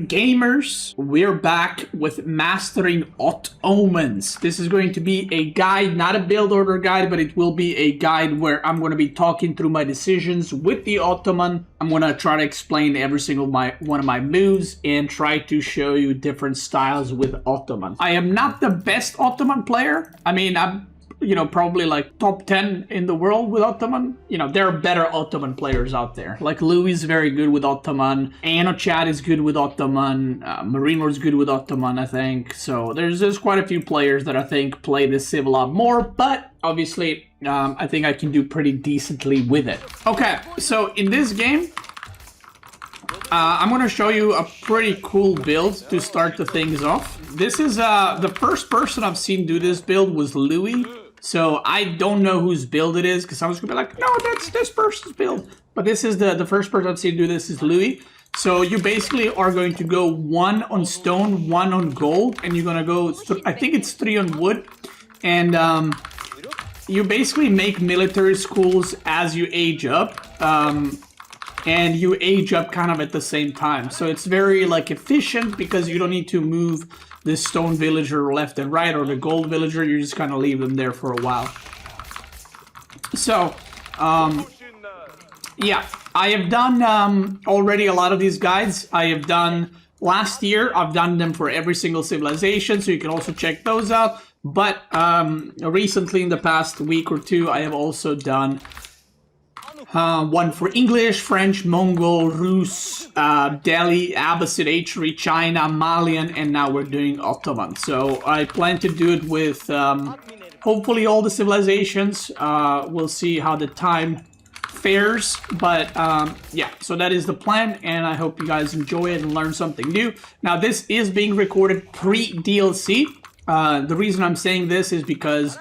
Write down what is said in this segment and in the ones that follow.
Gamers, we're back with Mastering Ottomans. This is going to be a guide, not a build order guide, but it will be a guide where I'm going to be talking through my decisions with the Ottoman. I'm going to try to explain every single one of my moves and try to show you different styles with Ottoman. I am not the best Ottoman player. I mean, I'm probably like top 10 in the world with Ottoman. There are better Ottoman players out there. Like Loue is very good with Ottoman. Chad is good with Ottoman. Marino is good with Ottoman, I think. So there's quite a few players that I think play this civ a lot more, but obviously I think I can do pretty decently with it. Okay, so in this game, I'm going to show you a pretty cool build to start the things off. This is the first person I've seen do this build was Loue. So I don't know whose build it is, because I was going to be like, no, that's this person's build. But this is the first person I've seen do this is Loue. So you basically are going to go 1 on stone, 1 on gold, and you're going to go, I think it's 3 on wood. And you basically make military schools as you age up. And you age up kind of at the same time. So it's very like efficient because you don't need to move this stone villager left and right or the gold villager. You just kind of leave them there for a while. So, yeah, I have done already a lot of these guides. I have done last year. I've done them for every single civilization, so you can also check those out. But recently, in the past week or two, I have also done one for English, French, Mongol, Rus, Delhi, Abbasid, Hri, China, Malian, and now we're doing Ottoman. So I plan to do it with hopefully all the civilizations. We'll see how the time fares, but yeah, so that is the plan, and I hope you guys enjoy it and learn something new. Now, this is being recorded pre-DLC. The reason I'm saying this is because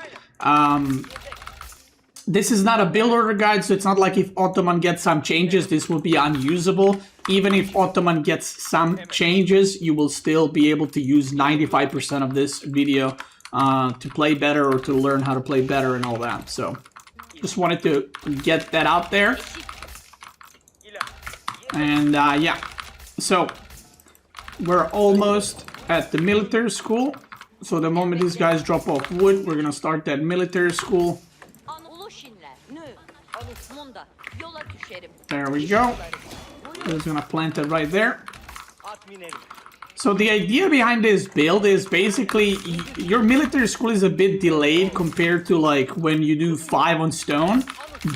this is not a build order guide, so it's not like if Ottoman gets some changes, this will be unusable. Even if Ottoman gets some changes, you will still be able to use 95% of this video to play better or to learn how to play better and all that. So, just wanted to get that out there. And yeah, so we're almost at the military school. So the moment these guys drop off wood, we're gonna start that military school. There we go. We're just gonna plant it right there. So the idea behind this build is basically your military school is a bit delayed compared to like when you do 5 on stone,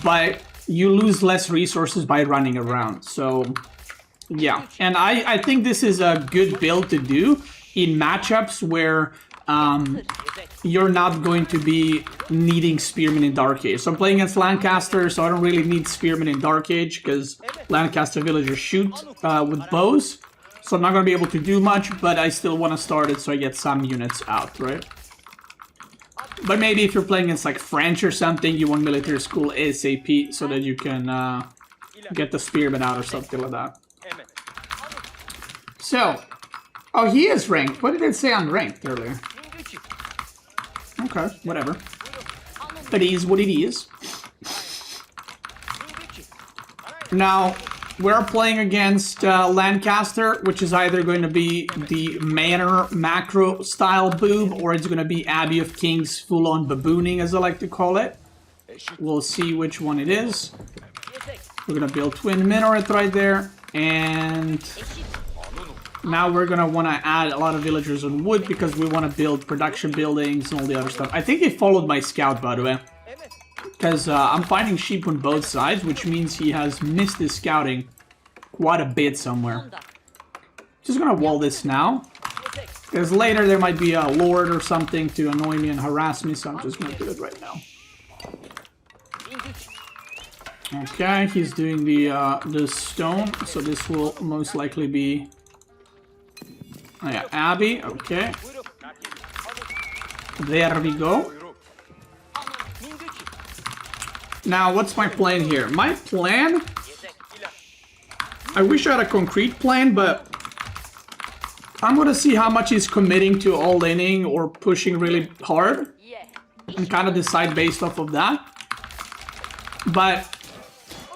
but you lose less resources by running around. So yeah, and I think this is a good build to do in matchups where you're not going to be needing Spearmen in Dark Age. So I'm playing against Lancaster, so I don't really need Spearmen in Dark Age because Lancaster villagers shoot with bows. So I'm not going to be able to do much, but I still want to start it so I get some units out, right? But maybe if you're playing against like French or something, you want military school ASAP so that you can get the Spearmen out or something like that. So, oh, he is ranked. What did it say on ranked earlier? Okay, whatever. It is what it is. Now, we're playing against Lancaster, which is either going to be the Manor macro style boob, or it's going to be Abbey of Kings full-on babooning, as I like to call it. We'll see which one it is. We're going to build twin minaret right there, and now we're going to want to add a lot of villagers on wood because we want to build production buildings and all the other stuff. I think he followed my scout, by the way, because I'm finding sheep on both sides, which means he has missed his scouting quite a bit somewhere. Just going to wall this now, because later there might be a lord or something to annoy me and harass me, so I'm just going to do it right now. Okay, he's doing the stone, so this will most likely be... Oh yeah, Abbey, okay. There we go. Now, what's my plan here? My plan... I wish I had a concrete plan, but... I'm gonna see how much he's committing to all-inning or pushing really hard. And kind of decide based off of that. But...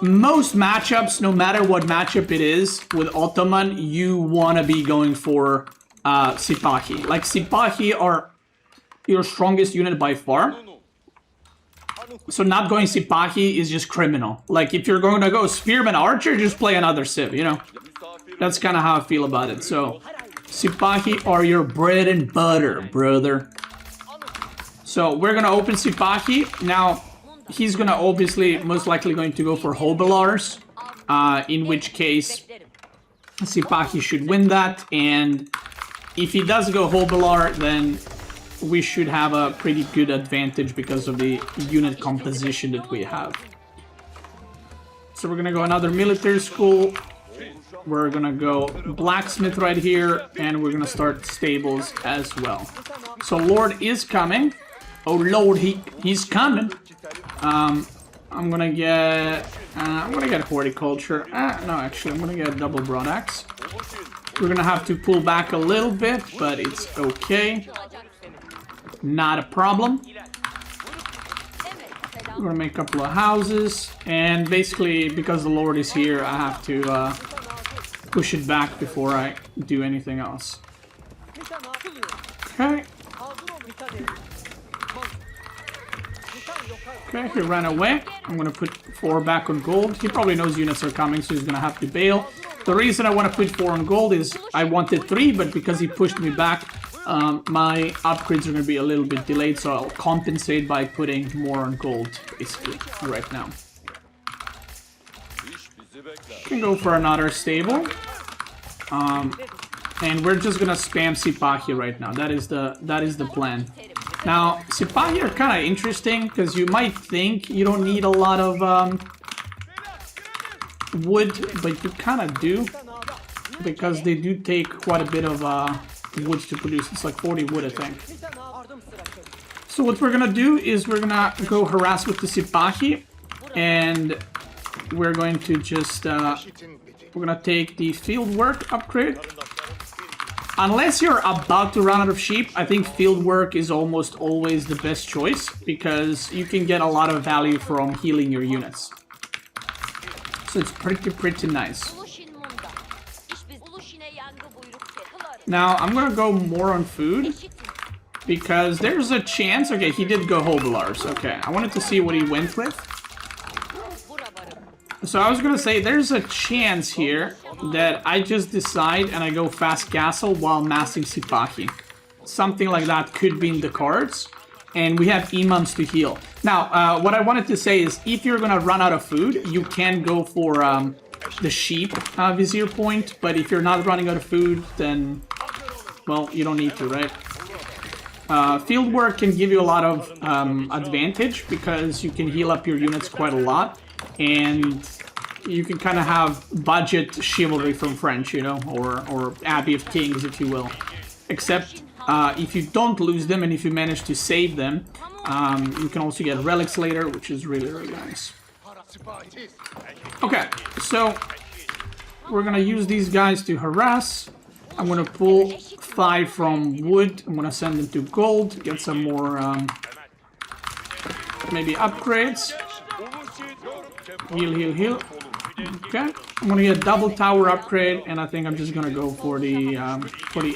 most matchups, no matter what matchup it is, with Ottoman, you want to be going for Sipahi. Like, Sipahi are your strongest unit by far. So not going Sipahi is just criminal. Like, if you're going to go Spearman Archer, just play another Civ, you know? That's kind of how I feel about it. So, Sipahi are your bread and butter, brother. So, we're going to open Sipahi. Now, he's going to obviously, most likely going to go for Hobilars. In which case, Sipahi should win that. And if he does go Hobilar, then we should have a pretty good advantage because of the unit composition that we have. So we're gonna go another military school. We're gonna go blacksmith right here, and we're gonna start stables as well. So Lord is coming. Oh Lord, he's coming. I'm gonna get horticulture. No, actually, I'm gonna get a double broadaxe. We're gonna have to pull back a little bit, but it's okay. Not a problem. We're gonna make a couple of houses, and basically, because the Lord is here, I have to push it back before I do anything else. Okay. Okay, he ran away. I'm gonna put 4 back on gold. He probably knows units are coming, so he's gonna have to bail. The reason I want to put 4 on gold is I wanted 3, but because he pushed me back, my upgrades are going to be a little bit delayed, so I'll compensate by putting more on gold, basically, right now. Can go for another stable. And we're just going to spam Sipahi right now. That is the plan. Now, Sipahi are kind of interesting, because you might think you don't need a lot of wood, but you kind of do, because they do take quite a bit of wood to produce. It's like 40 wood, I think. So what we're gonna do is we're gonna go harass with the Sipahi, and we're going to just we're gonna take the field work upgrade. Unless you're about to run out of sheep, I think field work is almost always the best choice, because you can get a lot of value from healing your units. So it's pretty nice. Now, I'm gonna go more on food, because there's a chance... Okay, he did go Hobilars. Okay, I wanted to see what he went with. So I was gonna say, there's a chance here that I just decide and I go fast castle while massing Sipahi. Something like that could be in the cards. And we have imams to heal. Now, what I wanted to say is, if you're gonna run out of food, you can go for the sheep Vizier point. But if you're not running out of food, then, well, you don't need to, right? Field work can give you a lot of advantage, because you can heal up your units quite a lot. And you can kind of have budget chivalry from French, you know, or Abbey of Kings, if you will. Except... if you don't lose them and if you manage to save them, you can also get relics later, which is really nice. Okay, so we're gonna use these guys to harass. I'm gonna pull 5 from wood. I'm gonna send them to gold, get some more maybe upgrades. Heal. Okay, I'm gonna get a double tower upgrade, and I think I'm just gonna go for the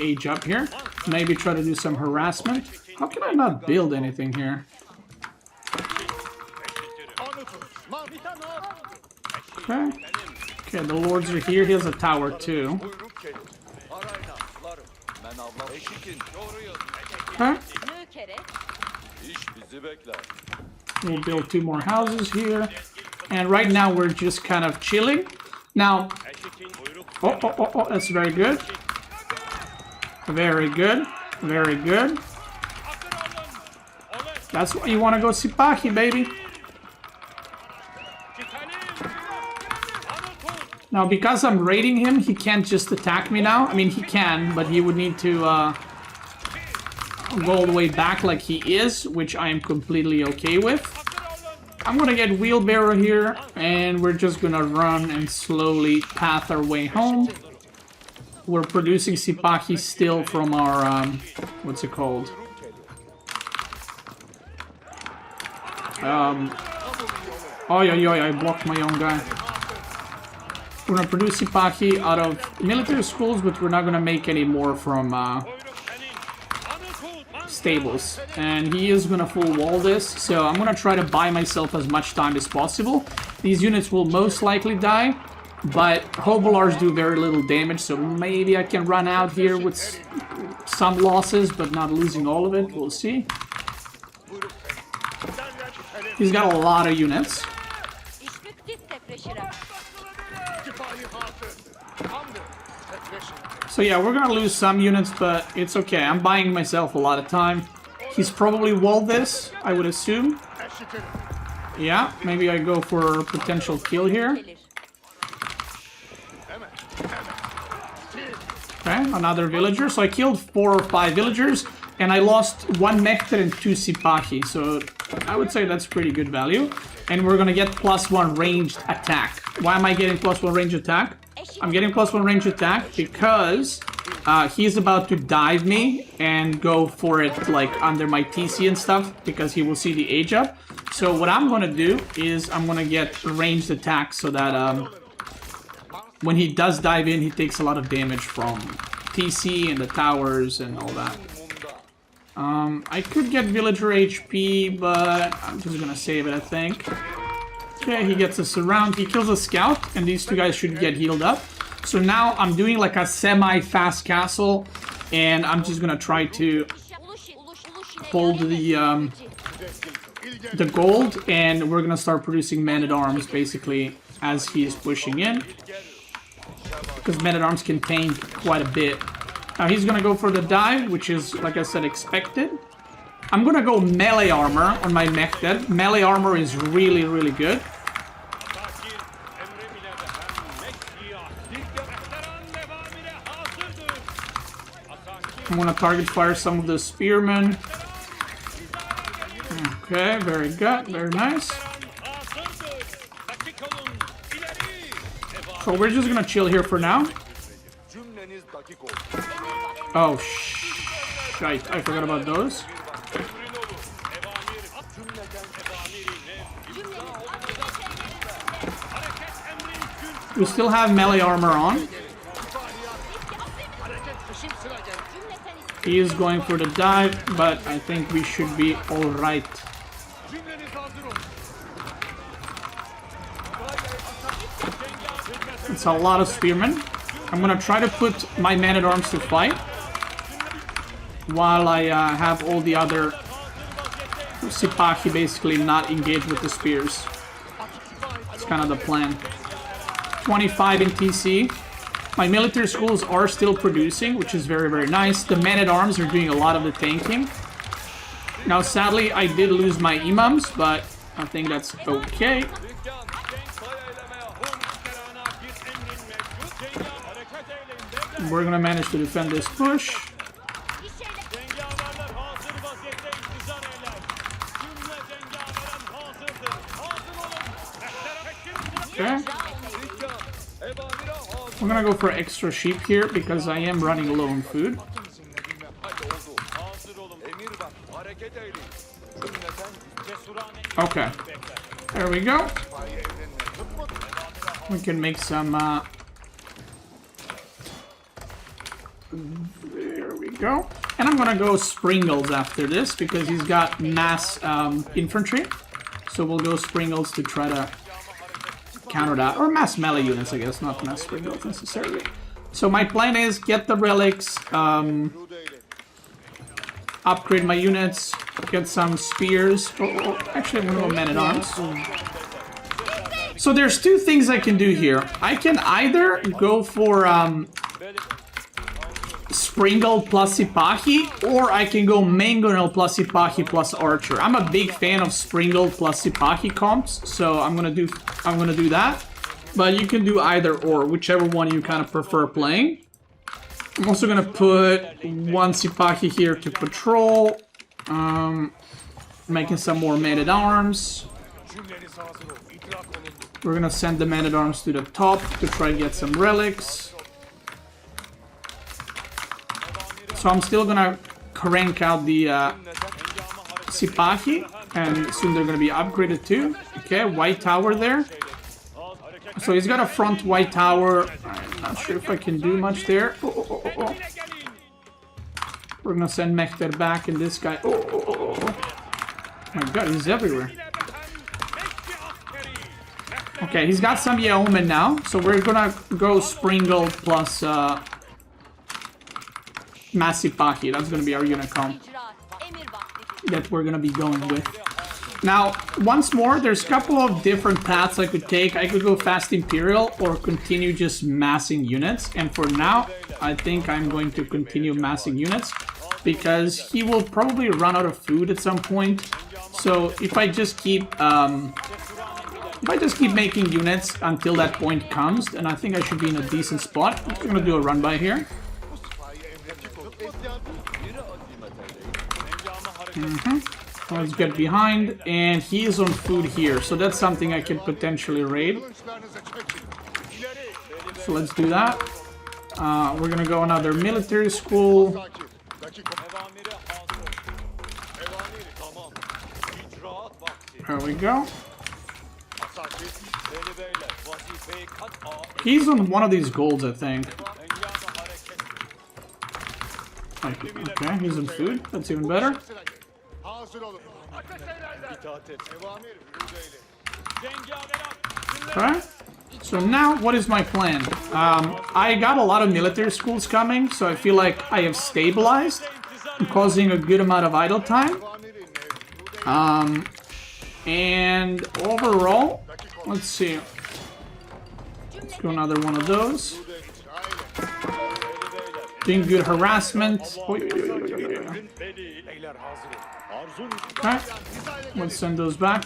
age up here. Maybe try to do some harassment. How can I not build anything here? Okay. Okay, the lords are here. He has a tower too. Okay. We'll build 2 more houses here. And right now we're just kind of chilling. Now, oh, that's very good. Very good. That's why you want to go Sipahi, baby. Now, because I'm raiding him, he can't just attack me now. I mean, he can, but he would need to go all the way back like he is, which I am completely okay with. I'm gonna get wheelbarrow here, and we're just gonna run and slowly path our way home. We're producing Sipahi still from our, what's it called? Oh, yeah, I blocked my own guy. We're gonna produce Sipahi out of military schools, but we're not gonna make any more from stables. And he is gonna full wall this, so I'm gonna try to buy myself as much time as possible. These units will most likely die, but Hobolars do very little damage, so maybe I can run out here with some losses, but not losing all of it. We'll see. He's got a lot of units. So yeah, we're gonna lose some units, but it's okay. I'm buying myself a lot of time. He's probably walled this, I would assume. Yeah, maybe I go for a potential kill here. Okay, another villager. So I killed 4 or 5 villagers, and I lost 1 Mekter and 2 Sipahi. So I would say that's pretty good value. And we're gonna get +1 ranged attack. Why am I getting +1 ranged attack? I'm getting +1 ranged attack because he's about to dive me and go for it like under my TC and stuff, because he will see the age up. So what I'm gonna do is I'm gonna get ranged attack so that when he does dive in, he takes a lot of damage from TC and the towers and all that. I could get villager HP, but I'm just gonna save it, I think. Okay, he gets a surround. He kills a scout, and these 2 guys should get healed up. So now I'm doing like a semi-fast castle, and I'm just gonna try to hold the gold, and we're gonna start producing men-at-arms basically as he is pushing in, because men-at-arms can tank quite a bit. Now he's gonna go for the dive, which is, like I said, expected. I'm gonna go melee armor on my Mekter. Melee armor is really, really good. I'm gonna target fire some of the spearmen. Okay, very good, very nice. So we're just gonna chill here for now. Oh, shite, I forgot about those. We still have melee armor on. He is going for the dive, but I think we should be alright. It's a lot of spearmen. I'm gonna try to put my man-at-arms to fight while I have all the other Sipahi basically not engaged with the spears. It's kind of the plan. 25 in TC. My military schools are still producing, which is very, very nice. The men-at-arms are doing a lot of the tanking. Now, sadly, I did lose my imams, but I think that's okay. We're gonna manage to defend this push. Okay. I'm gonna go for extra sheep here because I am running low on food. Okay. There we go. We can make some there we go. And I'm gonna go Springles after this because he's got mass infantry. So we'll go Springles to try to counter that. Or mass melee units, I guess, not mass Springles necessarily. So my plan is get the relics, upgrade my units, get some spears. Actually, I'm gonna go men-at-arms. So there's 2 things I can do here. I can either go for Springle plus Sipahi, or I can go Mangonel plus Sipahi plus Archer. I'm a big fan of Springle plus Sipahi comps, so I'm gonna do that. But you can do either or, whichever one you kind of prefer playing. I'm also gonna put 1 Sipahi here to patrol, making some more men-at-arms. We're gonna send the men-at-arms to the top to try and get some relics. So I'm still gonna crank out the Sipahi, and soon they're gonna be upgraded too. Okay, white tower there. So he's got a front white tower. I'm not sure if I can do much there. Oh. We're gonna send Mekter back and this guy. Oh. My god, he's everywhere. Okay, he's got some Yeoman now. So we're gonna go Springle plus Masipahi. That's gonna be our unit comp that we're gonna be going with. Now, once more, there's a couple of different paths I could take. I could go fast Imperial or continue just massing units. And for now, I think I'm going to continue massing units because he will probably run out of food at some point. So if I just keep making units until that point comes, then I think I should be in a decent spot. I'm gonna do a run by here. Let's get behind, and he is on food here, so that's something I can potentially raid. So let's do that. We're gonna go another military school. There we go. He's on one of these golds, I think. Okay, he's on food. That's even better. Okay. So now, what is my plan? I got a lot of military schools coming, so I feel like I have stabilized, causing a good amount of idle time. And overall, let's see. Let's go another one of those. Doing good harassment. Okay, let's send those back.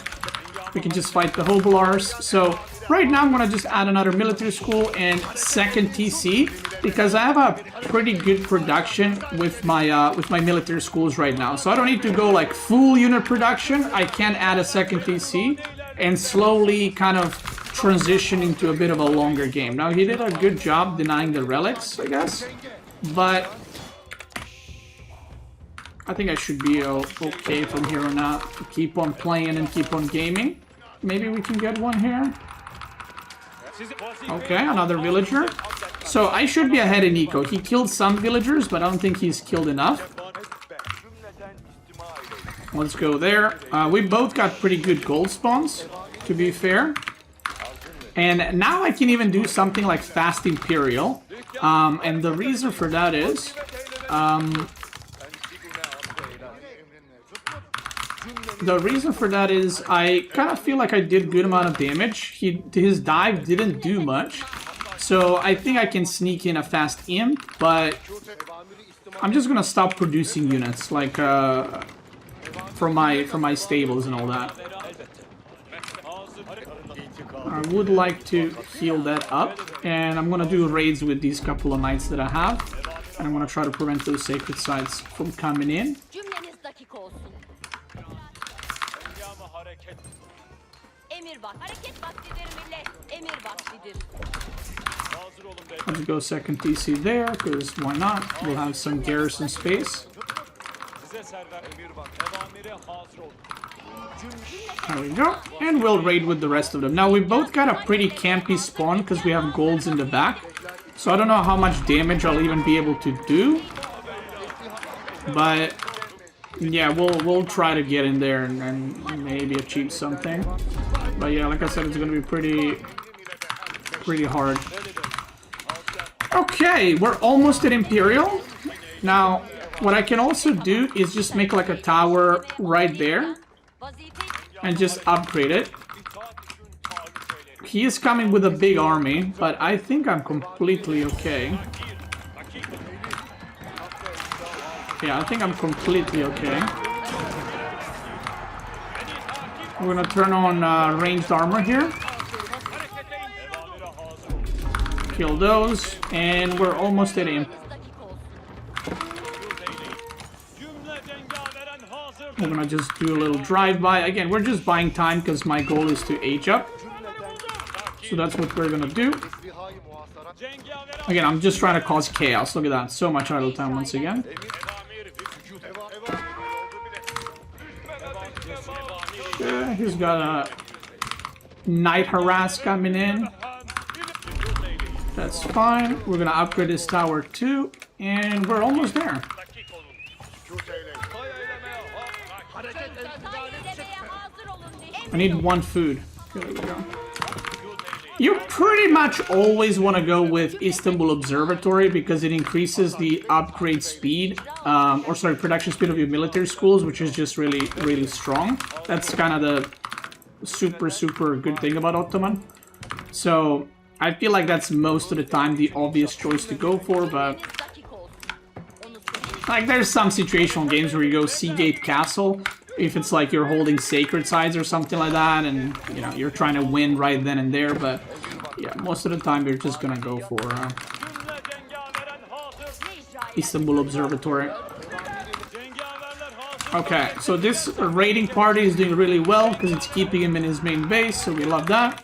We can just fight the Hobilars. So right now I'm gonna just add another military school and second TC because I have a pretty good production with my military schools right now. So I don't need to go like full unit production. I can add a second TC and slowly kind of transition into a bit of a longer game. Now he did a good job denying the relics, I guess, but I think I should be okay from here on out to keep on playing and keep on gaming. Maybe we can get one here. Okay, another villager. So I should be ahead in eco. He killed some villagers, but I don't think he's killed enough. Let's go there. We both got pretty good gold spawns, to be fair. And now I can even do something like fast Imperial. And the reason for that is... I kind of feel like I did a good amount of damage. His dive didn't do much. So I think I can sneak in a fast imp, but I'm just gonna stop producing units, like from my stables and all that. I would like to heal that up, and I'm gonna do raids with these couple of knights that I have, and I'm gonna try to prevent those sacred sites from coming in. Let's go second TC there, because why not? We'll have some garrison space. There we go. And we'll raid with the rest of them. Now, we both got a pretty campy spawn, because we have golds in the back. So I don't know how much damage I'll even be able to do. But... yeah, we'll try to get in there and maybe achieve something. But yeah, like I said, it's gonna be pretty hard. Okay, we're almost at Imperial. Now, what I can also do is just make like a tower right there and just upgrade it. He is coming with a big army, but I think I'm completely okay. Yeah, I think I'm completely okay. We're gonna turn on ranged armor here. Kill those, and we're almost at imp. We're gonna just do a little drive-by. Again, we're just buying time because my goal is to age up. So that's what we're gonna do. Again, I'm just trying to cause chaos. Look at that. So much idle time once again. He's got a Knight Harass coming in. That's fine. We're gonna upgrade this tower too, and we're almost there. I need one food. There we go. You pretty much always want to go with Istanbul Observatory because it increases the upgrade speed, or sorry, production speed of your military schools, which is just really, really strong. That's kind of the super good thing about Ottoman. So I feel like that's most of the time the obvious choice to go for, but like there's some situational games where you go Seagate Castle, if it's like you're holding sacred sites or something like that, and you know you're trying to win right then and there. But yeah, most of the time you're just gonna go for Istanbul Observatory. Okay, so this raiding party is doing really well because it's keeping him in his main base, so we love that.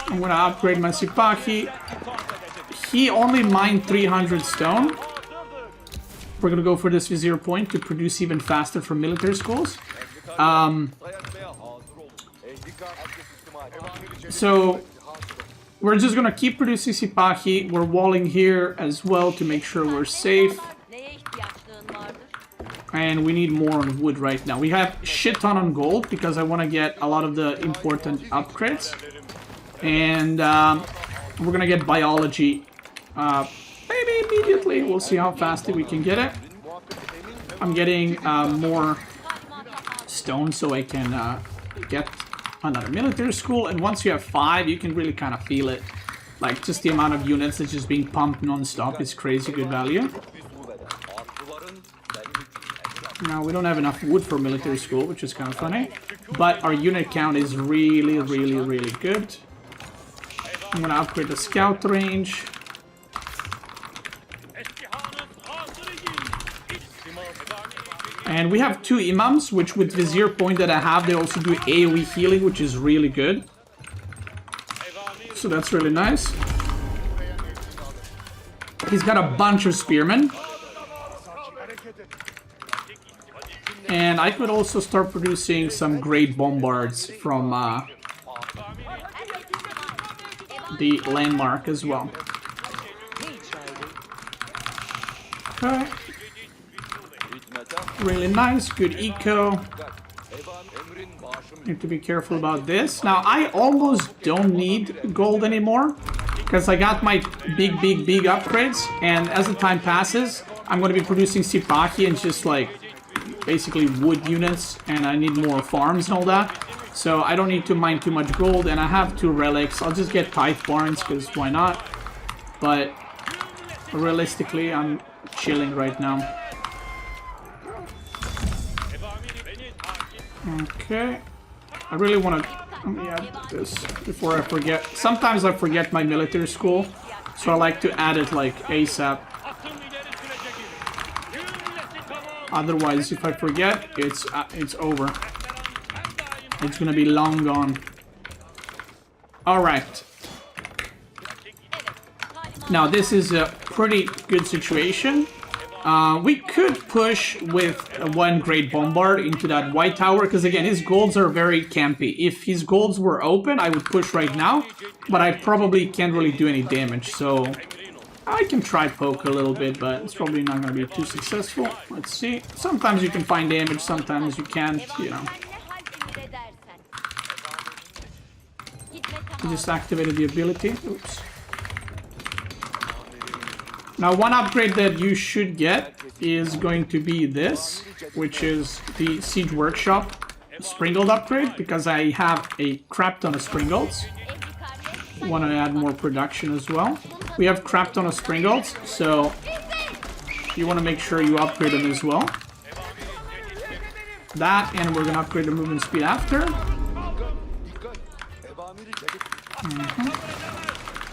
I'm gonna upgrade my Sipahi. He only mined 300 stone. We're gonna go for this Vizier point to produce even faster for military schools. So we're just gonna keep producing Sipahi. We're walling here as well to make sure we're safe. And we need more on wood right now. We have shit ton on gold because I want to get a lot of the important upgrades. And we're gonna get biology maybe immediately. We'll see how fast we can get it. I'm getting more stone so I can get another military school. And once you have 5, you can really kind of feel it. Like just the amount of units that's just being pumped non-stop is crazy good value. Now we don't have enough wood for military school, which is kind of funny. But our unit count is really good. I'm gonna upgrade the scout range. And we have 2 imams, which with Vizier point that I have, they also do AoE healing, which is really good. So that's really nice. He's got a bunch of spearmen. And I could also start producing some great bombards from the landmark as well. Okay. Really nice, good eco. Need to be careful about this. Now, I almost don't need gold anymore because I got my big upgrades. And as the time passes, I'm going to be producing Sipahi and just like basically wood units, and I need more farms and all that. So I don't need to mine too much gold, and I have 2 relics. I'll just get tithe barns because why not? But realistically, I'm chilling right now. Okay, I really want to add this before I forget. Sometimes I forget my military school, so I like to add it like ASAP. Otherwise, if I forget, it's over. It's gonna be long gone. All right. Now this is a pretty good situation. We could push with 1 great bombard into that white tower, because again, his golds are very campy. If his golds were open, I would push right now, but I probably can't really do any damage, so I can try poke a little bit, but it's probably not going to be too successful. Let's see. Sometimes you can find damage, sometimes you can't, you know. I just activated the ability. Oops. Now, one upgrade that you should get is going to be this, which is the Siege Workshop Springald upgrade, because I have a crap ton of Springalds. Want to add more production as well. We have crap ton of Springalds, so you want to make sure you upgrade them as well. That, and we're going to upgrade the movement speed after.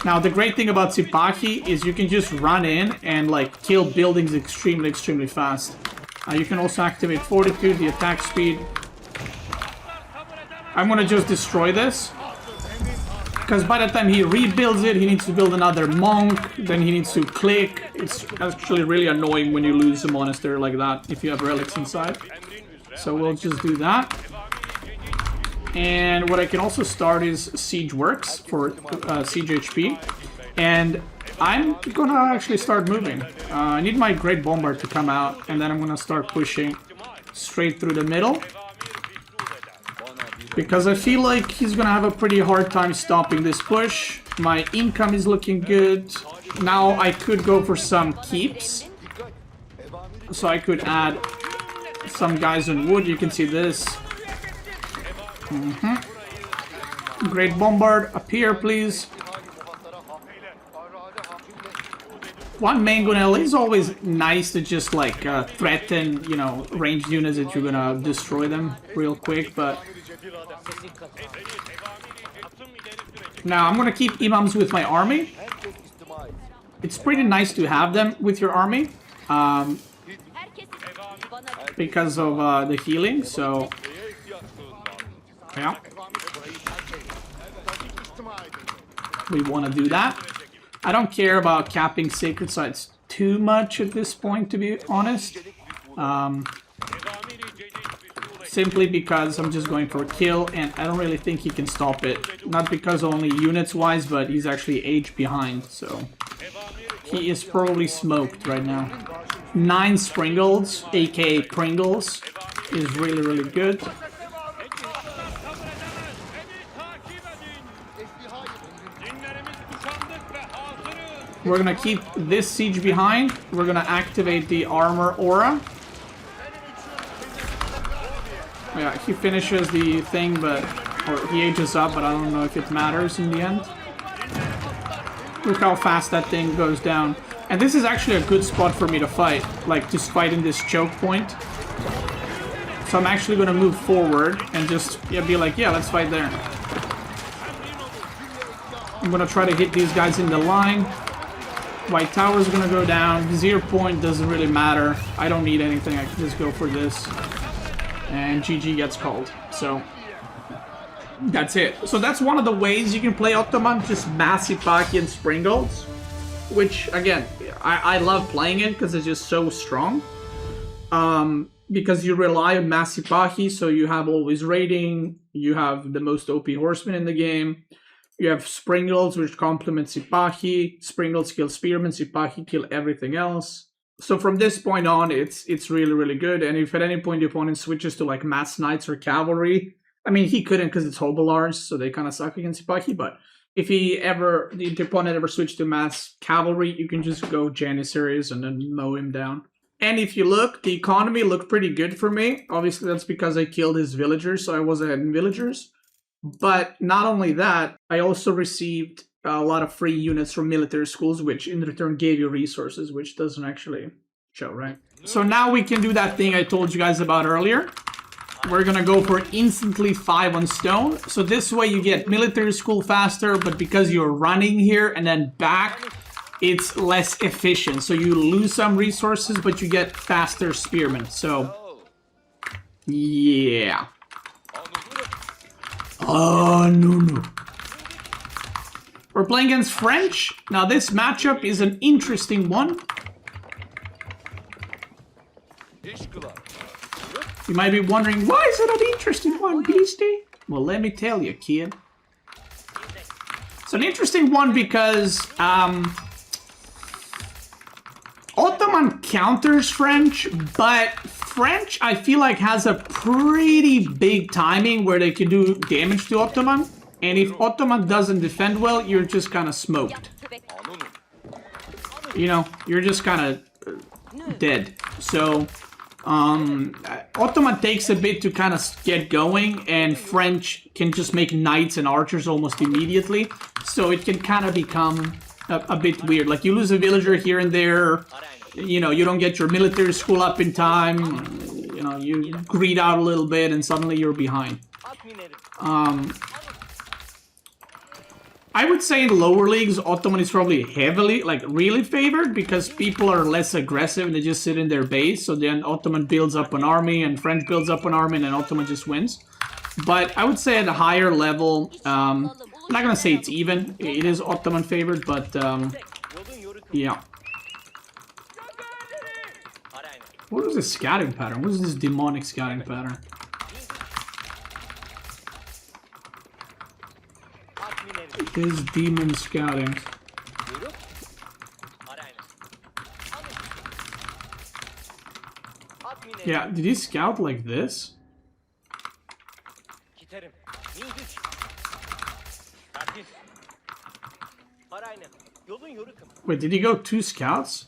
Now, the great thing about Sipahi is you can just run in and, like, kill buildings extremely fast. You can also activate Fortitude, the attack speed. I'm gonna just destroy this. Because by the time he rebuilds it, he needs to build another monk, then he needs to click. It's actually really annoying when you lose a monastery like that, if you have relics inside. So we'll just do that. And what I can also start is Siege Works for Siege HP. And I'm gonna actually start moving. I need my Great Bombard to come out, and then I'm gonna start pushing straight through the middle. Because I feel like he's gonna have a pretty hard time stopping this push. My income is looking good. Now I could go for some keeps. So I could add some guys on wood. You can see this. Great Bombard, up here, please. One mangonel is always nice to just like threaten, you know, ranged units that you're gonna destroy them real quick, but now I'm gonna keep imams with my army. It's pretty nice to have them with your army because of the healing, so yeah, we want to do that. I don't care about capping sacred sites too much at this point, to be honest. Simply because I'm just going for a kill, and I don't really think he can stop it. Not because only units-wise, but he's actually age behind, so... He is probably smoked right now. 9 Springles, aka Pringles, is really, really good. We're gonna keep this siege behind. We're gonna activate the armor aura. Yeah, he finishes the thing, but... Or he ages up, but I don't know if it matters in the end. Look how fast that thing goes down. And this is actually a good spot for me to fight. Like, just fight in this choke point. So I'm actually gonna move forward and just be like, yeah, let's fight there. I'm gonna try to hit these guys in the line. White tower is gonna go down. Vizier point doesn't really matter. I don't need anything. I can just go for this. And GG gets called. So that's it. So that's one of the ways you can play Ottoman. Just mass Sipaki and Springles. Which, again, I love playing it because it's just so strong. Because you rely on mass Sipahi, so you have always raiding. You have the most OP horsemen in the game. You have Springles, which complement Sipahi. Springles kill Spearmen, Sipahi kill everything else. So from this point on, it's really, really good. And if at any point the opponent switches to like mass knights or cavalry, I mean, he couldn't because it's Hobalars, so they kind of suck against Sipahi. But if the opponent ever switched to mass cavalry, you can just go Janissaries and then mow him down. And if you look, the economy looked pretty good for me. Obviously, that's because I killed his villagers, so I was ahead in villagers. But not only that, I also received a lot of free units from military schools, which in return gave you resources, which doesn't actually show, right? So now we can do that thing I told you guys about earlier. We're gonna go for instantly 5 on stone. So this way you get military school faster, but because you're running here and then back, it's less efficient. So you lose some resources, but you get faster spearmen. So, yeah. Oh, no. We're playing against French. Now this matchup is an interesting one. You might be wondering, why is it an interesting one, Beasty? Well, let me tell you, kid. It's an interesting one because Ottoman counters French, but French, I feel like, has a pretty big timing where they can do damage to Ottoman. And if Ottoman doesn't defend well, you're just kind of smoked. You know, you're just kind of dead. So, Ottoman takes a bit to kind of get going, and French can just make knights and archers almost immediately. So it can kind of become a bit weird. Like, you lose a villager here and there. You know, you don't get your military school up in time. You know, you greed out a little bit and suddenly you're behind. I would say in lower leagues, Ottoman is probably heavily, like, really favored because people are less aggressive and they just sit in their base. So then Ottoman builds up an army and French builds up an army and then Ottoman just wins. But I would say at a higher level, I'm not going to say it's even. It is Ottoman favored, but yeah. What is this scouting pattern? What is this demonic scouting pattern? is demon scouting? Yeah, did he scout like this? Wait, did he go 2 scouts?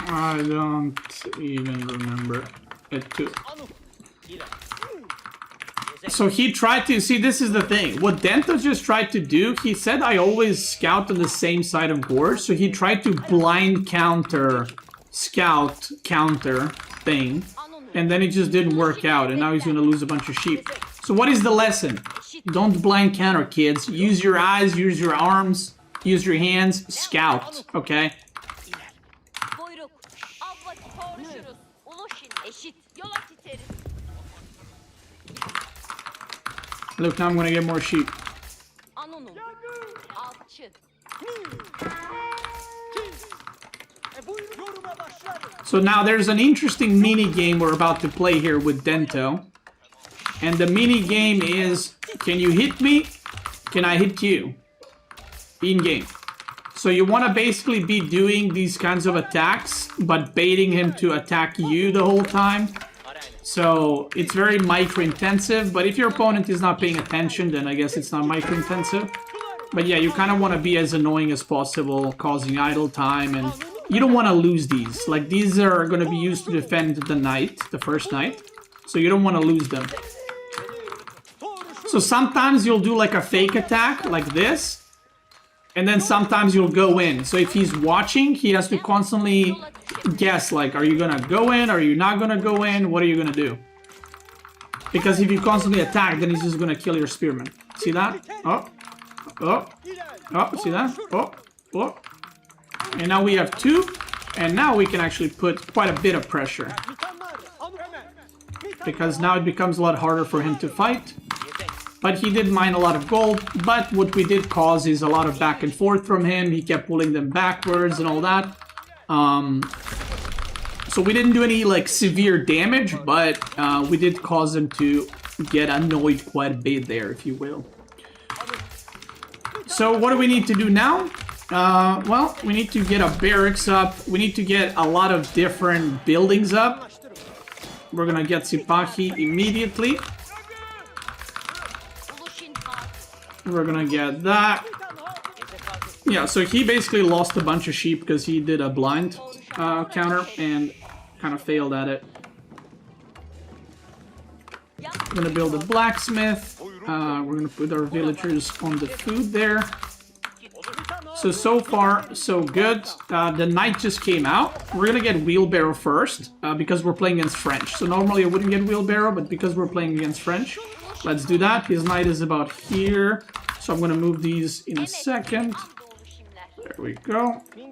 I don't even remember it too. So he tried to, see, this is the thing. What Dento just tried to do, he said I always scout on the same side of board, so he tried to blind counter, scout counter thing, and then it just didn't work out, and now he's gonna lose a bunch of sheep. So what is the lesson? Don't blind counter, kids. Use your eyes, use your arms, use your hands, scout, okay? Look, now I'm gonna get more sheep. So now there's an interesting mini game we're about to play here with Dento. And the mini game is, can you hit me? Can I hit you? In game. So you want to basically be doing these kinds of attacks, but baiting him to attack you the whole time. So it's very micro-intensive, but if your opponent is not paying attention, then I guess it's not micro-intensive. But yeah, you kind of want to be as annoying as possible, causing idle time, and you don't want to lose these. Like, these are going to be used to defend the knight, the first knight, so you don't want to lose them. So sometimes you'll do like a fake attack, like this, and then sometimes you'll go in. So if he's watching, he has to constantly guess, like, are you gonna go in? Are you not gonna go in? What are you gonna do? Because if you constantly attack, then he's just gonna kill your spearman. See that? Oh. Oh. Oh, see that? Oh. Oh. And now we have 2. And now we can actually put quite a bit of pressure. Because now it becomes a lot harder for him to fight. But he did mine a lot of gold, but what we did cause is a lot of back and forth from him. He kept pulling them backwards and all that. So we didn't do any, like, severe damage, but we did cause him to get annoyed quite a bit there, if you will. So what do we need to do now? Well, we need to get a barracks up. We need to get a lot of different buildings up. We're gonna get Sipahi immediately. We're gonna get that. Yeah, so he basically lost a bunch of sheep because he did a blind counter and kind of failed at it. We're gonna build a blacksmith. We're gonna put our villagers on the food there. So far, so good. The knight just came out. We're gonna get wheelbarrow first because we're playing against French. So normally I wouldn't get wheelbarrow, but because we're playing against French, let's do that. His knight is about here. So I'm going to move these in a second. There we go. There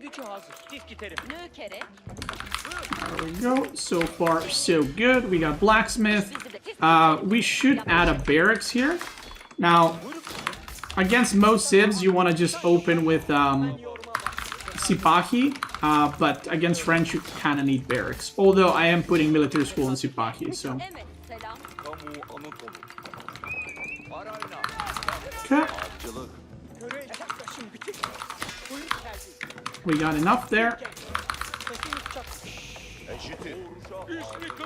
we go. So far, so good. We got blacksmith. We should add a barracks here. Now, against most civs, you want to just open with Sipahi. But against French, you kind of need barracks. Although I am putting military school in Sipahi, so... Okay. We got enough there.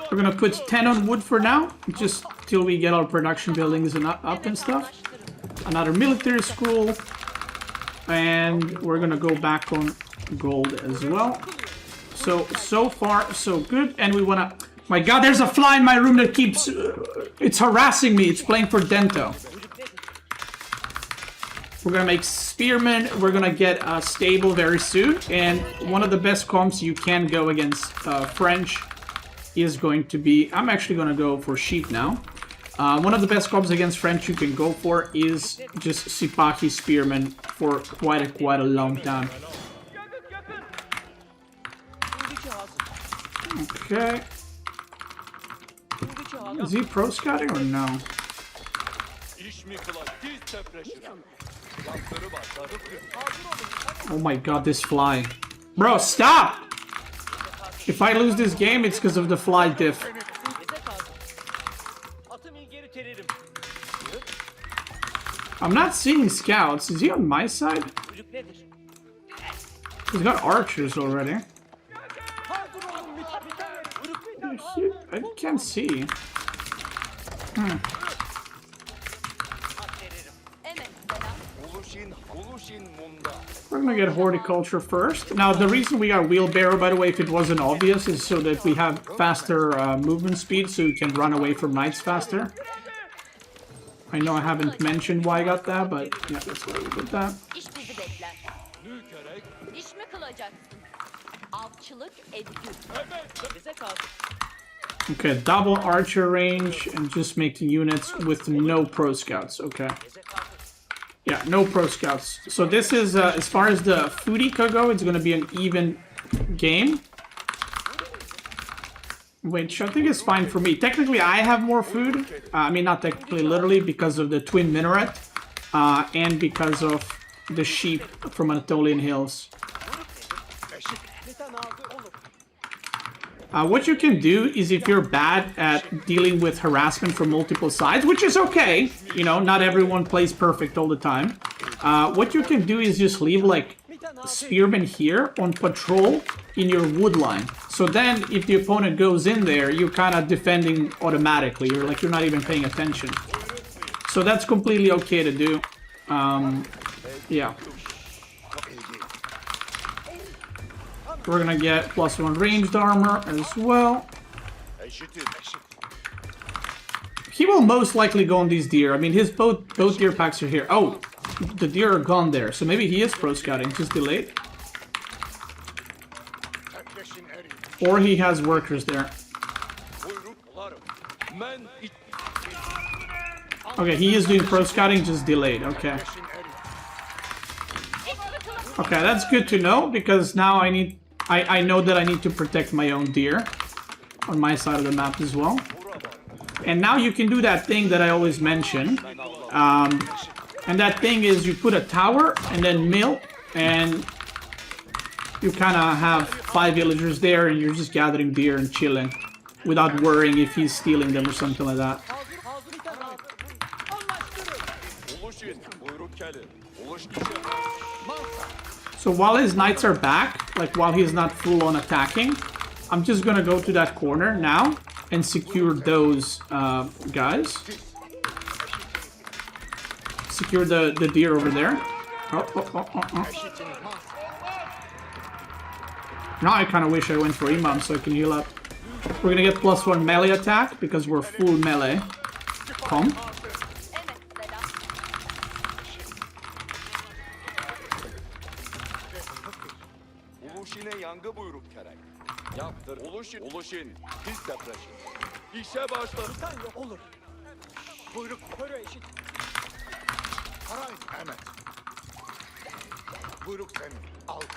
We're gonna put 10 on wood for now, just till we get our production buildings and up and stuff. Another military school. And we're gonna go back on gold as well. So far, so good. And we wanna... My god, there's a fly in my room that keeps... it's harassing me. It's playing for Dento. We're gonna make spearmen. We're gonna get a stable very soon. And one of the best comps you can go against French is going to be... I'm actually gonna go for sheep now. One of the best comps against French you can go for is just Sipahi spearmen for quite a long time. Okay. Is he pro scouting or no? Oh my god, this fly. Bro, stop! If I lose this game, it's because of the fly diff. I'm not seeing scouts. Is he on my side? He's got archers already. I can't see. We're gonna get horticulture first. Now, the reason we got wheelbarrow, by the way, if it wasn't obvious, is so that we have faster movement speed, so we can run away from knights faster. I know I haven't mentioned why I got that, but yeah, that's why we did that. Okay, double archer range and just making units with no pro scouts. Okay. Yeah, no pro scouts. So this is, as far as the food eco go, it's going to be an even game. Which I think is fine for me. Technically, I have more food. I mean, not technically, literally, because of the twin minaret. And because of the sheep from Anatolian hills. What you can do is, if you're bad at dealing with harassment from multiple sides, which is okay, you know, not everyone plays perfect all the time. What you can do is just leave, like, spearmen here on patrol in your wood line. So then, if the opponent goes in there, you're kind of defending automatically. You're like, you're not even paying attention. So that's completely okay to do. Yeah. We're gonna get +1 ranged armor as well. He will most likely go on these deer. I mean, his both deer packs are here. Oh, the deer are gone there. So maybe he is pro scouting, just delayed. Or he has workers there. Okay, he is doing pro scouting, just delayed. Okay. Okay, that's good to know, because now I know that I need to protect my own deer on my side of the map as well. And now you can do that thing that I always mention. And that thing is, you put a tower and then mill, and you kind of have 5 villagers there, and you're just gathering deer and chilling without worrying if he's stealing them or something like that. So while his knights are back, like while he's not full on attacking, I'm just gonna go to that corner now and secure those guys. Secure the deer over there. Now I kind of wish I went for Imam so I can heal up. We're gonna get +1 melee attack because we're full melee. Come.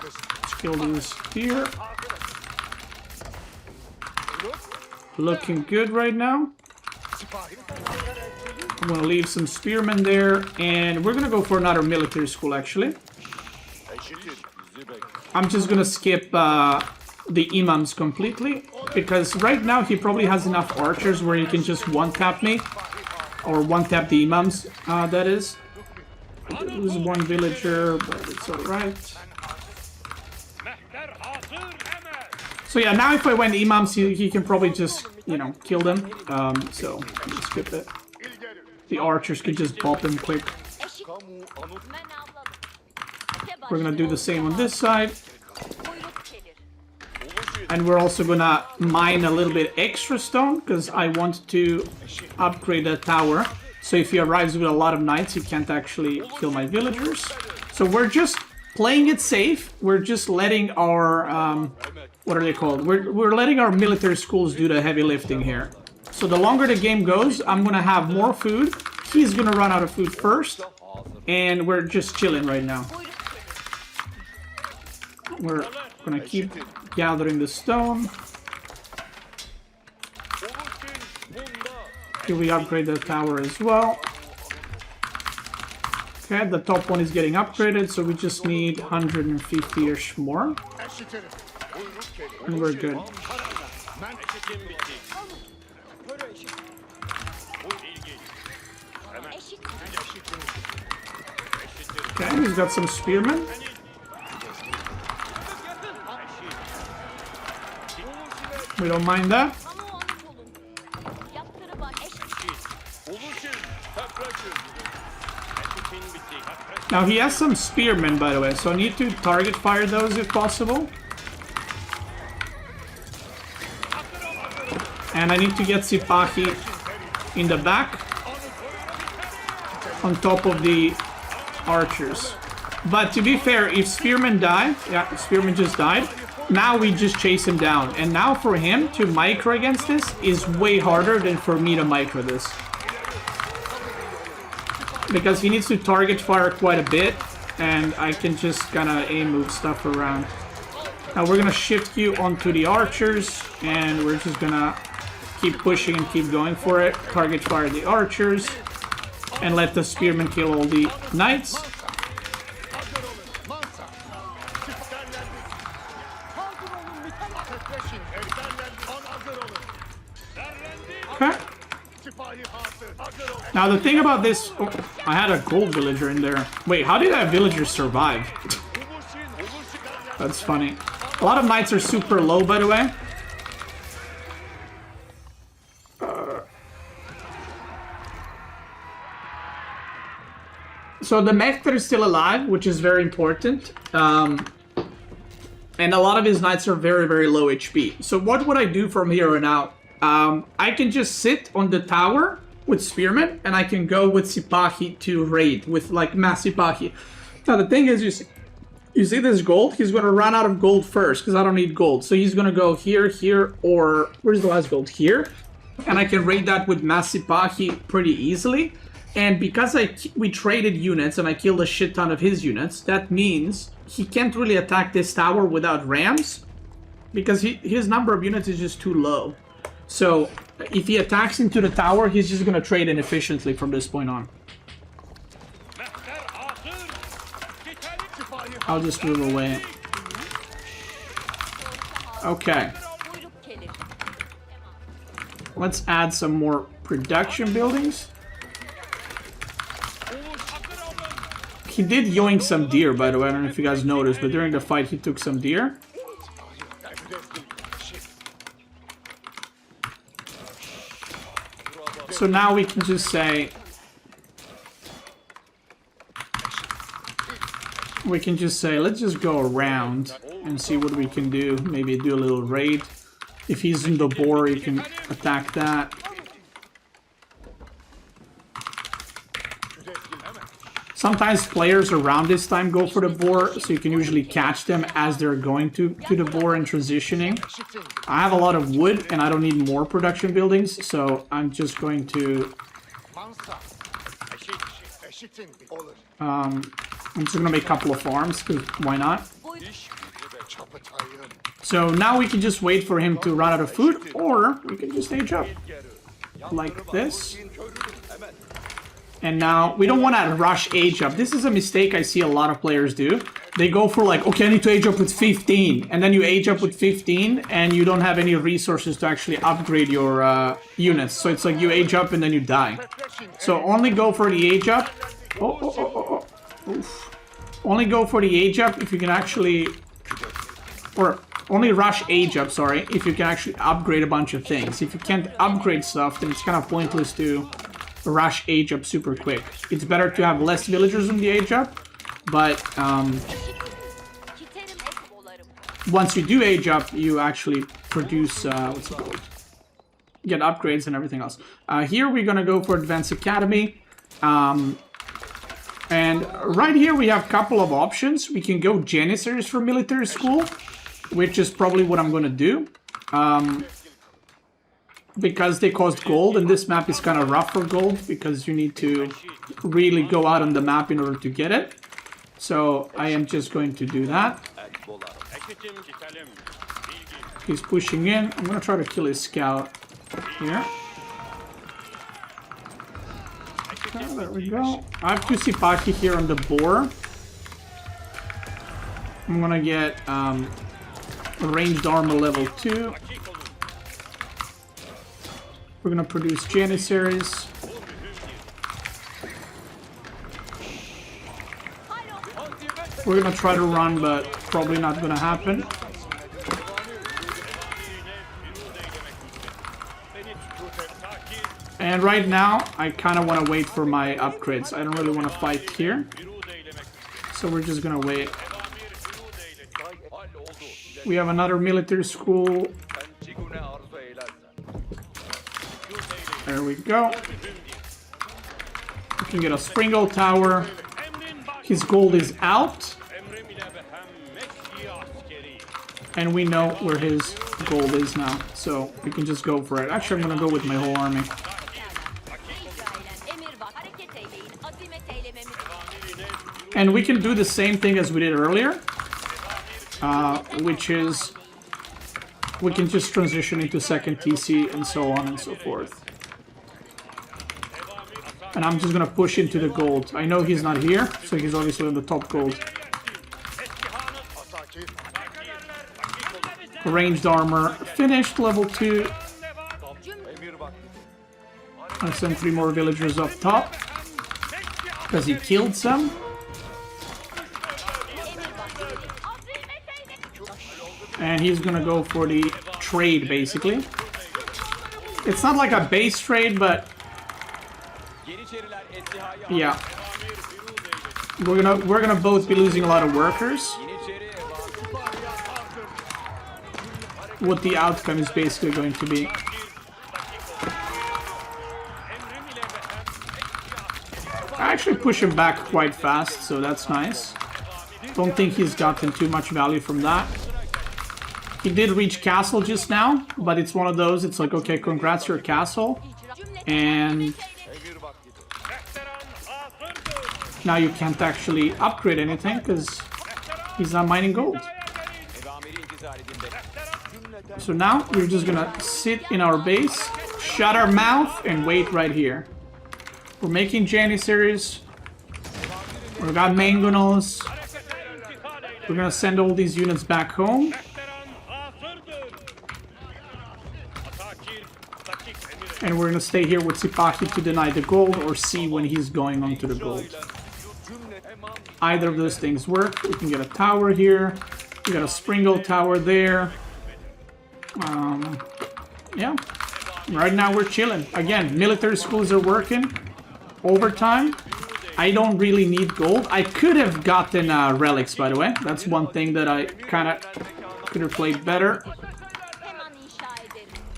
Let's kill this deer. Looking good right now. I'm gonna leave some spearmen there, and we're gonna go for another military school actually. I'm just gonna skip the imams completely, because right now he probably has enough archers where he can just one-tap me. Or one-tap the imams, that is. I did lose 1 villager, but it's alright. So yeah, now if I went imams, he can probably just, you know, kill them. So, let's skip it. The archers could just bop him quick. We're gonna do the same on this side. And we're also gonna mine a little bit extra stone, because I want to upgrade that tower. So if he arrives with a lot of knights, he can't actually kill my villagers. So we're just playing it safe. We're just letting our, what are they called? We're letting our military schools do the heavy lifting here. So the longer the game goes, I'm gonna have more food. He's gonna run out of food first. And we're just chilling right now. We're gonna keep gathering the stone. Here we upgrade the tower as well. Okay, the top one is getting upgraded, so we just need 150-ish more. And we're good. Okay, he's got some spearmen. We don't mind that. Now he has some spearmen, by the way, so I need to target fire those if possible. And I need to get Sipahi in the back on top of the archers. But to be fair, if spearmen die, yeah, spearmen just died, now we just chase him down. And now for him to micro against this is way harder than for me to micro this. Because he needs to target fire quite a bit, and I can just kind of aim move stuff around. Now we're gonna shift you onto the archers, and we're just gonna keep pushing and keep going for it. Target fire the archers, and let the spearmen kill all the knights. Okay. Now the thing about this, oh, I had a gold villager in there. Wait, how did that villager survive? That's funny. A lot of knights are super low, by the way. So the Mector is still alive, which is very important. And a lot of his knights are very, very low HP. So what would I do from here on out? I can just sit on the tower with spearmen, and I can go with Sipahi to raid with like mass Sipahi. Now the thing is, you see this gold? He's gonna run out of gold first because I don't need gold. So he's gonna go here, here, or where's the last gold? Here, and I can raid that with mass Sipahi pretty easily. And because we traded units and I killed a shit ton of his units, that means he can't really attack this tower without rams because his number of units is just too low. So if he attacks into the tower, he's just going to trade inefficiently from this point on. I'll just move away. Okay. Let's add some more production buildings. He did yoink some deer, by the way. I don't know if you guys noticed, but during the fight he took some deer. So now we can just say... let's just go around and see what we can do. Maybe do a little raid. If he's in the boar, you can attack that. Sometimes players around this time go for the boar, so you can usually catch them as they're going to the boar and transitioning. I have a lot of wood, and I don't need more production buildings, so I'm just going to... I'm just going to make a couple of farms, because why not? So now we can just wait for him to run out of food, or we can just age up. Like this. And now, we don't want to rush age up. This is a mistake I see a lot of players do. They go for like, okay, I need to age up with 15. And then you age up with 15, and you don't have any resources to actually upgrade your units. So it's like you age up and then you die. So only go for the age up. Oof. Only go for the age up if you can actually... Or only rush age up, sorry, if you can actually upgrade a bunch of things. If you can't upgrade stuff, then it's kind of pointless to... rush age up super quick. It's better to have less villagers in the age up, but once you do age up, you actually produce what's it called? Get upgrades and everything else. Here we're gonna go for Advanced Academy, and right here we have a couple of options. We can go Janissaries for military school, which is probably what I'm gonna do. Because they cost gold, and this map is kind of rough for gold because you need to really go out on the map in order to get it. So I am just going to do that. He's pushing in. I'm going to try to kill his scout here. Okay, there we go. I have 2 Sipahi here on the boar. I'm going to get Ranged armor level 2. We're gonna produce Janissaries. We're gonna try to run, but probably not gonna happen. And right now, I kind of want to wait for my upgrades. I don't really want to fight here. So we're just gonna wait. We have another military school. There we go. We can get a Springle Tower. His gold is out. And we know where his gold is now. So we can just go for it. Actually, I'm going to go with my whole army. And we can do the same thing as we did earlier. Which is... we can just transition into second TC and so on and so forth. And I'm just gonna push into the gold. I know he's not here, so he's obviously on the top gold. Ranged armor finished, level 2. I send 3 more villagers up top. Because he killed some. And he's gonna go for the trade, basically. It's not like a base trade, but... yeah. We're gonna both be losing a lot of workers. What the outcome is basically going to be. I actually push him back quite fast, so that's nice. Don't think he's gotten too much value from that. He did reach castle just now, but it's one of those, it's like, okay, congrats, your castle. And now you can't actually upgrade anything because he's not mining gold. So now we're just gonna sit in our base, shut our mouth, and wait right here. We're making Janissaries. We've got Mangonels. We're gonna send all these units back home. And we're gonna stay here with Sipaki to deny the gold or see when he's going onto the gold. Either of those things work. We can get a tower here. We got a Springle Tower there. Yeah. Right now we're chilling. Again, military schools are working. Overtime. I don't really need gold. I could have gotten relics, by the way. That's one thing that I kind of could have played better.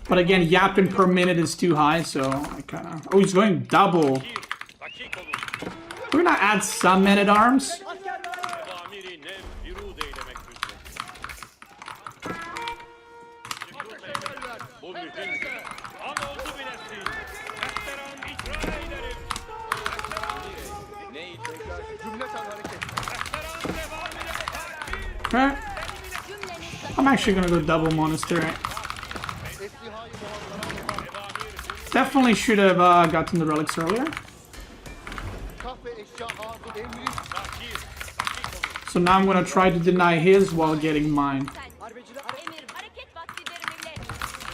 But again, yapping per minute is too high, so I kind of... oh, he's going double. We're gonna add some men-at-arms. Okay. I'm actually gonna go double monastery. Definitely should have gotten the relics earlier. So now I'm gonna try to deny his while getting mine.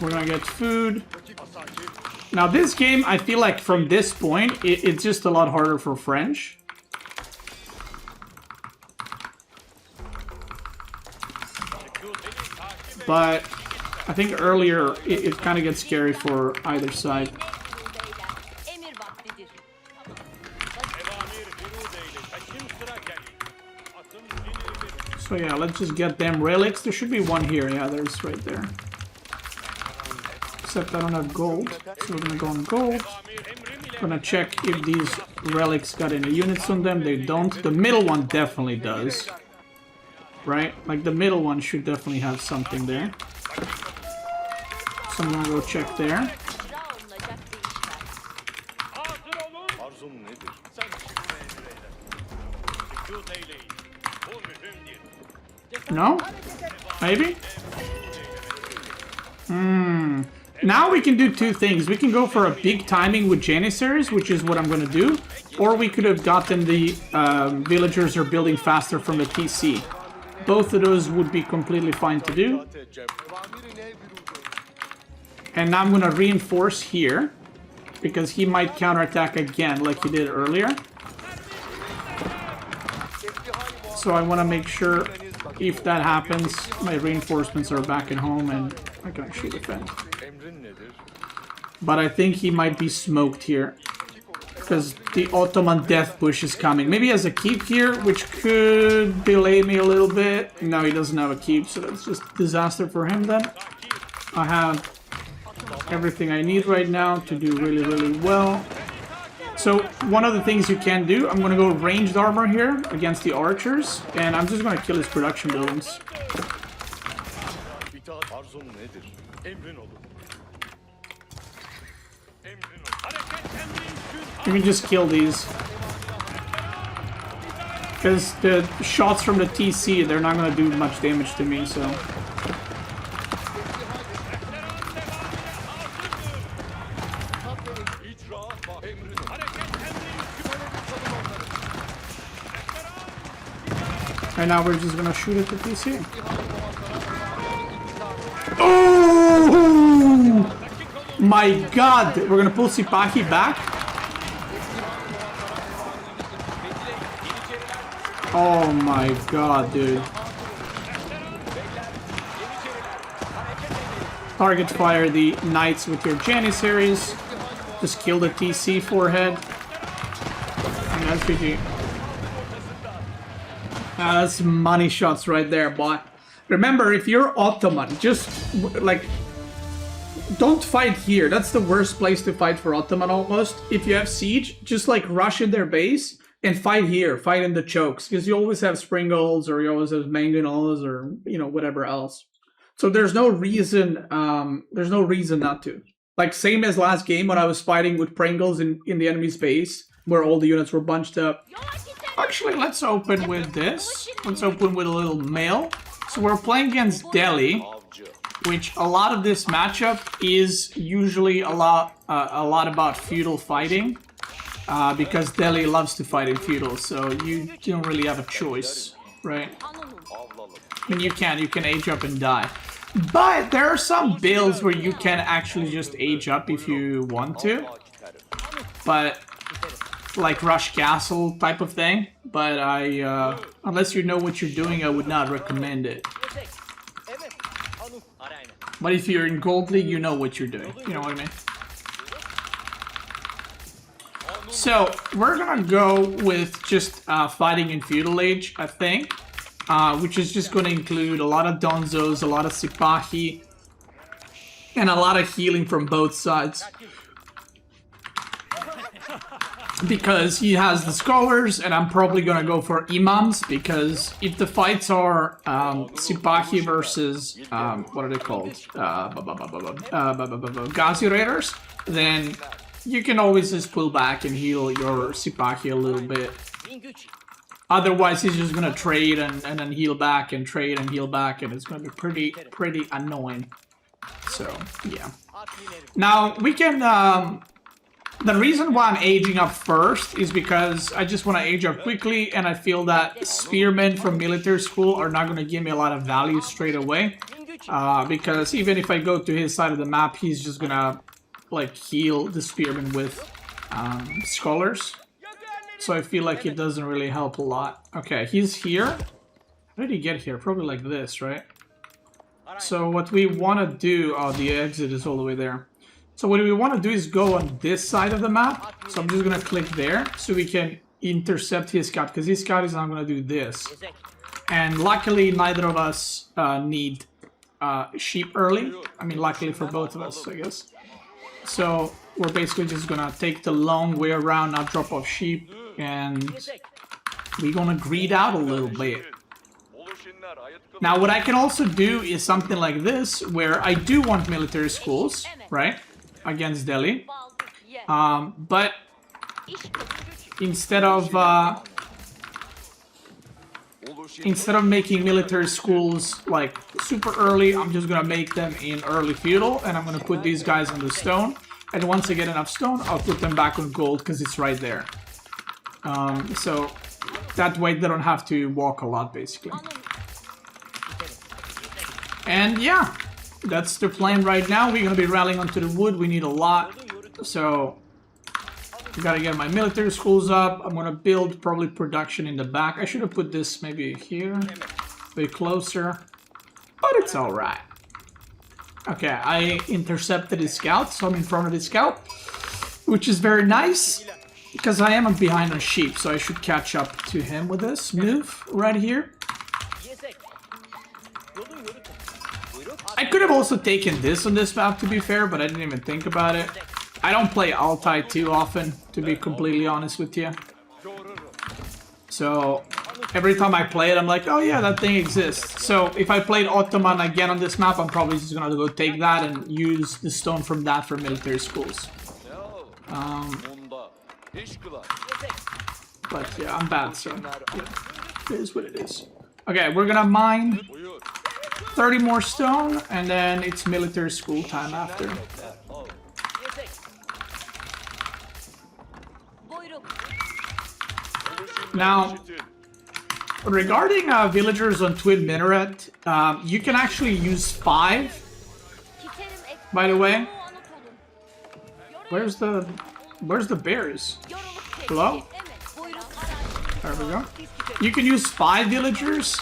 We're gonna get food. Now this game, I feel like from this point, it's just a lot harder for French. But I think earlier it kind of gets scary for either side. So yeah, let's just get them relics. There should be one here. Yeah, there's right there. Except I don't have gold. So we're gonna go on gold. Gonna check if these relics got any units on them. They don't. The middle one definitely does. Right? Like the middle one should definitely have something there. So I'm gonna go check there. No? Maybe? Now we can do two things. We can go for a big timing with Janissaries, which is what I'm gonna do. Or we could have gotten the villagers are building faster from the TC. Both of those would be completely fine to do. And now I'm going to reinforce here, because he might counterattack again like he did earlier. So I want to make sure if that happens, my reinforcements are back at home and I can actually defend. But I think he might be smoked here, because the Ottoman death push is coming. Maybe he has a keep here, which could delay me a little bit. No, he doesn't have a keep, so that's just disaster for him then. I have everything I need right now to do really, really well. So one of the things you can do, I'm going to go ranged armor here against the archers, and I'm just going to kill his production buildings. You can just kill these. Because the shots from the TC, they're not going to do much damage to me, so... Right now we're just gonna shoot at the PC. Oh my god! We're gonna pull Sipahi back. Oh my god, dude. Target fire the knights with your Janissaries. Just kill the TC forehead. And that's GG. That's money shots right there, boy. Remember, if you're Ottoman, just, like, don't fight here. That's the worst place to fight for Ottoman, almost. If you have siege, just, like, rush in their base and fight here. Fight in the chokes, because you always have Springles, or you always have Mangonels, or, you know, whatever else. So there's no reason not to. Like, same as last game when I was fighting with Pringles in the enemy's base, where all the units were bunched up. Actually, let's open with this. Let's open with a little mail. So we're playing against Delhi, which a lot of this matchup is usually a lot about feudal fighting, because Delhi loves to fight in feudal, so you don't really have a choice, right? I mean, you can age up and die. But there are some builds where you can actually just age up if you want to. But... like Rush Castle type of thing, but unless you know what you're doing, I would not recommend it. But if you're in Gold League, you know what you're doing, you know what I mean? So, we're gonna go with just fighting in Feudal Age, I think, which is just gonna include a lot of Donzos, a lot of Sipahi, and a lot of healing from both sides. Because he has the scholars, and I'm probably gonna go for imams, because if the fights are Sipahi versus what are they called? Ghazi Raiders, then you can always just pull back and heal your Sipahi a little bit. Otherwise, he's just gonna trade and then heal back and trade and heal back, and it's gonna be pretty annoying. So yeah. Now we can. The reason why I'm aging up first is because I just want to age up quickly, and I feel that spearmen from military school are not going to give me a lot of value straight away. Because even if I go to his side of the map, he's just going to like heal the spearmen with scholars. So I feel like it doesn't really help a lot. Okay, he's here. How did he get here? Probably like this, right? So what we want to do... oh, the exit is all the way there. So what we want to do is go on this side of the map. So I'm just going to click there so we can intercept his scout, because his scout is not going to do this. And luckily, neither of us need sheep early. I mean, luckily for both of us, I guess. So we're basically just going to take the long way around, not drop off sheep, and we're going to greed out a little bit. Now, what I can also do is something like this, where I do want military schools, right? Against Delhi, but instead of making military schools like super early, I'm just gonna make them in early feudal, and I'm gonna put these guys on the stone, and once I get enough stone, I'll put them back on gold because it's right there. So that way they don't have to walk a lot, basically. And yeah, that's the plan right now. We're gonna be rallying onto the wood. We need a lot, so I gotta get my military schools up. I'm gonna build probably production in the back. I should have put this maybe here, a bit closer, but it's all right. Okay, I intercepted his scout, so I'm in front of his scout, which is very nice because I am behind on sheep, so I should catch up to him with this move right here. I could have also taken this on this map, to be fair, but I didn't even think about it. I don't play Altai too often, to be completely honest with you. So every time I play it, I'm like, oh yeah, that thing exists. So if I played Ottoman again on this map, I'm probably just gonna go take that and use the stone from that for military schools. But yeah, I'm bad, so yeah, it is what it is. Okay, we're gonna mine 30 more stone, and then it's military school time after. Now, regarding villagers on Twin Minaret, you can actually use 5, by the way. Where's the bears? Hello? There we go. You can use 5 villagers.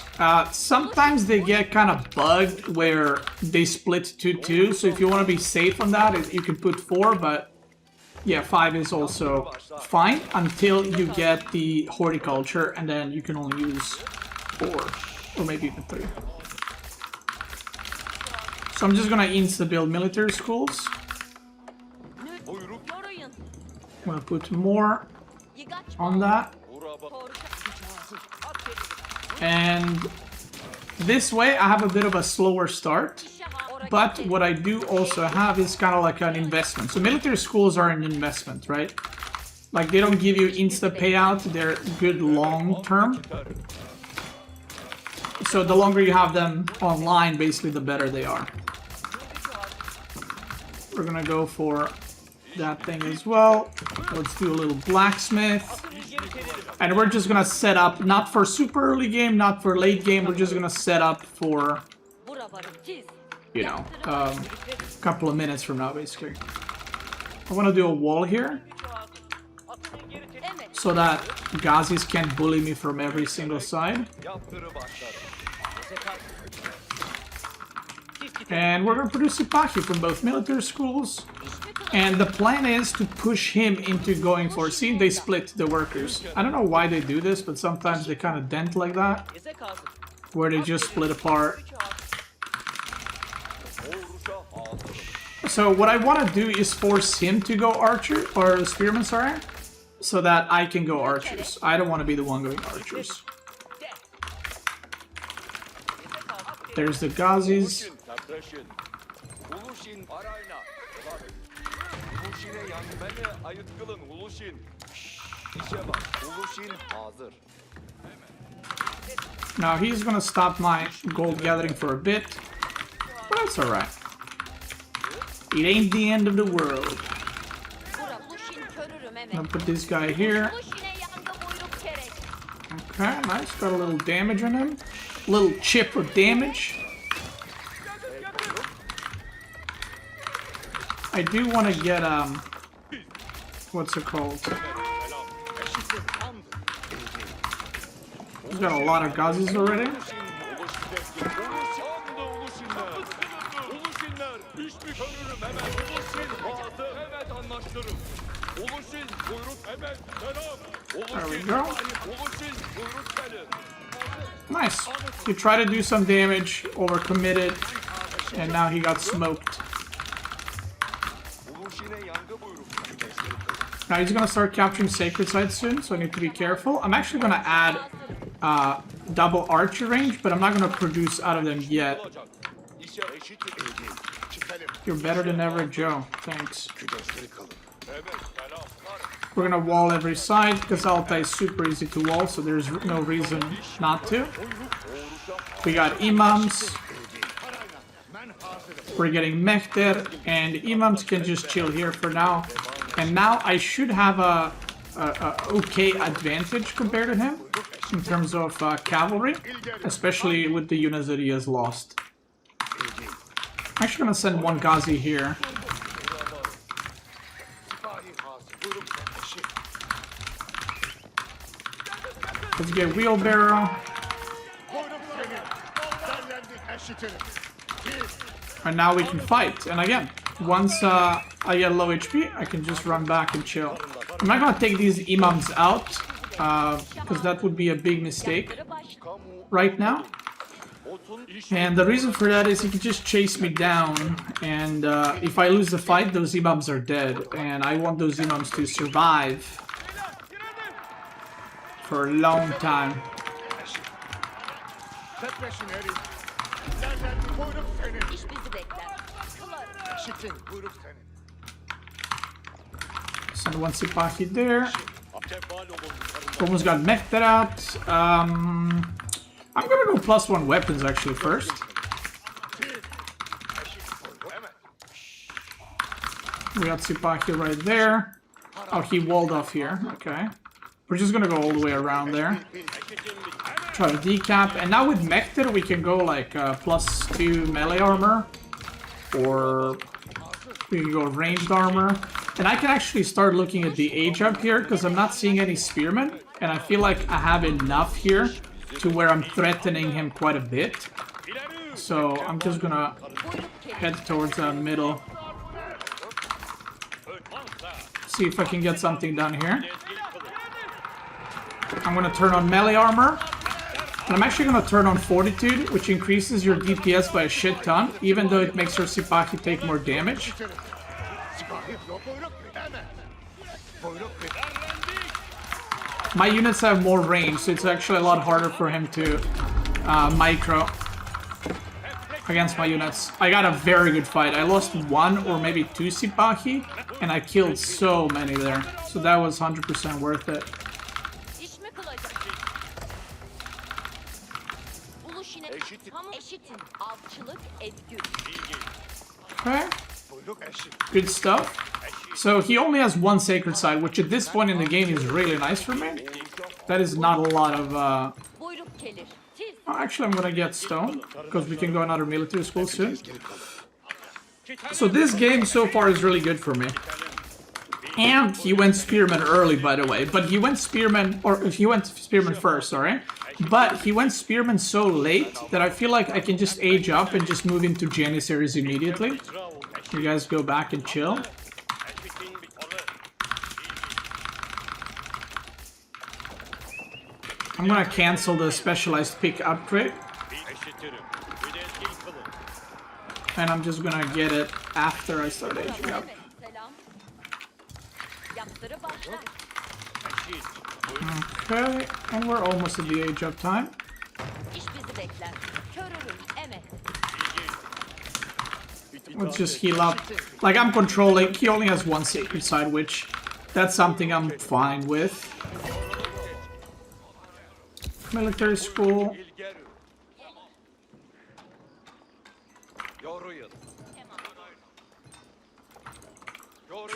Sometimes they get kind of bugged where they split 2-2, so if you want to be safe on that, you can put 4, but yeah, 5 is also fine until you get the horticulture, and then you can only use 4, or maybe even 3. So I'm just gonna insta-build military schools. I'm gonna put more on that. And this way I have a bit of a slower start, but what I do also have is kind of like an investment. So military schools are an investment, right? Like, they don't give you insta payout, they're good long term. So the longer you have them online, basically the better they are. We're gonna go for that thing as well. Let's do a little blacksmith. And we're just gonna set up, not for super early game, not for late game, we're just gonna set up for, you know, a couple of minutes from now, basically. I want to do a wall here, so that Ghazis can't bully me from every single side. And we're gonna produce Sipahi from both military schools. And the plan is to push him into going for... See, they split the workers. I don't know why they do this, but sometimes they kind of dent like that, where they just split apart. So what I want to do is force him to go archer, or spearman, sorry, so that I can go archers. I don't want to be the one going archers. There's the Ghazis. Now he's gonna stop my gold gathering for a bit, but that's alright. It ain't the end of the world. I'm gonna put this guy here. Okay, nice. Got a little damage on him. A little chip of damage. I do want to get, what's it called? We've got a lot of Ghazis already. There we go. Nice. He tried to do some damage, overcommitted, and now he got smoked. Now he's gonna start capturing sacred sites soon, so I need to be careful. I'm actually gonna add double archer range, but I'm not gonna produce out of them yet. You're better than ever, Joe. Thanks. We're gonna wall every side, because Altai is super easy to wall, so there's no reason not to. We got imams. We're getting Mehter, and imams can just chill here for now. And now I should have a okay advantage compared to him in terms of cavalry, especially with the units that he has lost. I'm actually gonna send one Ghazi here. Let's get wheelbarrow. And now we can fight. And again, once I get low HP, I can just run back and chill. I'm not gonna take these imams out, because that would be a big mistake right now. And the reason for that is he can just chase me down, and if I lose the fight, those imams are dead. And I want those imams to survive for a long time. Send one Sipahi there. Almost got Mehter out. I'm gonna go +1 weapons actually first. We got Sipahi right there. Oh, he walled off here. Okay. We're just gonna go all the way around there. Try to decap. And now with Mehter we can go like +2 melee armor. Or we can go ranged armor. And I can actually start looking at the age up here because I'm not seeing any spearmen. And I feel like I have enough here to where I'm threatening him quite a bit. So I'm just gonna head towards the middle. See if I can get something done here. I'm gonna turn on melee armor. And I'm actually gonna turn on fortitude, which increases your DPS by a shit ton, even though it makes your Sipahi take more damage. My units have more range, so it's actually a lot harder for him to micro against my units. I got a very good fight. I lost 1 or maybe 2 Sipahi, and I killed so many there. So that was 100% worth it. Okay. Good stuff. So he only has 1 sacred side, which at this point in the game is really nice for me. That is not a lot of... Actually, I'm gonna get stone, because we can go another military school soon. So this game so far is really good for me. And he went spearman early, by the way. But he went spearman, or he went spearman first, sorry. But he went spearman so late that I feel like I can just age up and just move into Janissaries immediately. You guys go back and chill. I'm gonna cancel the specialized pick upgrade. And I'm just gonna get it after I start aging up. Okay, and we're almost at the age up time. Let's just heal up. Like, I'm controlling. He only has 1 sacred side, which that's something I'm fine with. Military school.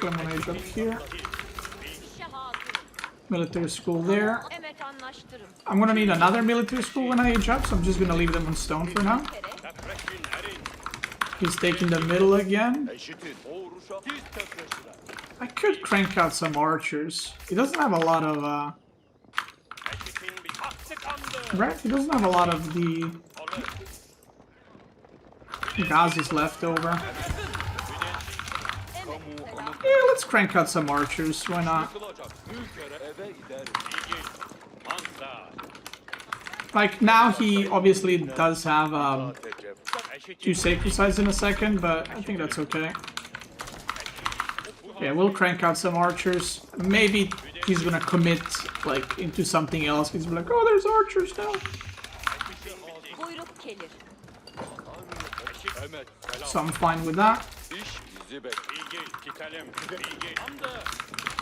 I'm gonna age up here. Military school there. I'm gonna need another military school when I age up, so I'm just gonna leave them on stone for now. He's taking the middle again. I could crank out some archers. He doesn't have a lot of right? He doesn't have a lot of the Ghazis left over. Yeah, let's crank out some archers. Why not? Like, now he obviously does have 2 sacred sides in a second, but I think that's okay. Yeah, we'll crank out some archers. Maybe he's gonna commit, like, into something else. He's like, oh, there's archers now. So I'm fine with that.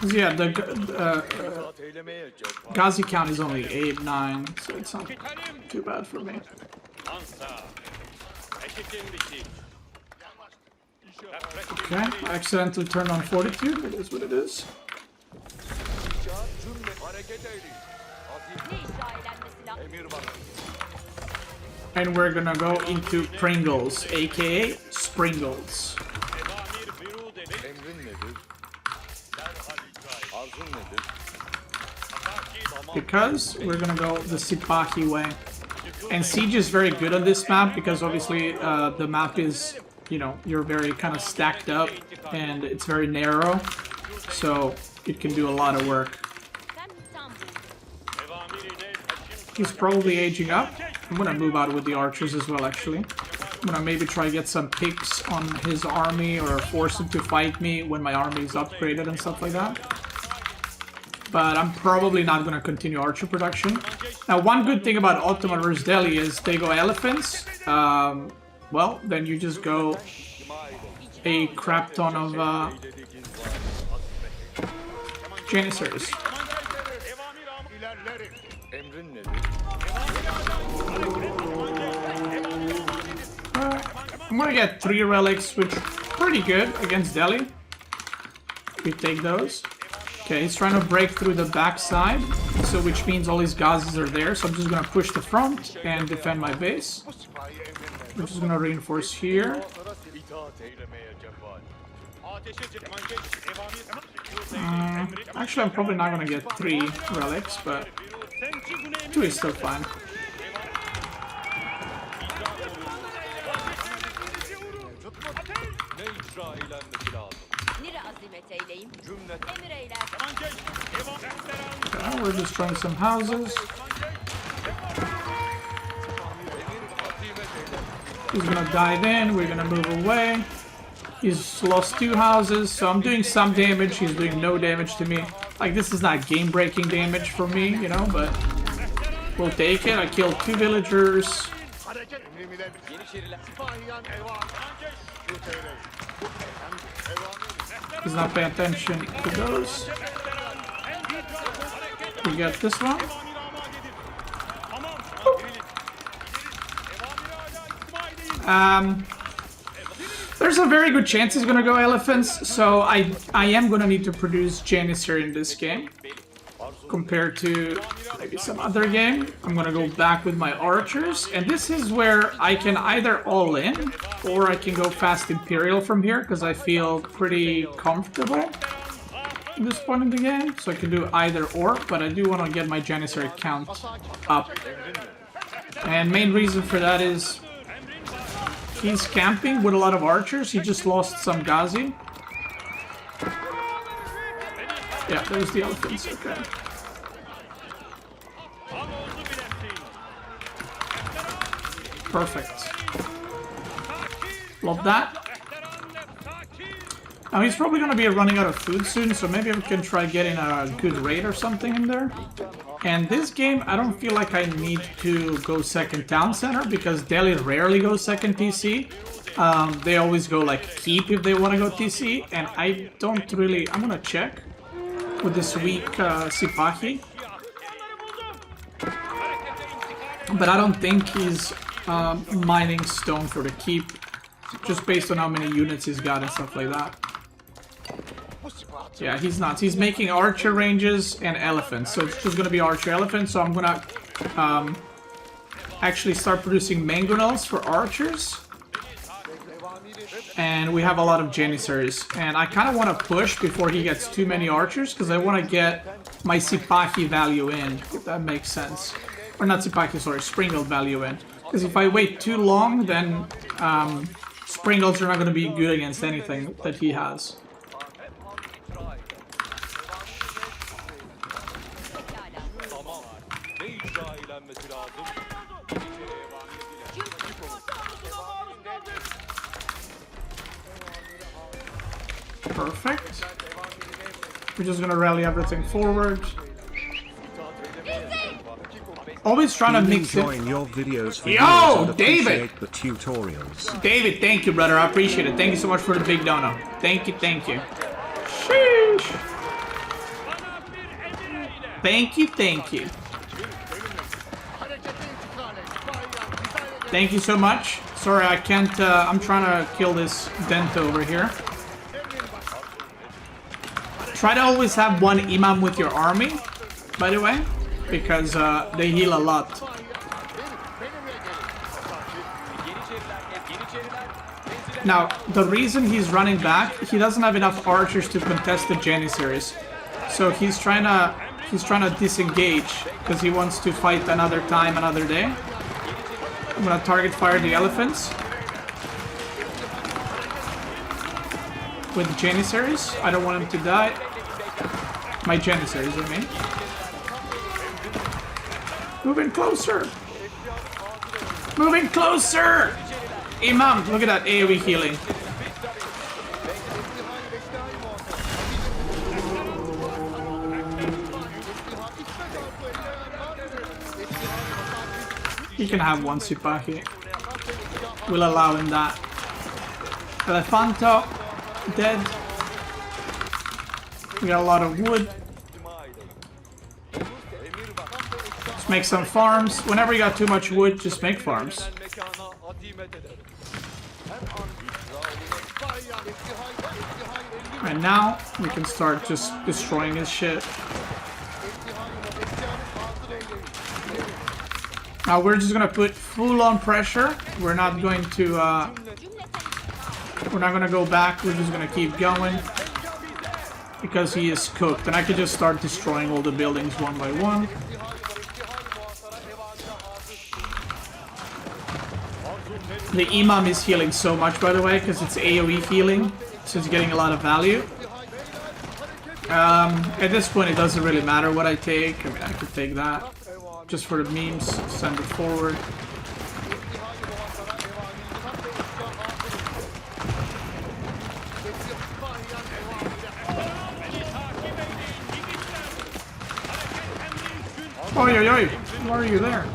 Yeah, the Ghazi count is only 8, 9, so it's not too bad for me. Okay, I accidentally turned on fortitude. It is what it is. And we're gonna go into Pringles, aka Springles. Because we're gonna go the Sipahi way. And Siege is very good on this map because obviously the map is, you know, you're very kind of stacked up and it's very narrow. So it can do a lot of work. He's probably aging up. I'm gonna move out with the archers as well, actually. I'm gonna maybe try to get some picks on his army or force him to fight me when my army is upgraded and stuff like that. But I'm probably not gonna continue archer production. Now, one good thing about Ottoman versus Delhi is they go elephants. Well, then you just go a crap ton of Janissaries. I'm gonna get 3 relics, which are pretty good against Delhi. We take those. Okay, he's trying to break through the backside, so which means all his gazes are there. So I'm just gonna push the front and defend my base. We're just gonna reinforce here. Actually, I'm probably not gonna get 3 relics, but 2 is still fine. Okay, we're destroying some houses. He's gonna dive in, we're gonna move away. He's lost 2 houses, so I'm doing some damage, he's doing no damage to me. Like, this is not game-breaking damage for me, you know, but we'll take it. I killed 2 villagers. He's not paying attention to those. We get this one. There's a very good chance he's gonna go elephants, so I am gonna need to produce Janissary in this game. Compared to maybe some other game. I'm gonna go back with my archers, and this is where I can either all in, or I can go fast Imperial from here, because I feel pretty comfortable at this point in the game. So I can do either or, but I do want to get my Janissary count up. And main reason for that is he's camping with a lot of archers. He just lost some Ghazi. Yeah, there's the elephants, okay. Perfect. Love that. Now he's probably going to be running out of food soon, so maybe we can try getting a good raid or something in there. And this game, I don't feel like I need to go second town center, because Delhi rarely goes second TC. They always go like keep if they want to go TC, and I don't really... I'm going to check with this weak Sipahi. But I don't think he's mining stone for the keep, just based on how many units he's got and stuff like that. Yeah, he's not. He's making archer ranges and elephants, so it's just gonna be archer elephants. So I'm gonna actually start producing mangonels for archers. And we have a lot of Janissaries, and I kind of want to push before he gets too many archers, because I want to get my Sipahi value in, if that makes sense. Or not Sipahi, sorry, Springle value in. Because if I wait too long, then Springles are not going to be good against anything that he has. Perfect. We're just gonna rally everything forward. Always trying to mix it. Your videos for Yo, David! The tutorials. David, thank you, brother. I appreciate it. Thank you so much for the big dono. Thank you, thank you. Sheesh. Thank you, thank you. Thank you so much. Sorry, I can't, I'm trying to kill this Dent over here. Try to always have one Imam with your army, by the way, because they heal a lot. Now, the reason he's running back, he doesn't have enough archers to contest the Janissaries. So he's trying to disengage because he wants to fight another time, another day. I'm gonna target fire the elephants with the Janissaries. I don't want him to die. My Janissaries, I mean. Moving closer. Moving closer. Imam, look at that AoE healing. He can have one Sipahi. We'll allow him that. Elefanto, dead. We got a lot of wood. Let's make some farms. Whenever you got too much wood, just make farms. And now we can start just destroying his shit. Now we're just gonna put full on pressure. We're not going to go back. We're just gonna keep going because he is cooked, and I could just start destroying all the buildings one by one. The Imam is healing so much, by the way, because it's AoE healing, so it's getting a lot of value. At this point, it doesn't really matter what I take. I mean, I could take that. Just for the memes, send it forward. Oi, oi, oi! Why are you there?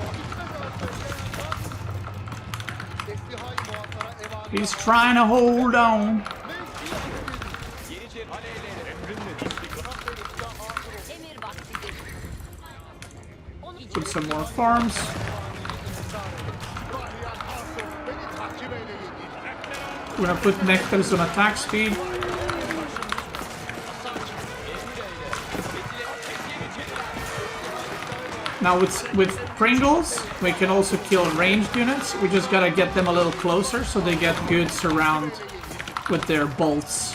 He's trying to hold on. Put some more farms. We're gonna put nectars on attack speed. Now with Pringles, we can also kill ranged units. We just gotta get them a little closer so they get good surround with their bolts.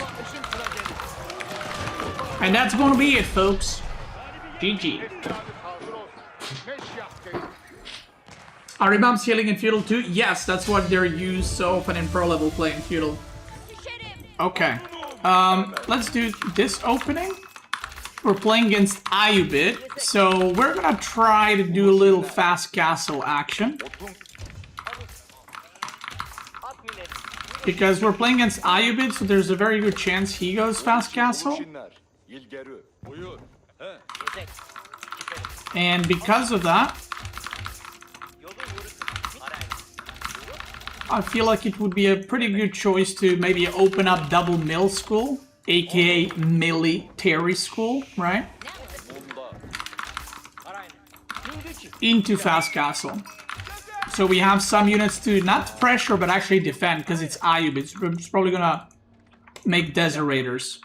And that's gonna be it, folks. GG. Are imams healing in Feudal too? Yes, that's what they're used so often in pro level playing Feudal. Okay. Let's do this opening. We're playing against Ayyubid, so we're gonna try to do a little fast castle action. Because we're playing against Ayyubid, so there's a very good chance he goes fast castle. And because of that, I feel like it would be a pretty good choice to maybe open up double mill school, aka military school, right? Into fast castle. So we have some units to not pressure but actually defend because it's Ayyubids. We're just probably gonna make Desert Raiders.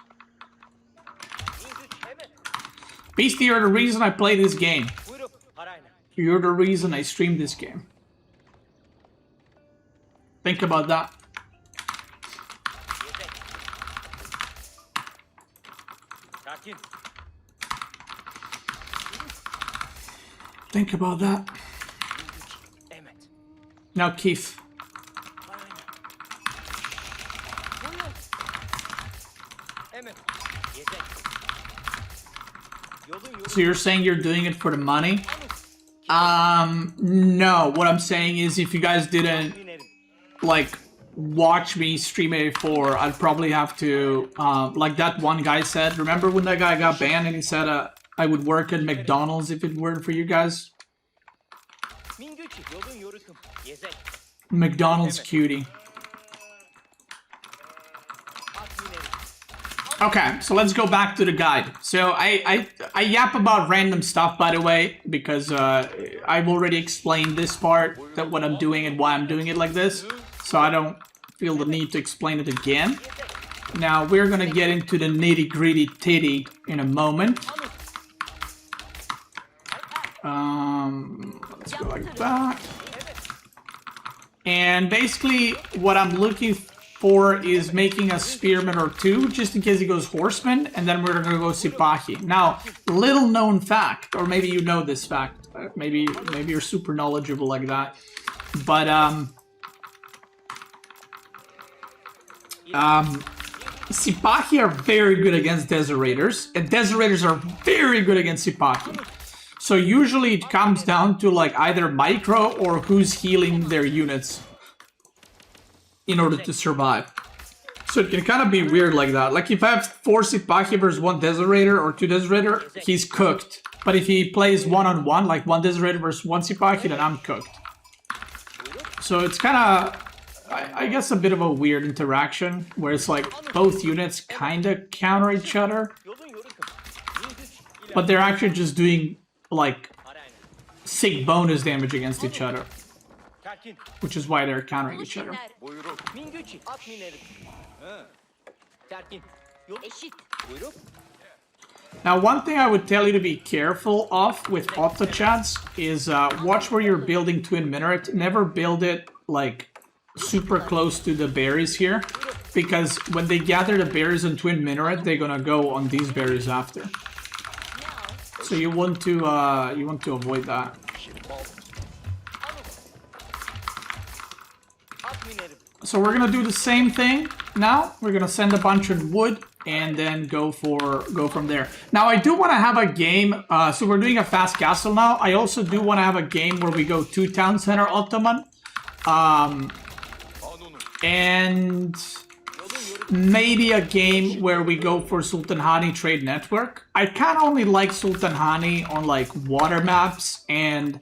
Beasty, you're the reason I play this game. You're the reason I stream this game. Think about that. Think about that. Now, Keith. So you're saying you're doing it for the money? No. What I'm saying is if you guys didn't like watch me stream A4, I'd probably have to like that one guy said. Remember when that guy got banned and he said I would work at McDonald's if it weren't for you guys? McDonald's cutie. Okay, so let's go back to the guide. So I yap about random stuff, by the way, because I've already explained this part, that what I'm doing and why I'm doing it like this. So I don't feel the need to explain it again. Now we're gonna get into the nitty-gritty titty in a moment. Let's go like that. And basically what I'm looking 4 is making a spearman or 2, just in case he goes horseman, and then we're gonna go Sipahi. Now, little known fact, or maybe you know this fact, maybe you're super knowledgeable like that, but Sipahi are very good against Desorators, and Desorators are very good against Sipahi. So usually it comes down to like either micro or who's healing their units in order to survive. So it can kind of be weird like that. Like if I have 4 Sipahi versus 1 Desolator or 2 Desolator, he's cooked. But if he plays one-on-one, like 1 Desolator versus 1 Sipahi, then I'm cooked. So it's kind of, I guess, a bit of a weird interaction where it's like both units kind of counter each other. But they're actually just doing like sick bonus damage against each other. Which is why they're countering each other. Now, one thing I would tell you to be careful of with Otto chats is watch where you're building Twin Minaret. Never build it like super close to the berries here, because when they gather the berries on Twin Minaret, they're gonna go on these berries after. So you want to avoid that. So we're gonna do the same thing now. We're gonna send a bunch of wood and then go from there. Now I do want to have a game. So we're doing a fast castle now. I also do want to have a game where we go 2 town center Ottoman, and maybe a game where we go for Sultan Hani Trade Network. I kind of only like Sultan Hani on like water maps and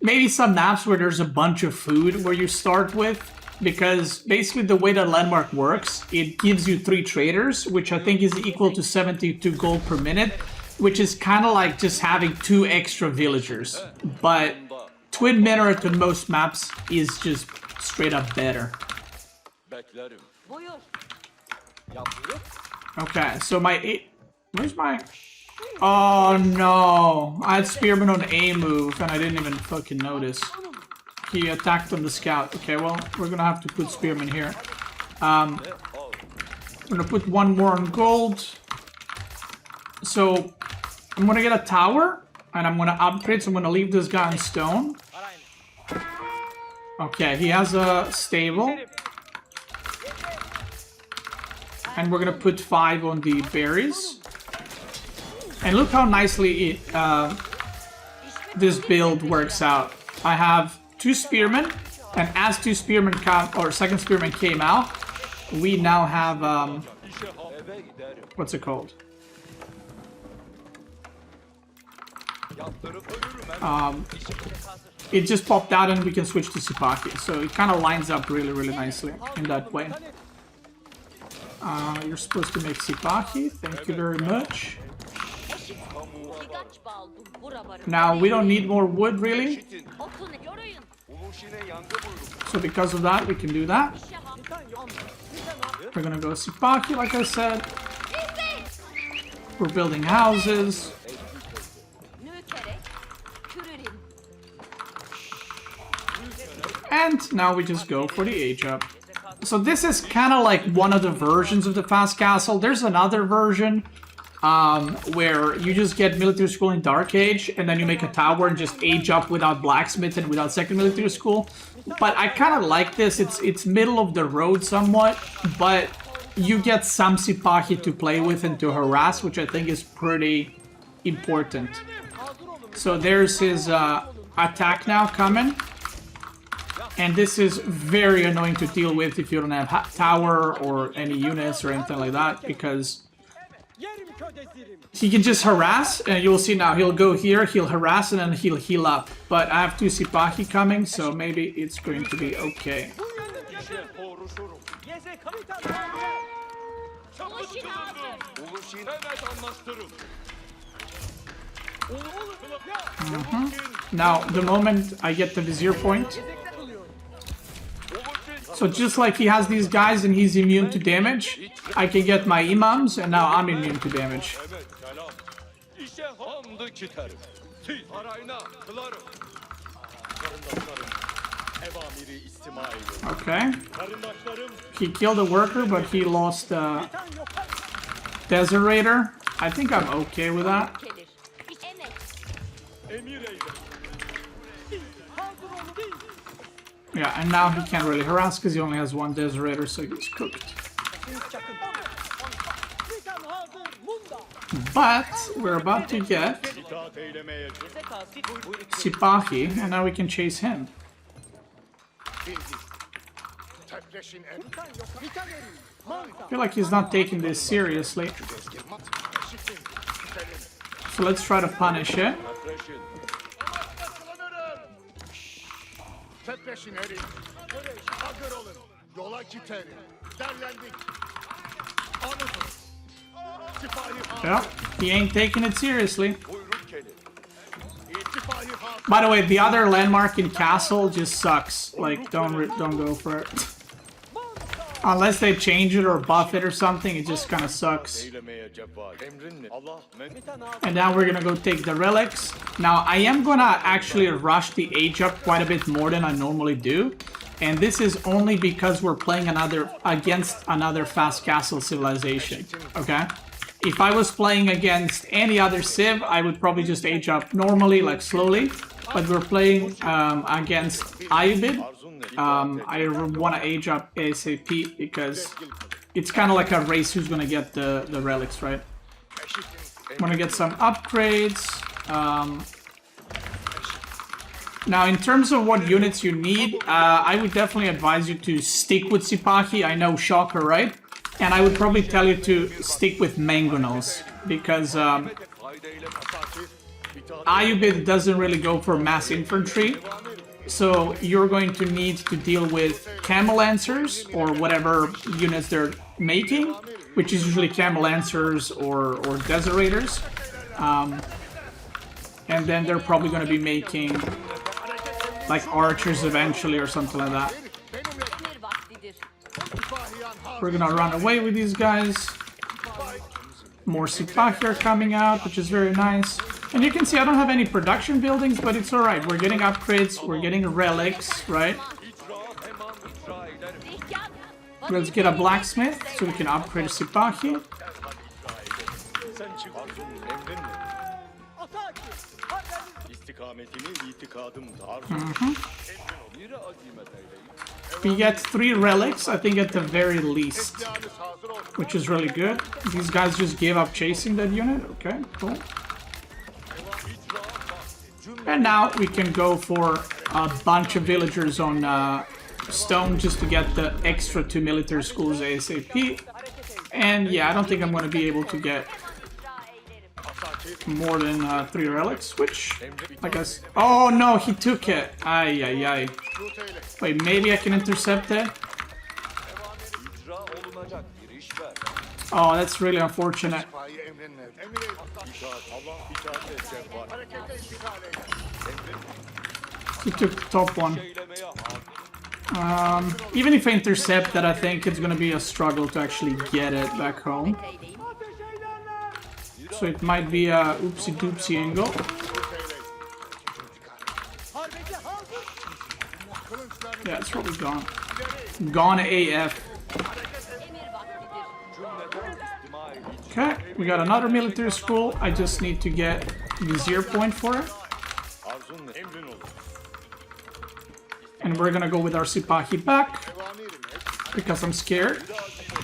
maybe some maps where there's a bunch of food where you start with. Because basically the way that landmark works, it gives you 3 traders, which I think is equal to 72 gold per minute, which is kind of like just having 2 extra villagers. But Twin Minaret on most maps is just straight up better. Okay, so where's my... Oh no, I had Spearman on A move and I didn't even fucking notice. He attacked on the scout. Okay, well, we're gonna have to put Spearman here. I'm gonna put 1 more on gold. So, I'm gonna get a tower, and I'm gonna upgrade, so I'm gonna leave this guy on stone. Okay, he has a stable. And we're gonna put 5 on the berries. And look how nicely this build works out. I have 2 spearmen, and as 2 spearmen second spearman came out, we now have what's it called? It just popped out and we can switch to Sipahi, so it kind of lines up really nicely in that way. You're supposed to make Sipahi, thank you very much. Now we don't need more wood really. So because of that, we can do that. We're gonna go Sipahi, like I said. We're building houses. And now we just go for the age up. So this is kind of like one of the versions of the fast castle. There's another version where you just get military school in Dark Age, and then you make a tower and just age up without blacksmith and without second military school. But I kind of like this. It's middle of the road somewhat, but you get some Sipahi to play with and to harass, which I think is pretty important. So there's his attack now coming. And this is very annoying to deal with if you don't have tower or any units or anything like that, because he can just harass, and you will see now, he'll go here, he'll harass, and then he'll heal up. But I have 2 Sipahi coming, so maybe it's going to be okay. Now, the moment I get the Vizier point, so just like he has these guys and he's immune to damage, I can get my imams, and now I'm immune to damage. Okay. He killed a worker, but he lost a Desert Raider. I think I'm okay with that. Yeah, and now he can't really harass because he only has one Desert Raider, so he's cooked. But we're about to get Sipahi, and now we can chase him. I feel like he's not taking this seriously. So let's try to punish it. Yeah, he ain't taking it seriously. By the way, the other landmark in Castle just sucks. Like, don't go for it. Unless they change it or buff it or something, it just kind of sucks. And now we're gonna go take the relics. Now, I am gonna actually rush the age up quite a bit more than I normally do. And this is only because we're playing against another fast castle civilization, okay? If I was playing against any other civ, I would probably just age up normally, like slowly. But we're playing against Ayyubids. I want to age up ASAP because it's kind of like a race who's going to get the relics, right? I'm going to get some upgrades. Now, in terms of what units you need, I would definitely advise you to stick with Sipahi. I know, shocker, right? And I would probably tell you to stick with Mangonels because Ayyubids doesn't really go for mass infantry. So you're going to need to deal with Camel Lancers or whatever units they're making, which is usually Camel Lancers or Desert Raiders. And then they're probably going to be making like archers eventually or something like that. We're gonna run away with these guys. More Sipahi are coming out, which is very nice. And you can see I don't have any production buildings, but it's alright. We're getting upgrades, we're getting relics, right? Let's get a blacksmith so we can upgrade Sipahi. We get 3 relics, I think at the very least, which is really good. These guys just gave up chasing that unit. Okay, cool. And now we can go for a bunch of villagers on stone just to get the extra 2 military schools ASAP. And yeah, I don't think I'm going to be able to get more than 3 relics, which I guess... Oh no, he took it! Ay, ay, ay. Wait, maybe I can intercept it? Oh, that's really unfortunate. He took the top one. Even if I intercept that, I think it's gonna be a struggle to actually get it back home. So it might be a oopsie-doopsie angle. Yeah, it's probably gone. Gone AF. Okay, we got another military school. I just need to get Vizier point for it. And we're gonna go with our Sipahi back because I'm scared.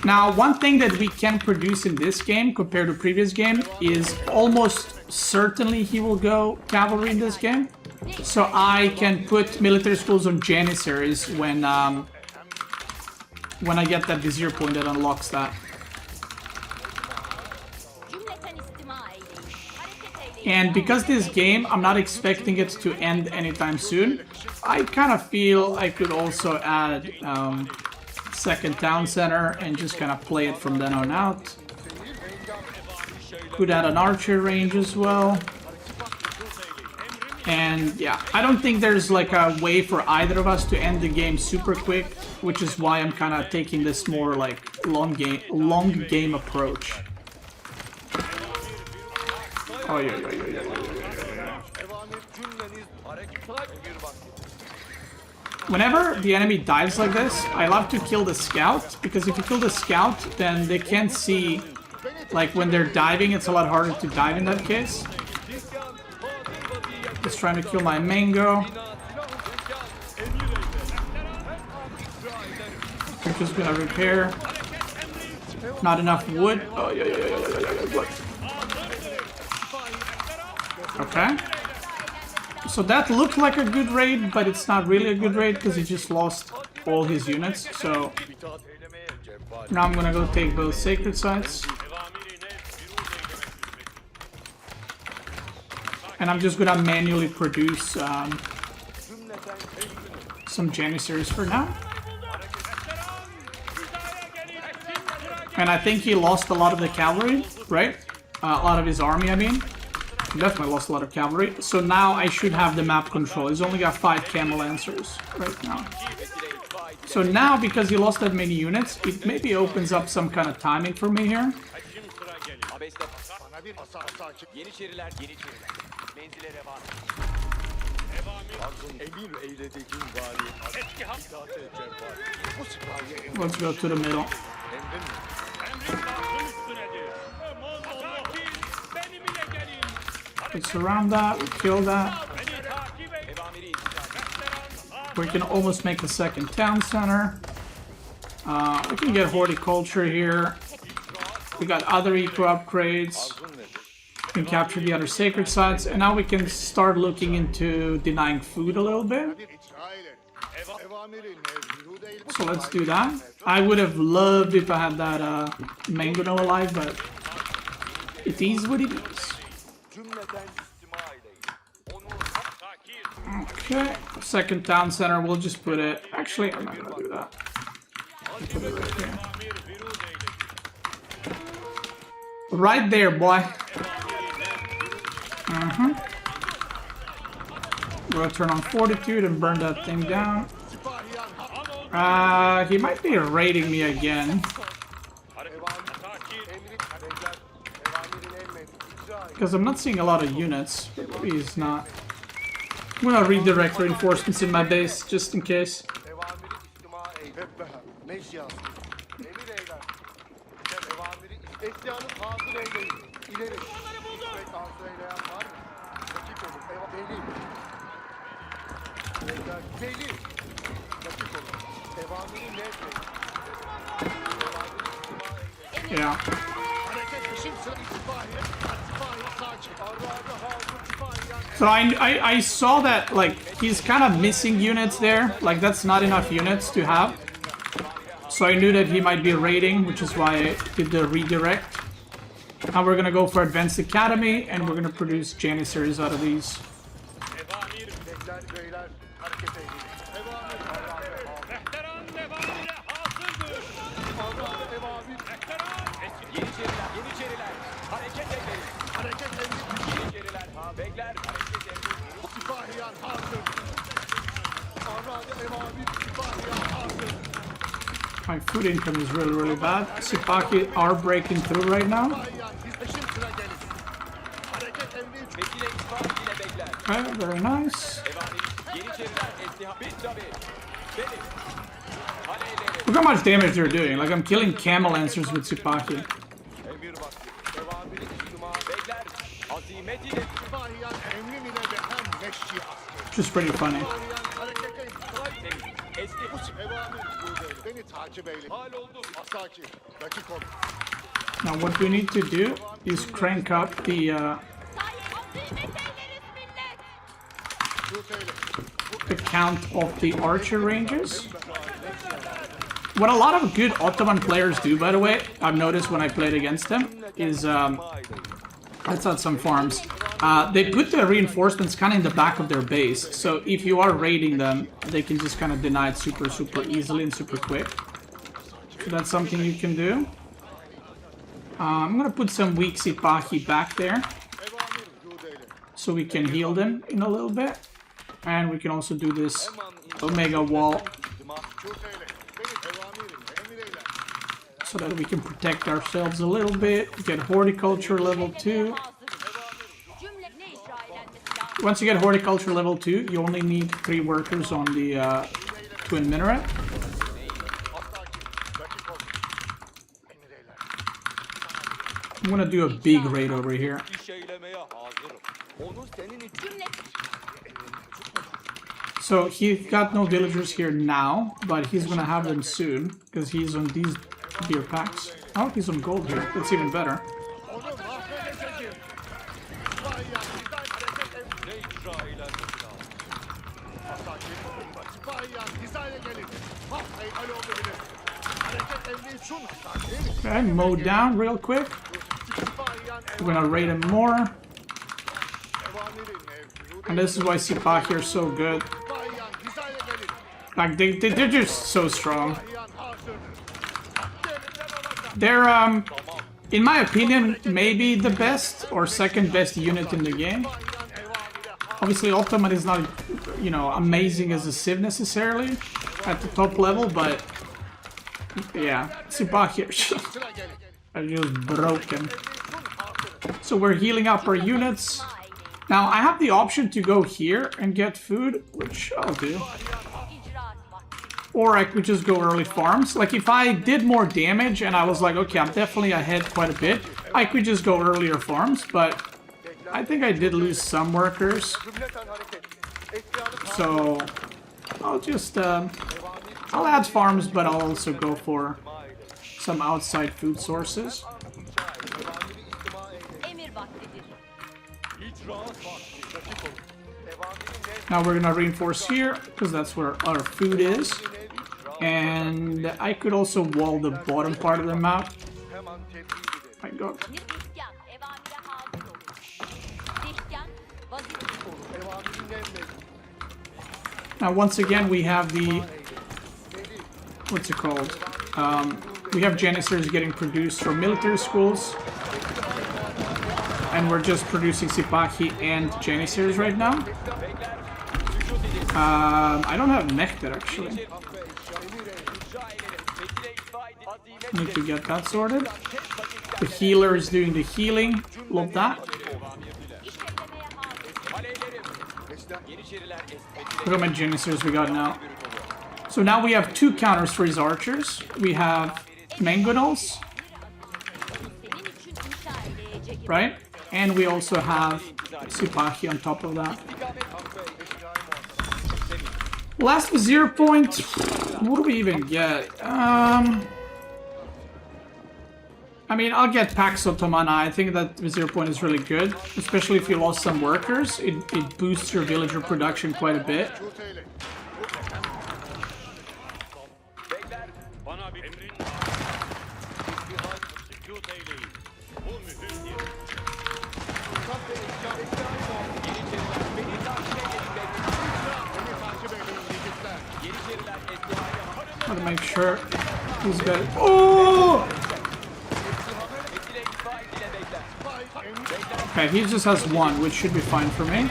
Now, one thing that we can produce in this game compared to previous game is almost certainly he will go cavalry in this game. So I can put military schools on Janissaries when I get that Vizier point that unlocks that. And because this game, I'm not expecting it to end anytime soon, I kind of feel I could also add second town center and just kind of play it from then on out. Could add an archer range as well. And yeah, I don't think there's like a way for either of us to end the game super quick, which is why I'm kind of taking this more like long game approach. Oh yeah. Whenever the enemy dives like this, I love to kill the scout, because if you kill the scout, then they can't see, like when they're diving, it's a lot harder to dive in that case. Just trying to kill my mango. I'm just gonna repair. Not enough wood. Oh, yeah. Okay. So that looked like a good raid, but it's not really a good raid because he just lost all his units. So now I'm gonna go take both sacred sites. And I'm just gonna manually produce some Janissaries for now. And I think he lost a lot of the cavalry, right? A lot of his army, I mean. Definitely lost a lot of cavalry. So now I should have the map control. He's only got 5 camel lancers right now. So now, because he lost that many units, it maybe opens up some kind of timing for me here. Let's go to the middle. We surround that, we kill that. We can almost make a second town center. We can get horticulture here. We got other eco upgrades. We can capture the other sacred sites. And now we can start looking into denying food a little bit. So let's do that. I would have loved if I had that mango alive, but it is what it is. Okay, second town center, we'll just put it... Actually, I'm not gonna do that. I'll put it right here. Right there, boy. We're gonna turn on Fortitude and burn that thing down. He might be raiding me again. Because I'm not seeing a lot of units. Maybe he's not. I'm gonna redirect reinforcements in my base, just in case. Yeah. So I saw that, like, he's kind of missing units there. Like, that's not enough units to have. So I knew that he might be raiding, which is why I did the redirect. Now we're gonna go for Advanced Academy, and we're gonna produce Janissaries out of these. My food income is really bad. Sipaki are breaking through right now. Okay, very nice. Look how much damage they're doing. Like, I'm killing camel lancers with Sipaki. Just pretty funny. Now what we need to do is crank up the count of the archer ranges. What a lot of good Ottoman players do, by the way, I've noticed when I played against them, is that's at some farms. They put the reinforcements kind of in the back of their base, so if you are raiding them, they can just kind of deny it super easily and super quick. So that's something you can do. I'm gonna put some weak Sipaki back there, so we can heal them in a little bit. And we can also do this Omega wall, so that we can protect ourselves a little bit. Get horticulture level 2. Once you get horticulture level 2, you only need 3 workers on the twin minaret. I'm gonna do a big raid over here. So he's got no villagers here now, but he's gonna have them soon because he's on these beer packs. Oh, he's on gold here. That's even better. Okay, mow down real quick. We're gonna raid him more. And this is why Sipahi are so good. Like, they're just so strong. They're, in my opinion, maybe the best or second best unit in the game. Obviously, Ottoman is not, you know, amazing as a Civ necessarily at the top level, but yeah, Sipahi are just broken. So we're healing up our units. Now, I have the option to go here and get food, which I'll do. Or I could just go early farms. Like, if I did more damage and I was like, okay, I'm definitely ahead quite a bit, I could just go earlier farms, but I think I did lose some workers. So, I'll just, I'll add farms, but I'll also go for some outside food sources. Now we're gonna reinforce here, because that's where our food is. And I could also wall the bottom part of the map. My god. Now once again we have the... what's it called? We have Janissars getting produced from military schools. And we're just producing Sipahi and Janissars right now. I don't have Nectar actually. Need to get that sorted. The healer is doing the healing. Love that. Look how many Janissars we got now. So now we have 2 counters for his archers. We have Mangonels. Right? And we also have Sipahi on top of that. Last Vizier point. What do we even get? I mean, I'll get Pax Ottomana. I think that Vizier point is really good. Especially if you lost some workers. It boosts your villager production quite a bit. Gotta make sure he's got. Oh! Okay, he just has 1, which should be fine for me.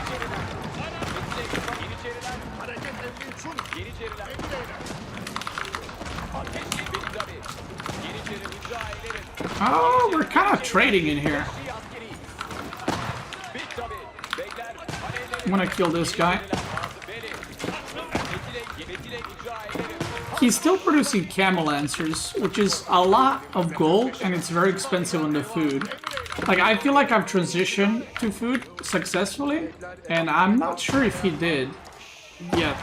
Oh, we're kind of trading in here. I'm gonna kill this guy. He's still producing camel lancers, which is a lot of gold, and it's very expensive on the food. Like, I feel like I've transitioned to food successfully, and I'm not sure if he did yet.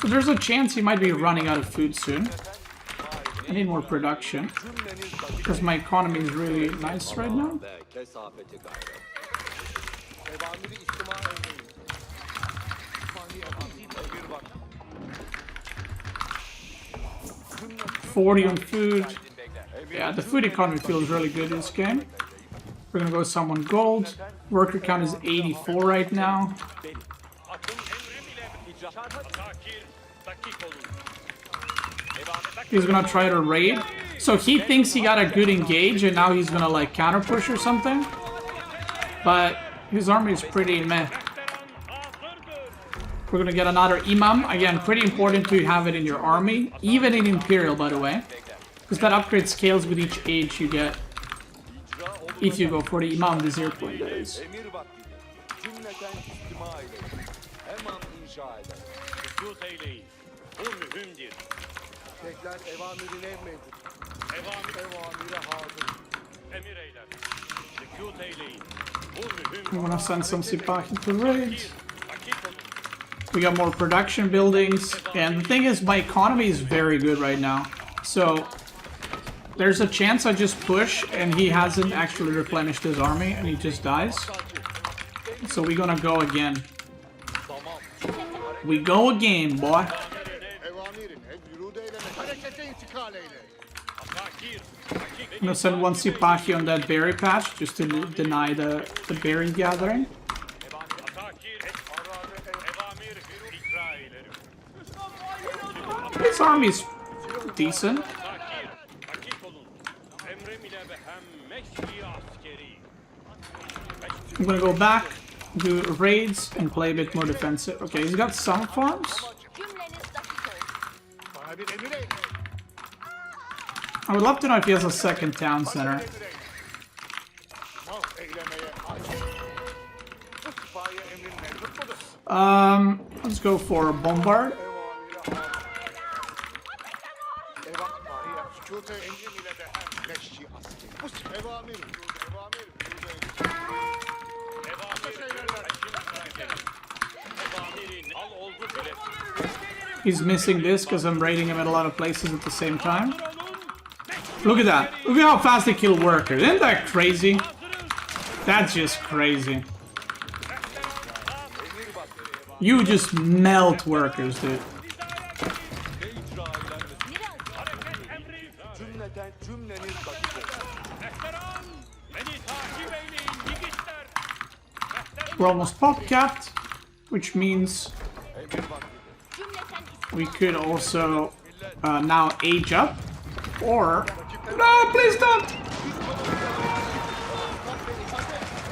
So there's a chance he might be running out of food soon. I need more production, because my economy is really nice right now. 40 on food. Yeah, the food economy feels really good in this game. We're gonna go someone gold. Worker count is 84 right now. He's gonna try to raid. So he thinks he got a good engage and now he's gonna like counter push or something. But his army is pretty meh. We're gonna get another Imam. Again, pretty important to have it in your army. Even in Imperial, by the way. Because that upgrade scales with each age you get. If you go for the Imam Vizier point, that is. Bu mühimdir. Tekler evamirine mevcut. Evamire hazır. Emir eyler. Sükût eyleyin. Bu mühim. I'm gonna send some Sipahi to raid. Dakik olun. We got more production buildings, and the thing is, my economy is very good right now. So there's a chance I just push, and he hasn't actually replenished his army, and he just dies. So we're gonna go again. We go again, boy. Evamirin yürüdü eyleme. Harekete intikal eyle. Atakir. Dakik. I'm gonna send one Sipahi on that berry patch just to deny the berry gathering. Atakir. Evamir. İkra eylerim. His army's decent. Atakir. Dakik olun. Emrim ile ve hem meşri askeri. I'm gonna go back, do raids, and play a bit more defensive. Okay, he's got some farms. Cümleniz dakik olsun. Bana bir emir eyle. I would love to know if he has a second town center. Mal eylemeye hazır. Bu sipahiye emrin mevcut mudur? Let's go for a bombard. Evamire hazır. Evam sipahiye sükût emrin ile de hem meşri askeri. Bu evamir. Evamir. Evamirin al oldu bile. He's missing this because I'm raiding him at a lot of places at the same time. Look at that. Look at how fast they kill workers. Isn't that crazy? That's just crazy. You just melt workers, dude. Cümleten cümleniz dakik olsun. Mehteran. Beni takip eyleyin yigitler. We're almost pop capped, which means Cümleten we could also now age up. Or... No, please don't!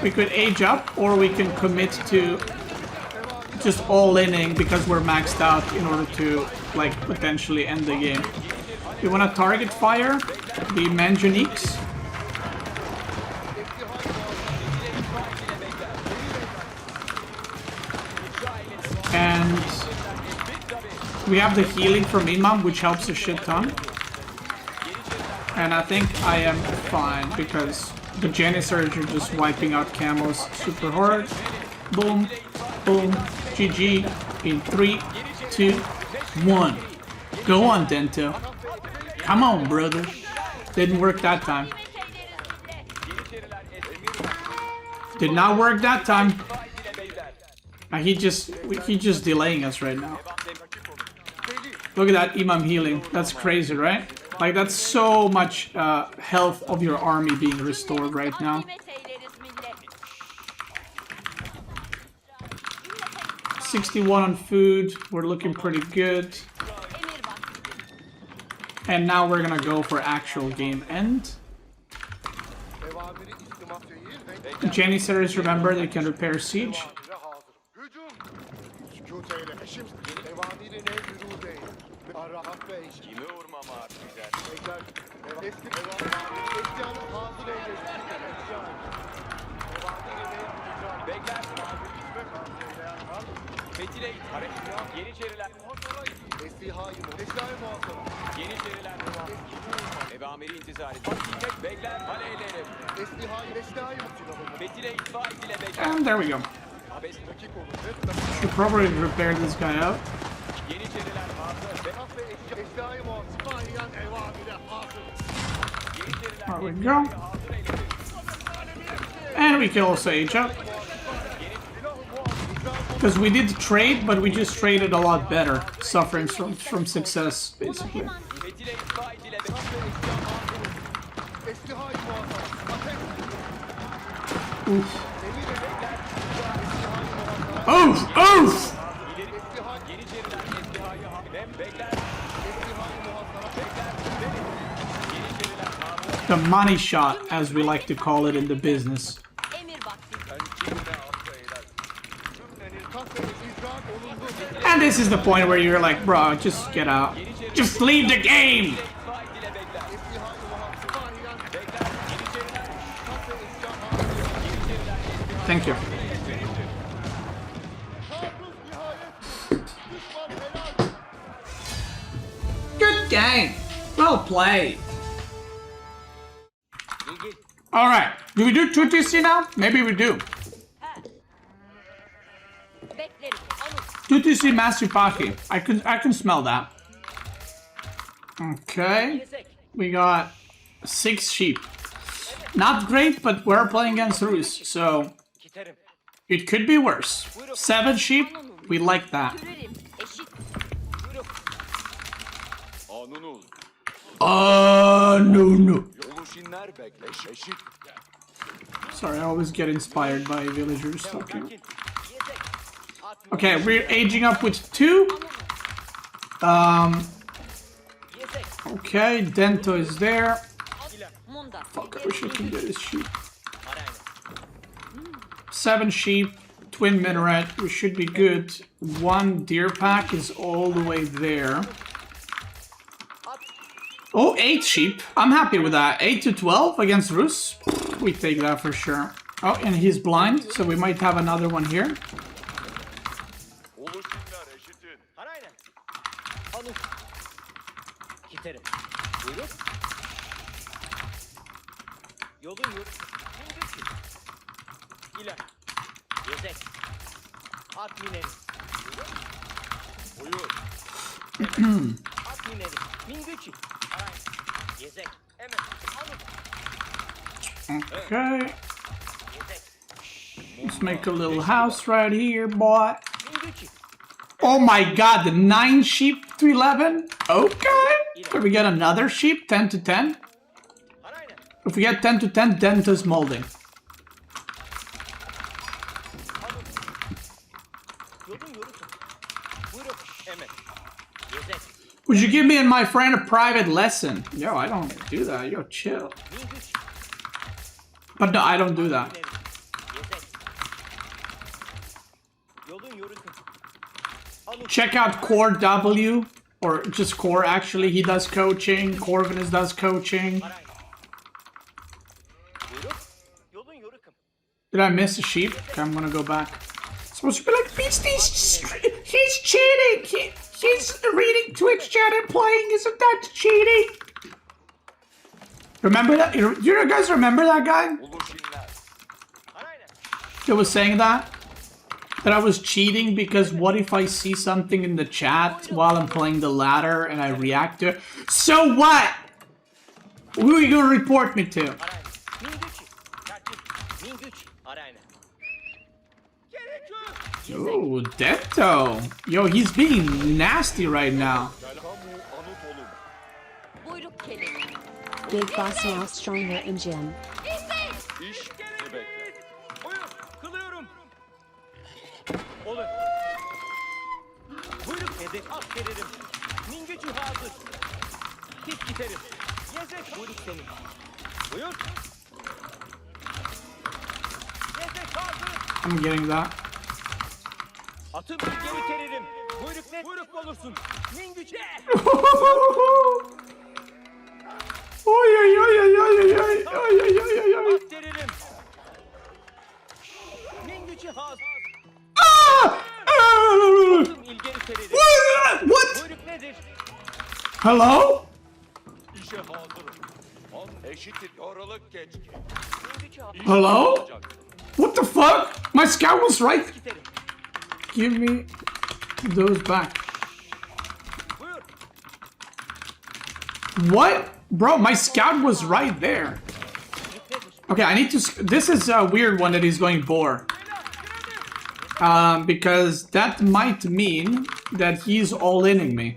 We could age up, or we can commit to just all-inning because we're maxed out in order to, like, potentially end the game. You wanna target fire the Manjaniques? And we have the healing from Imam, which helps a shit ton. And I think I am fine because the Janissaries are just wiping out camos super hard. Boom, boom, GG in 3, 2, 1. Go on, Dento. Come on, brother. Didn't work that time. Did not work that time. He's just delaying us right now. Look at that Imam healing. That's crazy, right? Like, that's so much health of your army being restored right now. kıymet eyleriz millet. 61 on food. We're looking pretty good. Emir vaktidir. And now we're gonna go for actual game end. Evamiri istimaf değil. Janissaries, remember, they can repair siege. Evamire hazır. Hücum. Sükût eyle. Eşim. Evamirine yürüdü eyle. Rahat ve eşim. Kimi vurmam abi güzel. Tekrar. Eski evamir. Eşyanı hazır eyle. Eşyanı. Evamirine yürüdü. Bekler. Fetile it. Yeniçeriler. Esihayı muhasara. Yeniçeriler. Evamiri intizar et. Bekler. Aleylerim. Esihayı silahı. Betile itfaiz ile bekler. And there we go. Dakik olur. Should probably repair this guy out. Yeniçeriler hazır. Kahve esihayı muhasara. Sipahiyen evamire hazır. There we go. And we can also age up. Because we did trade, but we just traded a lot better. Suffering from success, basically. Betile itfaiz ile Esihayı muhasara. Ateş. Oof. Oof! Oof! Yeniçeriler istihayı hazır. Bekler. The money shot, as we like to call it in the business. Emir vaktidir. And this is the point where you're like, bro, just get out. Just leave the game! Thank you. Good game. Well played. Alright, do we do 2TC now? Maybe we do. Beklerim. Alın. 2TC Massive Party. I can smell that. Okay. We got 6 sheep. Not great, but we're playing against Rus, so Giderim. it could be worse. 7 sheep, we like that. Sürerim. Eşit. Anunuz. No. Yoluşinler bekleş. Eşit. Sorry, I always get inspired by villagers talking. Sakin. Okay, we're aging up with 2. Okay, Dento is there. Munda. Fuck, I wish I could get his sheep. Arayna. 7 sheep, twin minaret, we should be good. 1 deer pack is all the way there. Oh, 8 sheep. I'm happy with that. 8 to 12 against Rus. We take that for sure. Oh, and he's blind, so we might have another one here. Oluşinler eşitin. Arayna. Alın. Giderim. Buyurun. Yolun yürü. Mingüçü. İler. Gezek. At mineri. Buyur. At mineri. Mingüçü. Arayna. Gezek. Hemen. Alın. Okay, Gezek. let's make a little house right here, boy. Mingüçü. Oh my god, the 9 sheep to 11? Okay. Can we get another sheep? 10 to 10? Arayna. If we get 10 to 10, Dento's molding. Yolun yürü. Buyurun. Hemen. Gezek. Would you give me and my friend a private lesson? Yo, I don't do that. Yo, chill. Mingüçü. But no, I don't do that. Gezek. Yolun yürü. Check out Core W, or just Core actually. He does coaching. Corvinus does coaching. Arayna. Buyurun. Yolun yürü. Did I miss a sheep? Okay, I'm gonna go back. It's supposed to be like, Beasty's cheating! He's reading Twitch chat and playing. Isn't that cheating? Remember that? You guys remember that guy Oluşinler. Arayna. that was saying that? That I was cheating because what if I see something in the chat while I'm playing the ladder and I react to it? So what? Who are you gonna report me to? Arayna. Mingüçü. Kaçın. Mingüçü. Arayna. Gerek yok. Oh, Dento. Yo, he's being nasty right now. Kamu anut olun. Buyruk kelimi. Big Boss now stronger in gym. İş bekle. Buyur. Kılıyorum. Olur. Buyruk dedi. At veririm. Mingüçü hazır. Git giderim. Gezek buyruk senin. Buyur. Gezek hazır. I'm getting that. Atı geri teririm. Buyruk ne? Buyruk olursun. Mingüçü. Oy oy oy oy oy oy oy oy oy oy oy. At teririm. Mingüçü hazır. Ah! Ah! Atın ilgeri teririm. What? Buyruk nedir? Hello? İşe hazırım. An eşittir oralık geç. Mingüçü hazır. Hello? What the fuck? My scout was right. Giderim. Give me those back. Buyur. What? Bro, my scout was right there. Okay, I need to... This is a weird one that he's going boar. Because that might mean that he's all-inning me.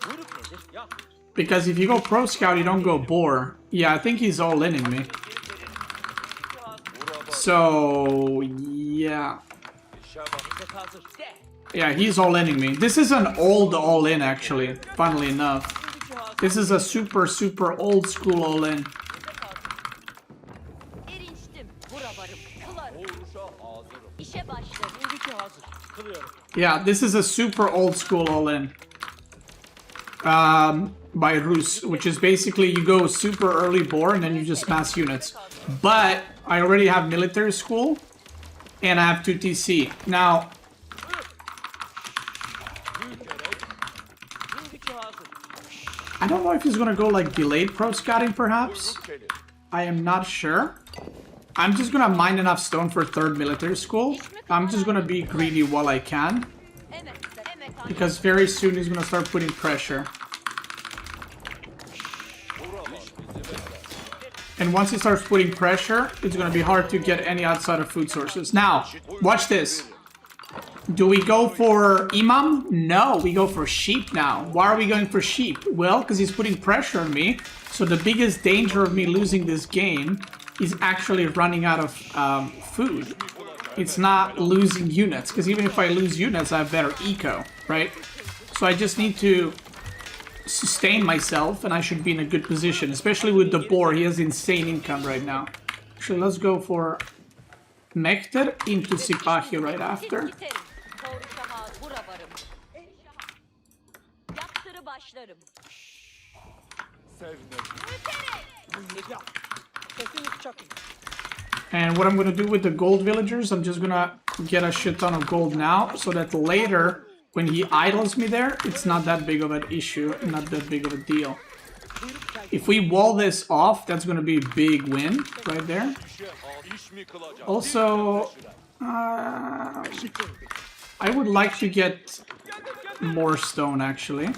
Buyruk nedir? Ya. Because if you go pro scout, you don't go boar. Yeah, I think he's all-inning me. So, yeah. Gezek hazır. De. Yeah, he's all-inning me. This is an old all-in, actually, funnily enough. Mingüçü hazır. This is a super old school all-in. Erinçtim. Vura varım. Kılarım. Vuruşa hazırım. İşe başlarım. Mingüçü hazır. Kılıyorum. Yeah, this is a super old school all-in. By Rus, which is basically you go super early boar and then you just mass units. But I already have military school and I have 2TC. Now, Büyük gerek. Mingüçü I don't know if he's gonna go like delayed pro scouting, perhaps. I am not sure. I'm just gonna mine enough stone for 3rd military school. I'm just gonna be greedy while I can. Because very soon he's gonna start putting pressure. And once he starts putting pressure, it's gonna be hard to get any outside of food sources. Now, watch this. Do we go for Imam? No, we go for sheep now. Why are we going for sheep? Well, because he's putting pressure on me. So the biggest danger of me losing this game is actually running out of food. It's not losing units, because even if I lose units, I have better eco, right? So I just need to sustain myself, and I should be in a good position, especially with the boar. He has insane income right now. Actually, let's go for Mekter into Sipahi right after. And what I'm going to do with the gold villagers, I'm just going to get a shit ton of gold now, so that later, when he idles me there, it's not that big of an issue, not that big of a deal. If we wall this off, that's going to be a big win right there. Also, I would like to get more stone, actually.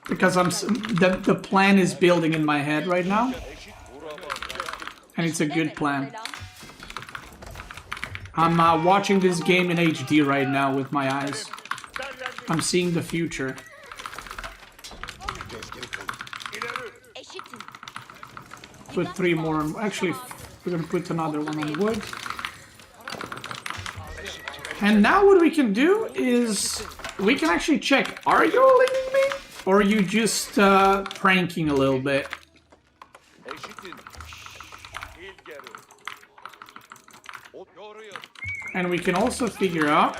Because the plan is building in my head right now. And it's a good plan. I'm watching this game in HD right now with my eyes. I'm seeing the future. Put 3 more on. Actually, we're gonna put another one on wood. And now what we can do is we can actually check, are you leaving me? Or are you just pranking a little bit? And we can also figure out,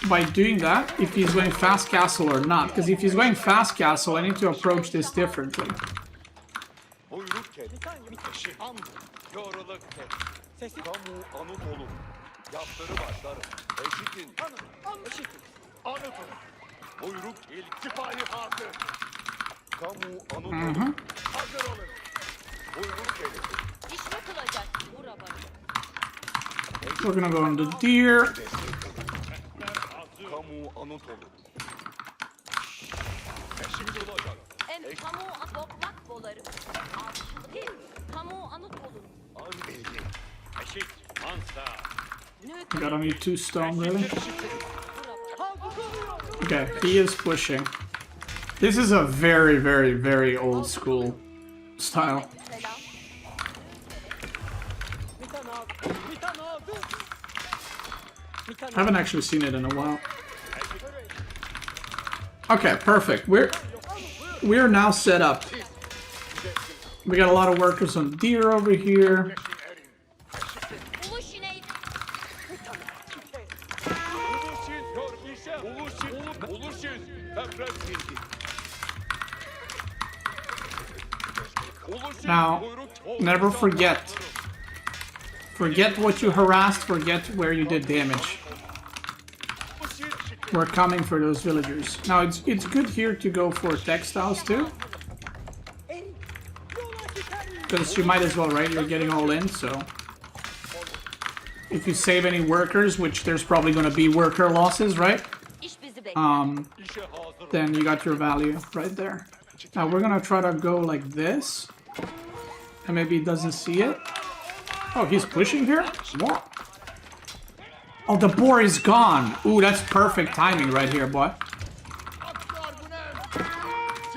by doing that, if he's going fast castle or not. Because if he's going fast castle, I need to approach this differently. We're gonna go on the deer. I gotta need 2 stone, really. Okay, he is pushing. This is a very, very, very old school style. I haven't actually seen it in a while. Okay, perfect. We're now set up. We got a lot of workers on deer over here. Now, never forget. Forget what you harassed, forget where you did damage. We're coming for those villagers. Now, it's good here to go for textiles too. Because you might as well, right? You're getting all in, so... If you save any workers, which there's probably going to be worker losses, right? Then you got your value right there. Now, we're going to try to go like this. And maybe he doesn't see it. Oh, he's pushing here? What? Oh, the boar is gone. Ooh, that's perfect timing right here, boy.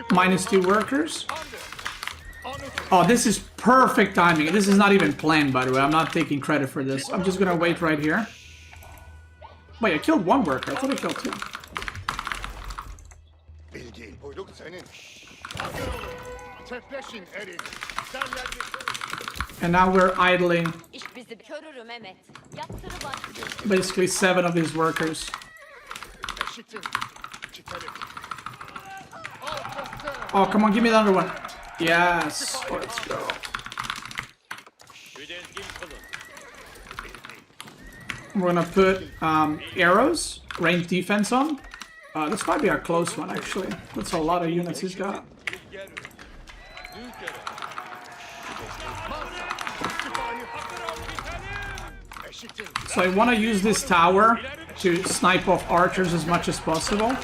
-2 workers. Oh, this is perfect timing. This is not even planned, by the way. I'm not taking credit for this. I'm just gonna wait right here. Wait, I killed 1 worker. I thought I killed 2. And now we're idling basically 7 of his workers. Oh, come on, give me the other one. Yes, let's go. We're gonna put arrows range defense on. This might be a close one, actually. That's a lot of units he's got. So I want to use this tower to snipe off archers as much as possible.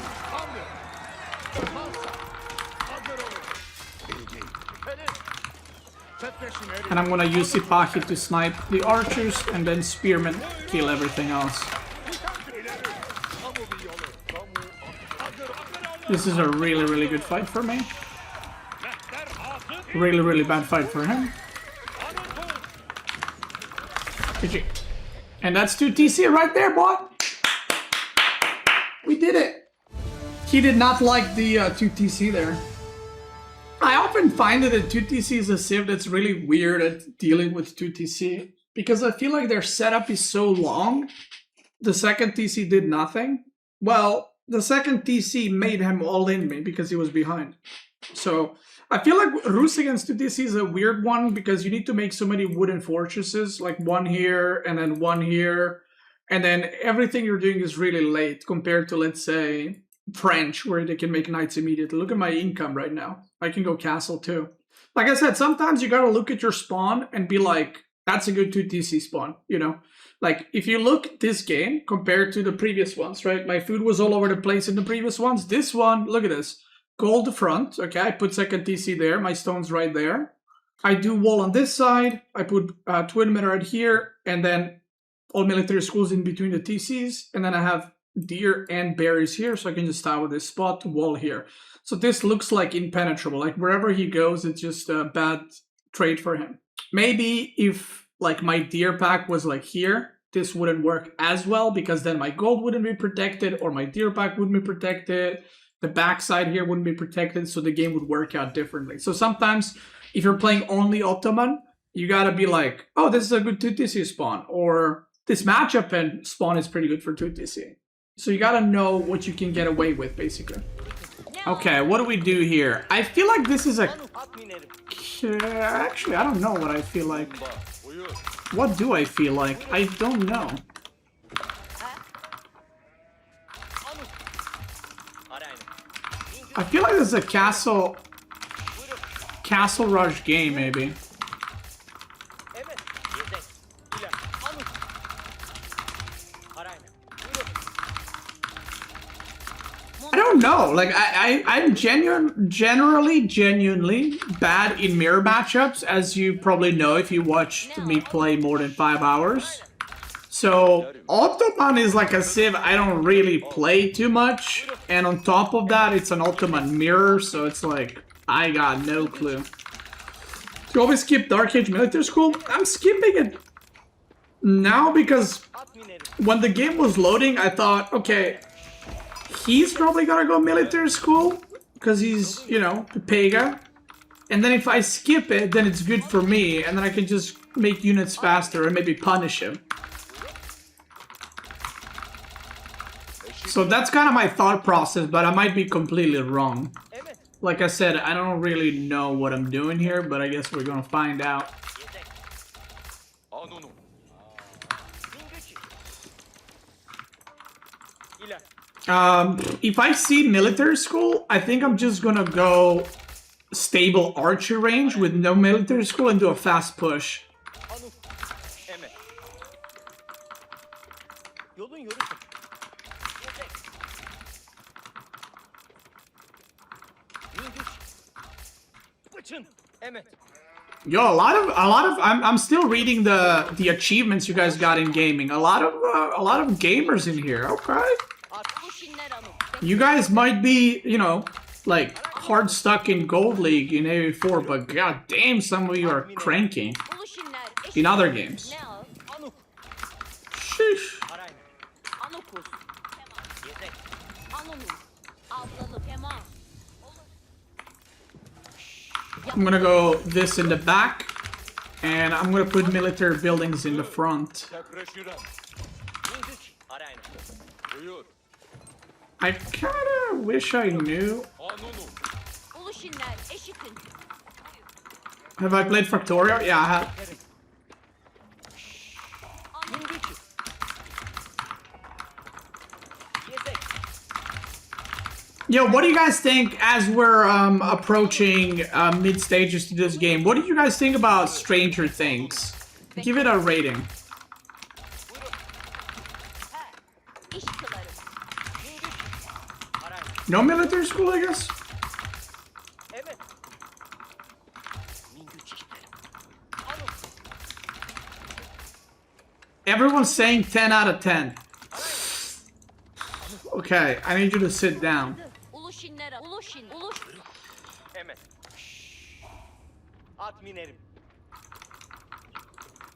And I'm gonna use Sipahi to snipe the archers and then spearmen kill everything else. This is a really, really good fight for me. Really, really bad fight for him. GG. And that's 2 TC right there, boy. We did it. He did not like the 2 TC there. I often find that the 2 TC is a civ that's really weird at dealing with 2 TC because I feel like their setup is so long. The second TC did nothing. Well, the second TC made him all in me because he was behind. So I feel like Rus against 2 TC is a weird one because you need to make so many wooden fortresses, like one here and then one here. And then everything you're doing is really late compared to, let's say, French, where they can make knights immediately. Look at my income right now. I can go castle too. Like I said, sometimes you gotta look at your spawn and be like, that's a good 2 TC spawn, you know? Like, if you look at this game compared to the previous ones, right? My food was all over the place in the previous ones. This one, look at this. Gold front, okay? I put second TC there. My stone's right there. I do wall on this side. I put twin mirror right here. And then all military schools in between the TCs. And then I have deer and berries here. So I can just tower this spot, wall here. So this looks like impenetrable. Like, wherever he goes, it's just a bad trade for him. Maybe if, like, my deer pack was, like, here, this wouldn't work as well, because then my gold wouldn't be protected, or my deer pack wouldn't be protected, the backside here wouldn't be protected, so the game would work out differently. So sometimes, if you're playing only Ottoman, you gotta be like, oh, this is a good 2 TC spawn, or this matchup and spawn is pretty good for 2 TC. So you gotta know what you can get away with, basically. Okay, what do we do here? I feel like this is a... Actually, I don't know what I feel like. What do I feel like? I don't know. I feel like this is a castle rush game, maybe. I don't know. Like, I'm genuinely bad in mirror matchups, as you probably know if you watched me play more than 5 hours. So Ottoman is like a civ I don't really play too much, and on top of that, it's an Ottoman mirror, so it's like I got no clue. You always skip Dark Age Military School? I'm skipping it now because when the game was loading, I thought, okay, he's probably gonna go military school because he's, you know, Pega. And then if I skip it, then it's good for me, and then I can just make units faster and maybe punish him. So that's kind of my thought process, but I might be completely wrong. Like I said, I don't really know what I'm doing here, but I guess we're gonna find out. If I see military school, I think I'm just gonna go stable archer range with no military school and do a fast push. Yo, a lot of I'm still reading the achievements you guys got in gaming. A lot of gamers in here. Okay. You guys might be, you know, like hard stuck in Gold League in AV4, but god damn, some of you are cranking in other games. Sheesh. I'm gonna go this in the back, and I'm gonna put military buildings in the front. I kinda wish I knew. Have I played Factorio? Yeah, I have. Yo, what do you guys think as we're approaching mid stages to this game? What do you guys think about Stranger Things? Give it a rating. İş kılarım. No military school, I guess? Evet. Mingüç işlerim. Alın. Everyone's saying 10 out of 10. Okay, I need you to sit down. Uluşinler al. Uluşin. Uluş. Hemen. At minerim.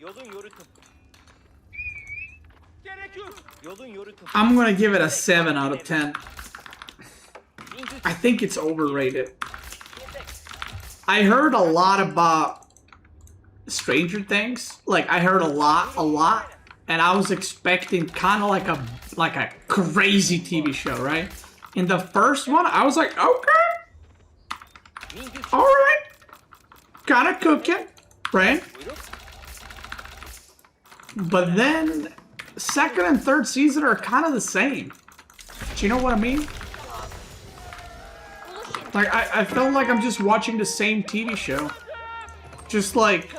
Yolun yorutum. Gerekiyor. Yolun yorutum. I'm gonna give it a 7 out of 10. I think it's overrated. I heard a lot about Stranger Things. Like, I heard a lot. And I was expecting kind of like a crazy TV show, right? In the first one, I was like, okay, all right, kind of cooking, right? But then, second and third season are kind of the same. Do you know what I mean? Like, I felt like I'm just watching the same TV show. Just like,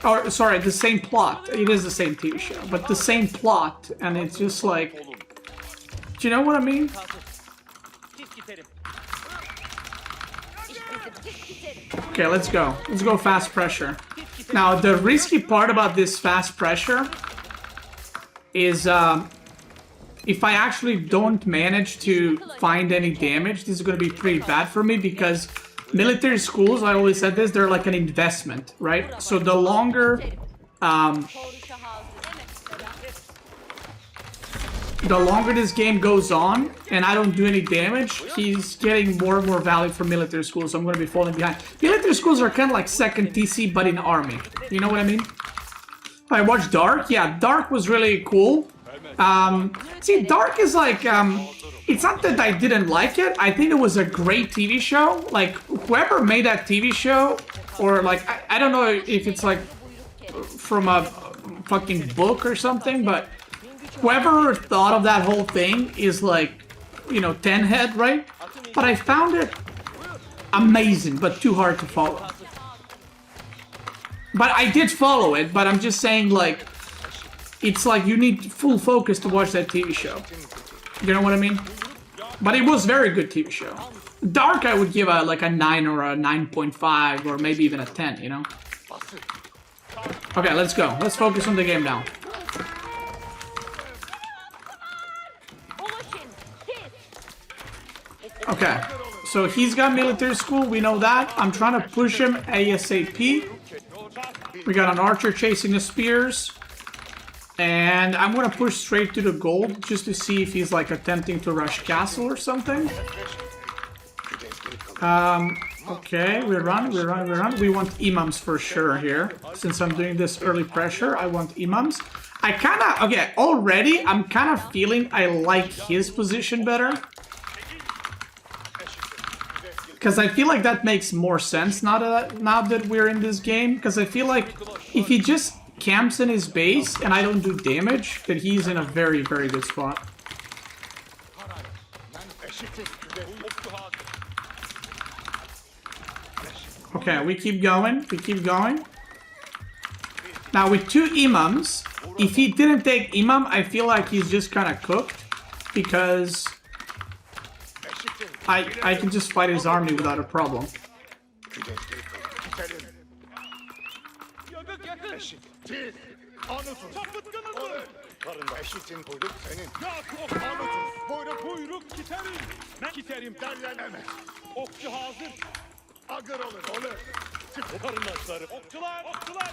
or sorry, the same plot. It is the same TV show, but the same plot, and it's just like, do you know what I mean? Okay, let's go. Let's go fast pressure. Now, the risky part about this fast pressure is, if I actually don't manage to find any damage, this is going to be pretty bad for me because military schools, I always said this, they're like an investment, right? So the longer, this game goes on and I don't do any damage, he's getting more and more value from military schools, so I'm going to be falling behind. Military schools are kind of like second TC, but in army. You know what I mean? I watched Dark. Yeah, Dark was really cool. See, Dark is like, it's not that I didn't like it. I think it was a great TV show. Like, whoever made that TV show, or like, I don't know if it's like from a fucking book or something, but whoever thought of that whole thing is like, you know, 10 head, right? But I found it amazing, but too hard to follow. But I did follow it, but I'm just saying, like, it's like you need full focus to watch that TV show. You know what I mean? But it was very good TV show. Dark, I would give a like a 9 or a 9.5 or maybe even a 10, you know? Okay, let's go. Let's focus on the game now. Okay, so he's got military school, we know that. I'm trying to push him ASAP. We got an archer chasing the spears. And I'm gonna push straight to the gold just to see if he's like attempting to rush castle or something. Okay, we run. We want imams for sure here. Since I'm doing this early pressure, I want imams. I kinda, okay, already I'm kind of feeling I like his position better. Because I feel like that makes more sense now that we're in this game. Because I feel like if he just camps in his base and I don't do damage, that he's in a very, very good spot. Okay, we keep going. Now with 2 imams, if he didn't take imam, I feel like he's just kind of cooked. Because I can just fight his army without a problem.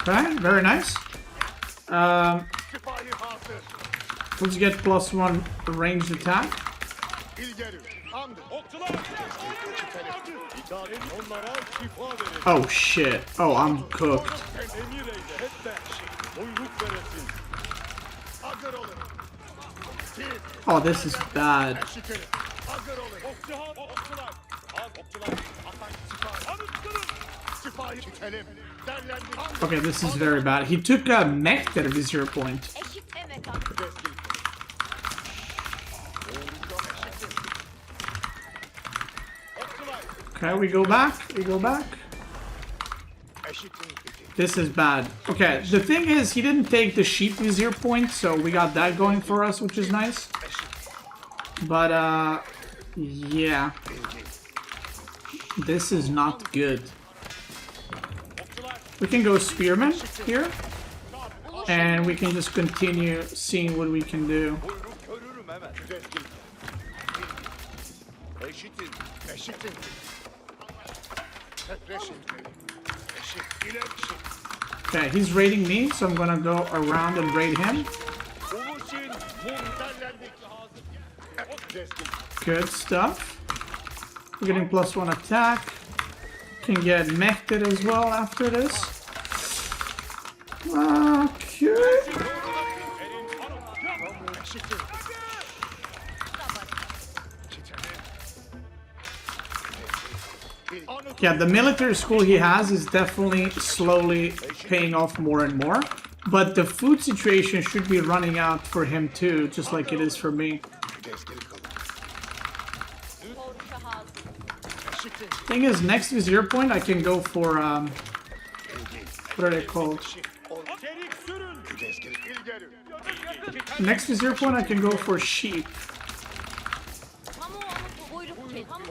Okay, very nice. Let's get +1 ranged attack. Oh shit. Oh, I'm cooked. Oh, this is bad. Okay, this is very bad. He took a mech at a Vizier point. Okay, we go back. We go back. Eşitin bitti. This is bad. Okay, the thing is, he didn't take the sheep vizier point, so we got that going for us, which is nice. But, yeah. This is not good. We can go spearman here. And we can just continue seeing what we can do. Buyruk görürüm hemen. Güdezgin. Eşitin. Eşitin. Reşit. Eşit. İleri eşit. Okay, he's raiding me, so I'm gonna go around and raid him. Uluşin. Muntallendik. Güdezgin. Good stuff. We're getting +1 attack. Can get mechted as well after this. Okay. Eşitin. Yeah, the military school he has is definitely slowly paying off more and more. But the food situation should be running out for him too, just like it is for me. Güdezgin kalın. Koruşa hazır. Eşitin. Thing is, next Vizier point I can go for, what are they called? Çelik sürün. Güdezgin. İlgeri. Next Vizier point I can go for sheep. Kamu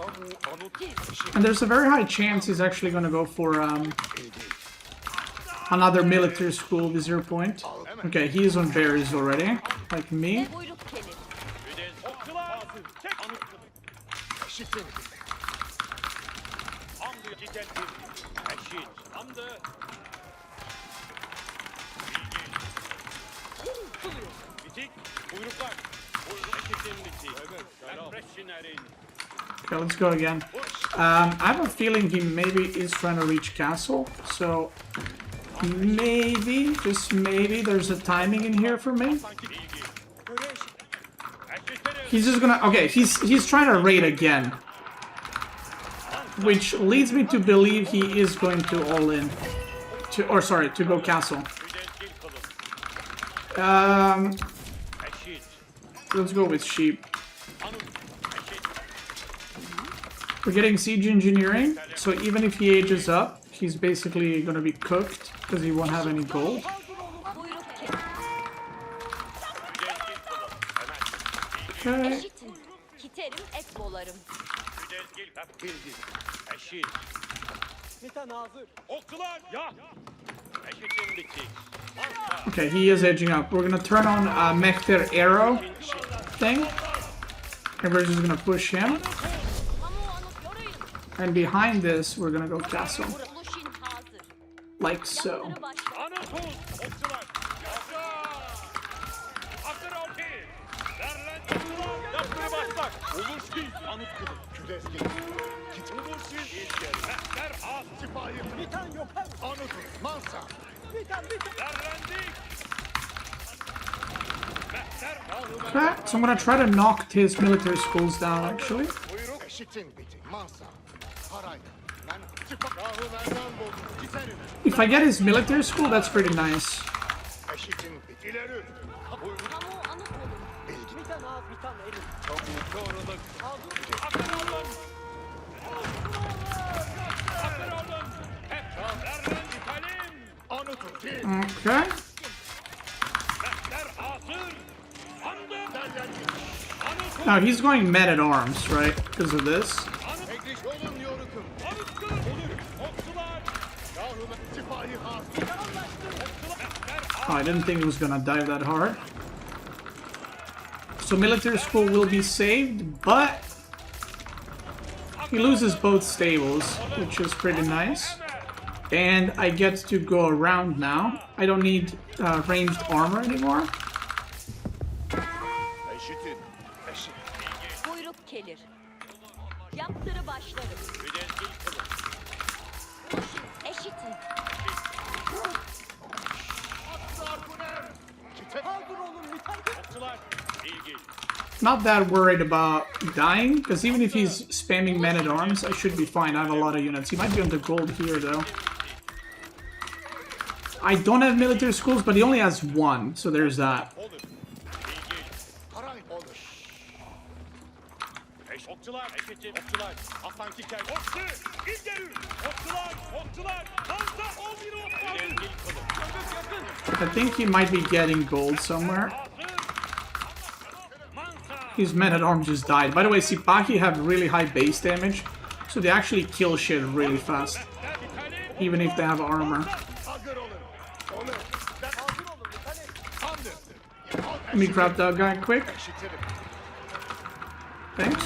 anıtı buyruk kelir. And there's a very high chance he's actually gonna go for, another military school Vizier point. Okay, he is on berries already, like me. Ve buyruk kelir. Okçular hazır. Çek. Anıt. Eşitin. Hamdı gidelim. Eşit. Hamdı. Bitik. Buyruklar. Eşitin bitik. Emreşinerin. Okay, let's go again. I have a feeling he maybe is trying to reach castle, so maybe, just maybe, there's a timing in here for me. He's just gonna, okay, he's trying to raid again, which leads me to believe he is going to all in, to go castle. Eşit. Let's go with sheep. We're getting siege engineering, so even if he ages up, he's basically gonna be cooked because he won't have any gold. Buyruk kelir. Okay. Eşitin. Kiterim et bolarım. Bilgi. Eşit. Nitan hazır. Okçular. Ya. Eşitin bitik. Okay, he is edging up. We're gonna turn on Mechtir arrow thing, and we're just gonna push him. Kamu anıt yoruyun. And behind this, we're gonna go castle, Uluşin hazır. like so. Yaptırı başla. Anadolu. Okçular. Yaşa. Hazır okey. Derlen okçular. Yaptırı başlak. Olur ki. Anıt kılıç. Güdezgin. Uluşin ilgeri. Mehter az. Sipahi. Nitan yok. Anıtın. Mansa. Derlendik. Mehter ağrıma. Okay, so I'm gonna try to knock his military schools down, actually. Buyruk. Eşitin bitti. Mansa. Haray. Ben sipahi. Yahu merdan buldum. Giderim. If I get his military school, that's pretty nice. Eşitin bitti. İleri. Buyruk. Kamu anıt olun. Bilgi. Nitan az. Nitan elim. Doğruluk. Akın alın. Akın alın. Hep derlen gidelim. Anıtın. Değil. Okay. Mehter hazır. Andı. Derlendik. Anıt. Now he's going men at arms, right? Because of this. Anıt. Egriş olun yorukum. Anıt kılıç. Olur. Okçular. Yahu sipahi hazır. Oh, I didn't think it was gonna dive that hard. So military school will be saved, but he loses both stables, which is pretty nice. And I get to go around now. I don't need ranged armor anymore. Eşitin. Eşit. Buyruk kelir. Yaptırı başlarım. Uluşin. Eşitin. Okçular. İlgi. Not that worried about dying, because even if he's spamming men at arms, I should be fine. I have a lot of units. He might be on the gold here, though. I don't have military schools, but he only has one, so there's that. Olur. İlgi. Haray olur. Okçular, okçular. Aslan kiker. Okçu, ileri. Okçular, okçular. Kansa 11 ok var. I think he might be getting gold somewhere. His men-at-arms just died. By the way, Sipahi have really high base damage, so they actually kill shit really fast, even if they have armor. Let me grab that guy quick. Thanks.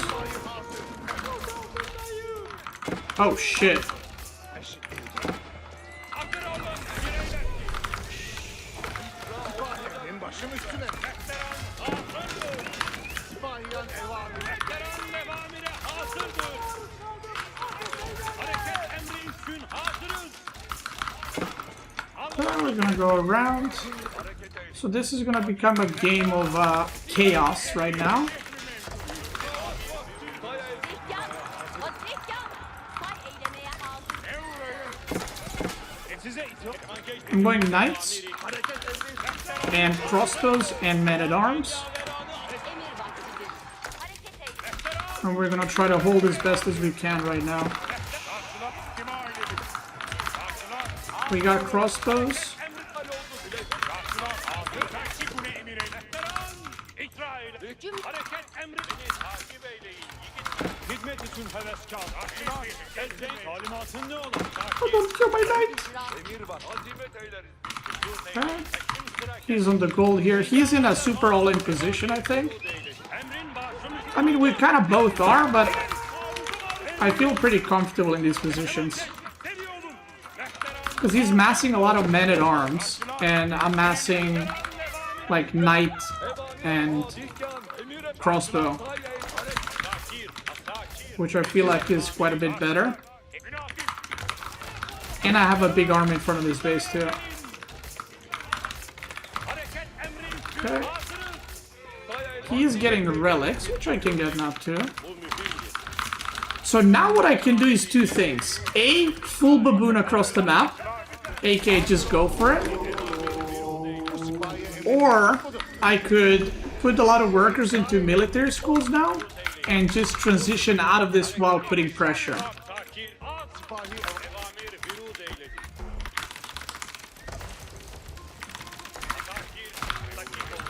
Oh shit. Başım üstüne. Sipahiyan evamir. Veteran levamire hazırdır. Hareket emri üstün hazırız. So we're gonna go around. So this is gonna become a game of chaos right now. İsyan. İsyan. Say eylemeye hazır. Size itiyor. I'm going knights and crossbows and men-at-arms. Emir vaktidir. Hareket eyle. And we're gonna try to hold as best as we can right now. We got crossbows. Hareket emri beni takip eyleyin. Hizmet için heveskar. Elden talimatın ne olur? Don't kill my knight. Emir var. Azimet eyleriz. He's on the gold here. He's in a super all-in position, I think. Emrin başım I mean, we kind of both are, but I feel pretty comfortable in these positions. seviyorum. Because he's massing a lot of men-at-arms, and I'm massing, like, knight and crossbow, which I feel like is quite a bit better. And I have a big army in front of this base, too. Hareket emri üstün Okay. hazırız. He is getting relics, which I can get now, too. So now what I can do is two things. A, full baboon across the map, aka just go for it. Or I could put a lot of workers into military schools now and just transition out of this while putting pressure. Takir, at. Evamir bürud eyledik. Takir, dakik olun.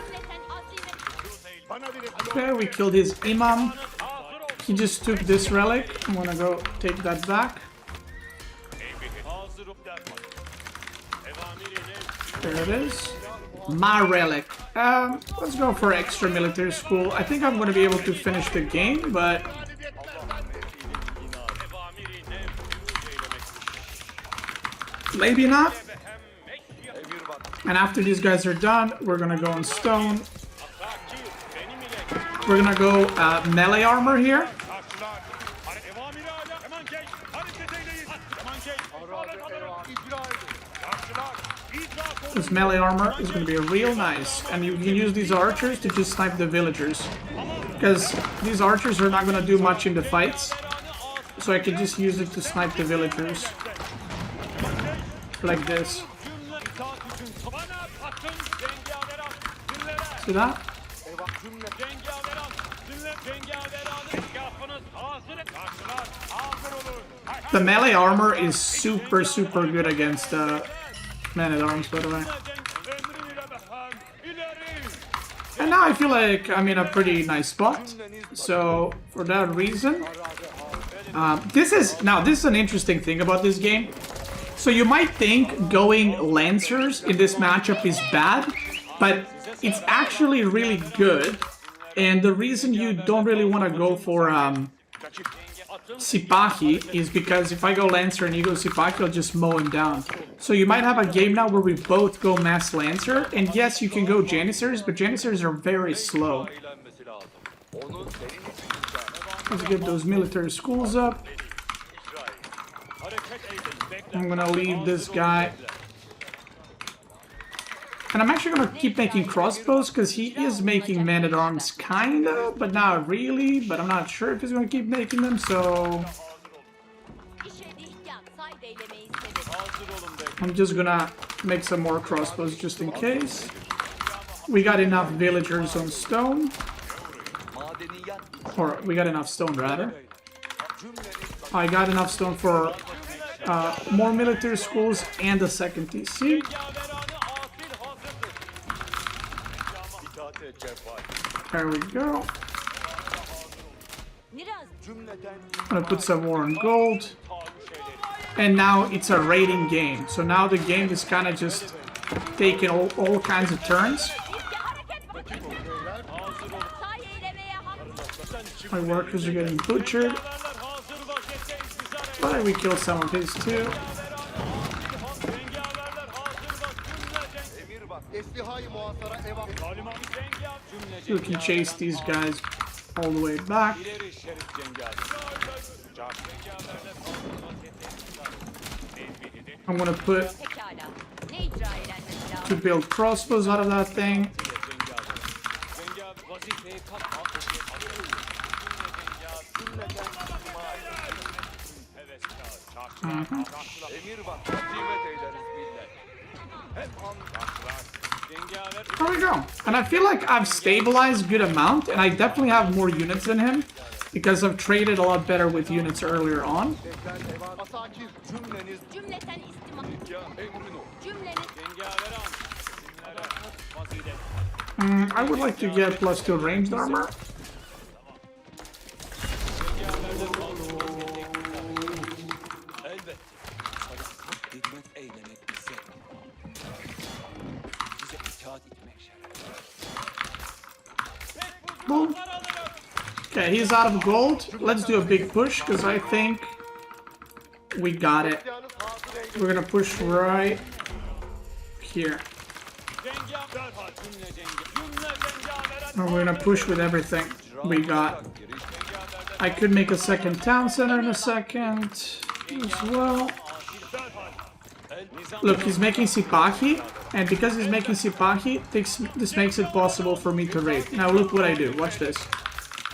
Cümleten azimet. Bana bir Okay, we killed his imam. Hazır ol. He just took this relic. I'm gonna go take that back. Hazır ol derman. Evamir There it is. My relic. Let's go for extra military school. I think I'm gonna be able to finish the game, but maybe not. And after these guys are done, we're gonna go on stone. We're gonna go melee armor here. Evamir hala. Hemen geç. Hareket eyleyin. Hemen geç. icra edin. Karşılar. İcra kolu. This melee armor is gonna be real nice, and you can use these archers to just snipe the villagers, because these archers are not gonna do much in the fights. So I can just use it to snipe the villagers, like this. Cümle itaat için. Bana bakın. Cengaver at. Dinlere. See that? Cengaver at. Dinle. Cengaver at. Enkafınız hazır. Karşılar. Hazır olun. Hay hay. The melee armor is super good against men-at-arms, by the way. Emriyle beham. İleri. And now I feel like I'm in a pretty nice spot. So for that reason, this is an interesting thing about this game. So you might think going Lancers in this matchup is bad, but it's actually really good. And the reason you don't really want to go for Sipahi is because if I go Lancer and you go Sipahi, I'll just mow him down. So you might have a game now where we both go Mass Lancer, and yes, you can go Janissars, but Janissars are very slow. Let's get those military schools up. I'm gonna leave this guy. And I'm actually gonna keep making crossbows, because he is making men-at-arms kinda, but not really. But I'm not sure if he's gonna keep making them, so İşe dihkan. Say eylemeyi severim. Hazır olun be. I'm just gonna make some more crossbows just in case. We got enough villagers on stone. Or we got enough stone, rather. I got enough stone for more military schools and a second TC. There we go. I'm gonna put some more in gold. And now it's a raiding game. So now the game is kind of just taking all kinds of turns. My workers are getting butchered. But we killed some of his too. So we can chase these guys all the way back. I'm gonna put Pekala. Ne icra edenmesi lazım? to build crossbows out of that thing. There we go. And I feel like I've stabilized a good amount, and I definitely have more units than him because I've traded a lot better with units earlier on. Cümleten istima. Cümleniz I would like to get +2 ranged armor. Boom. Okay, he's out of gold. Let's do a big push because I think we got it. We're gonna push right here. And we're gonna push with everything we got. I could make a second town center in a second as well. Look, he's making Sipahi, and because he's making Sipahi, this makes it possible for me to raid. Now look what I do, watch this.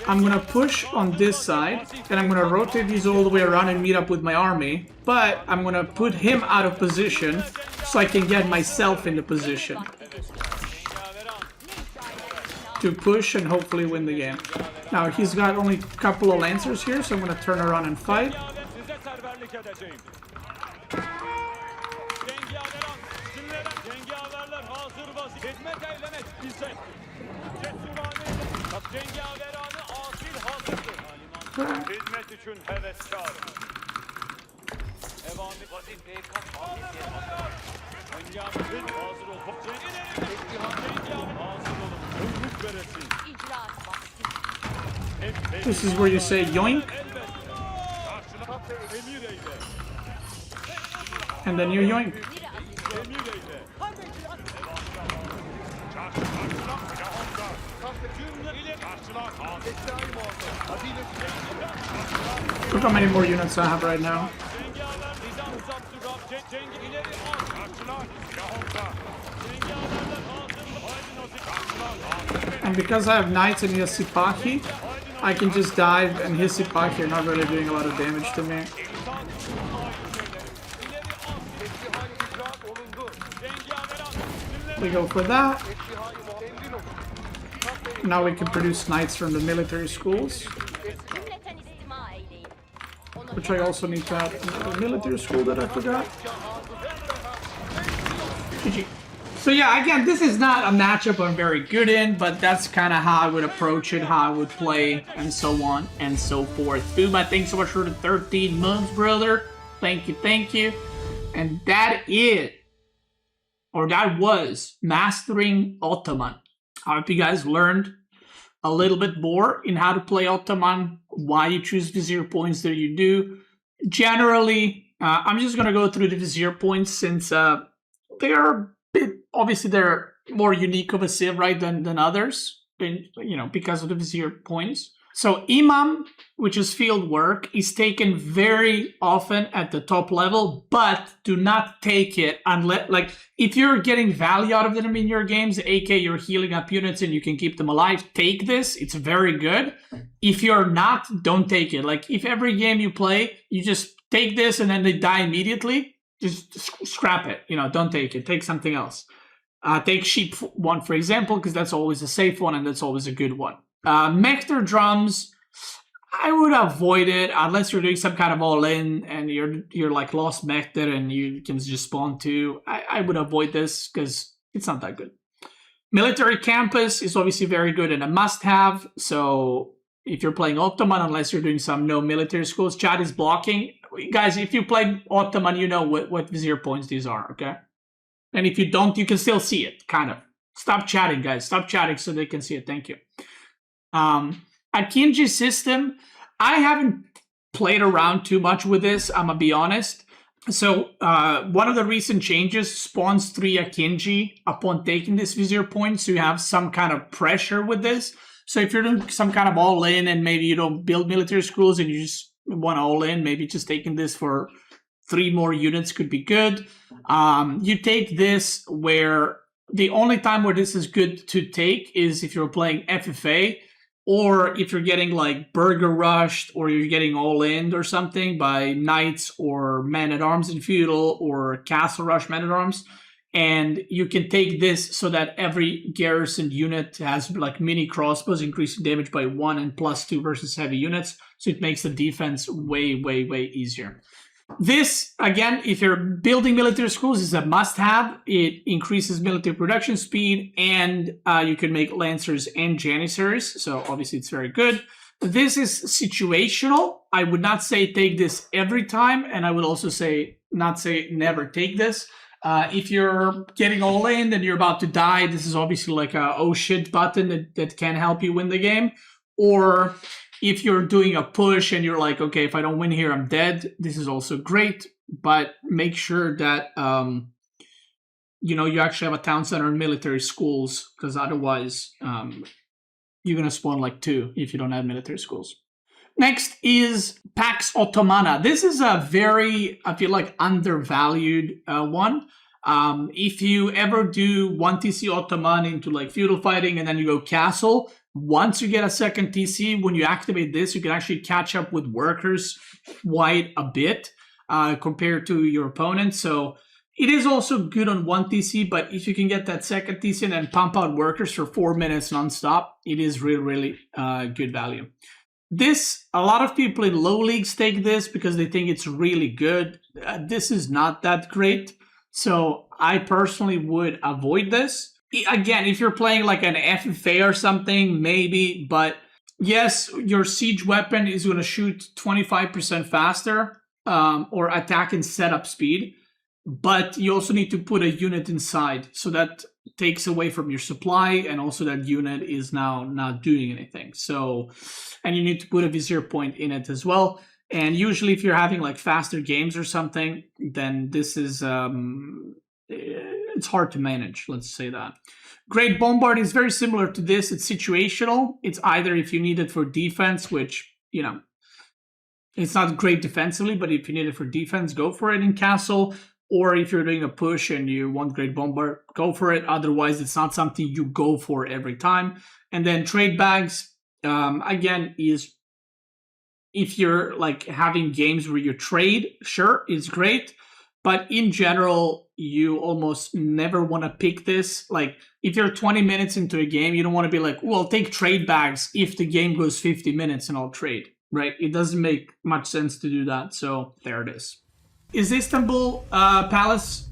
I'm gonna push on this side, and I'm gonna rotate these all the way around and meet up with my army, but I'm gonna put him out of position so I can get myself into position to push and hopefully win the game. Now he's got only a couple of lancers here, so I'm gonna turn around and fight. Hizmet için heveskar. Evami vazifeye hazır ol. Hazır olun. Ömrük veresin. icraat vakti. This is where you say yoink, Emir eyle. and then you yoink. Emir eyle. Look how many more units I have right now. And because I have knights and he has Sipahi, I can just dive and his Sipahi are not really doing a lot of damage to me. We go for that. Now we can produce knights from the military schools, Cümleten istima eyleyin. which I also need to add another military school that I forgot. GG. So yeah, again, this is not a matchup I'm very good in, but that's kind of how I would approach it, how I would play, and so on and so forth. Uma, thanks so much for the 13 months, brother. Thank you, thank you. And that was Mastering Ottoman. I hope you guys learned a little bit more in how to play Ottoman, why you choose Vizier points that you do. Generally, I'm just going to go through the Vizier points since they are a bit, obviously they're more unique of a civ, right, than others, because of the Vizier points. So Imam, which is field work, is taken very often at the top level, but do not take it unless, like, if you're getting value out of them in your games, aka you're healing up units and you can keep them alive, take this. It's very good. If you're not, don't take it. Like, if every game you play, you just take this and then they die immediately, just scrap it. Don't take it. Take something else. Take Sheep 1, for example, because that's always a safe one and that's always a good one. Mector drums, I would avoid it unless you're doing some kind of all-in and you're like lost method and you can just spawn 2. I would avoid this because it's not that good. Military campus is obviously very good and a must-have. So if you're playing Ottoman, unless you're doing some no military schools, chat is blocking. Guys, if you play Ottoman, you know what Vizier points these are, okay? And if you don't, you can still see it, kind of. Stop chatting, guys. Stop chatting so they can see it. Thank you. Akinji system, I haven't played around too much with this, I'm gonna be honest. So one of the recent changes spawns 3 Akinji upon taking this Vizier point, so you have some kind of pressure with this. So if you're doing some kind of all-in and maybe you don't build military schools and you just want all-in, maybe just taking this for 3 more units could be good. You take this where the only time where this is good to take is if you're playing FFA, or if you're getting like burger rushed, or you're getting all in or something by knights or men-at-arms in feudal or castle rush men-at-arms. And you can take this so that every garrison unit has like mini crossbows increasing damage by 1 and +2 versus heavy units. So it makes the defense way, way, way easier. This, again, if you're building military schools, is a must-have. It increases military production speed, and you can make lancers and janissaries, so obviously it's very good. This is situational. I would not say take this every time, and I would also say not say never take this. If you're getting all in and you're about to die, this is obviously like a oh shit button that can help you win the game. Or if you're doing a push and you're like, okay, if I don't win here, I'm dead. This is also great, but make sure that, you actually have a town center and military schools, because otherwise you're going to spawn like 2 if you don't have military schools. Next is Pax Ottomana. This is a very, I feel like, undervalued one. If you ever do 1 TC Ottoman into like feudal fighting and then you go castle, once you get a second TC, when you activate this, you can actually catch up with workers quite a bit compared to your opponent. So it is also good on 1 TC, but if you can get that second TC and then pump out workers for 4 minutes nonstop, it is really, really good value. This, a lot of people in low leagues take this because they think it's really good. This is not that great. So I personally would avoid this. Again, if you're playing like an FFA or something, maybe, but yes, your siege weapon is going to shoot 25% faster or attack and setup speed, but you also need to put a unit inside, so that takes away from your supply, and also that unit is now not doing anything. So, and you need to put a Vizier point in it as well. And usually if you're having like faster games or something, then this is it's hard to manage, let's say that. Great Bombard is very similar to this. It's situational. It's either if you need it for defense, which, it's not great defensively, but if you need it for defense, go for it in castle. Or if you're doing a push and you want Great Bombard, go for it. Otherwise, it's not something you go for every time. And then trade bags, again, is if you're like having games where you trade, sure, it's great. But in general, you almost never want to pick this. Like, if you're 20 minutes into a game, you don't want to be like, well, take trade bags if the game goes 50 minutes and I'll trade, right? It doesn't make much sense to do that. So there it is. Is Istanbul Palace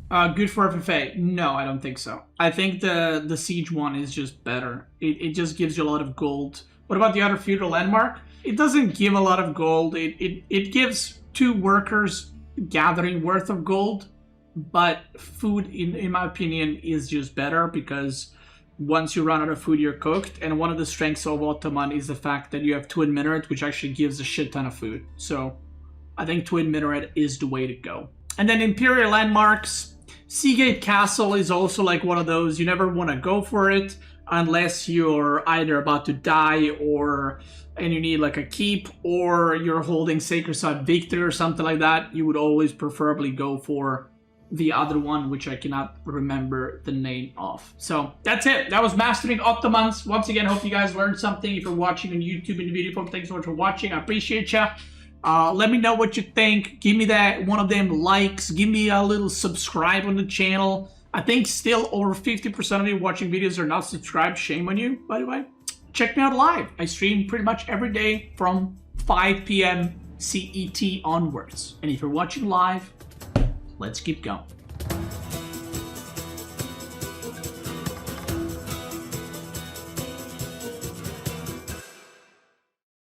good for FFA? No, I don't think so. I think the Siege one is just better. It just gives you a lot of gold. What about the other feudal landmark? It doesn't give a lot of gold. It gives 2 workers gathering worth of gold, but food, in my opinion, is just better, because once you run out of food, you're cooked. And one of the strengths of Ottoman is the fact that you have Twin Minaret, which actually gives a shit ton of food. So I think Twin Minaret is the way to go. And then Imperial Landmarks, Seagate Castle is also like one of those. You never want to go for it unless you're either about to die and you need like a keep, or you're holding Sacred Side Victory or something like that. You would always preferably go for the other one, which I cannot remember the name of. So that's it. That was Mastering Ottomans. Once again, hope you guys learned something. If you're watching on YouTube in the video form, thanks so much for watching. I appreciate you. Let me know what you think. Give me that one of them likes. Give me a little subscribe on the channel. I think still over 50% of you watching videos are not subscribed. Shame on you, by the way. check me out live. I stream pretty much every day from 5 p.m. CET onwards. And if you're watching live, let's keep going.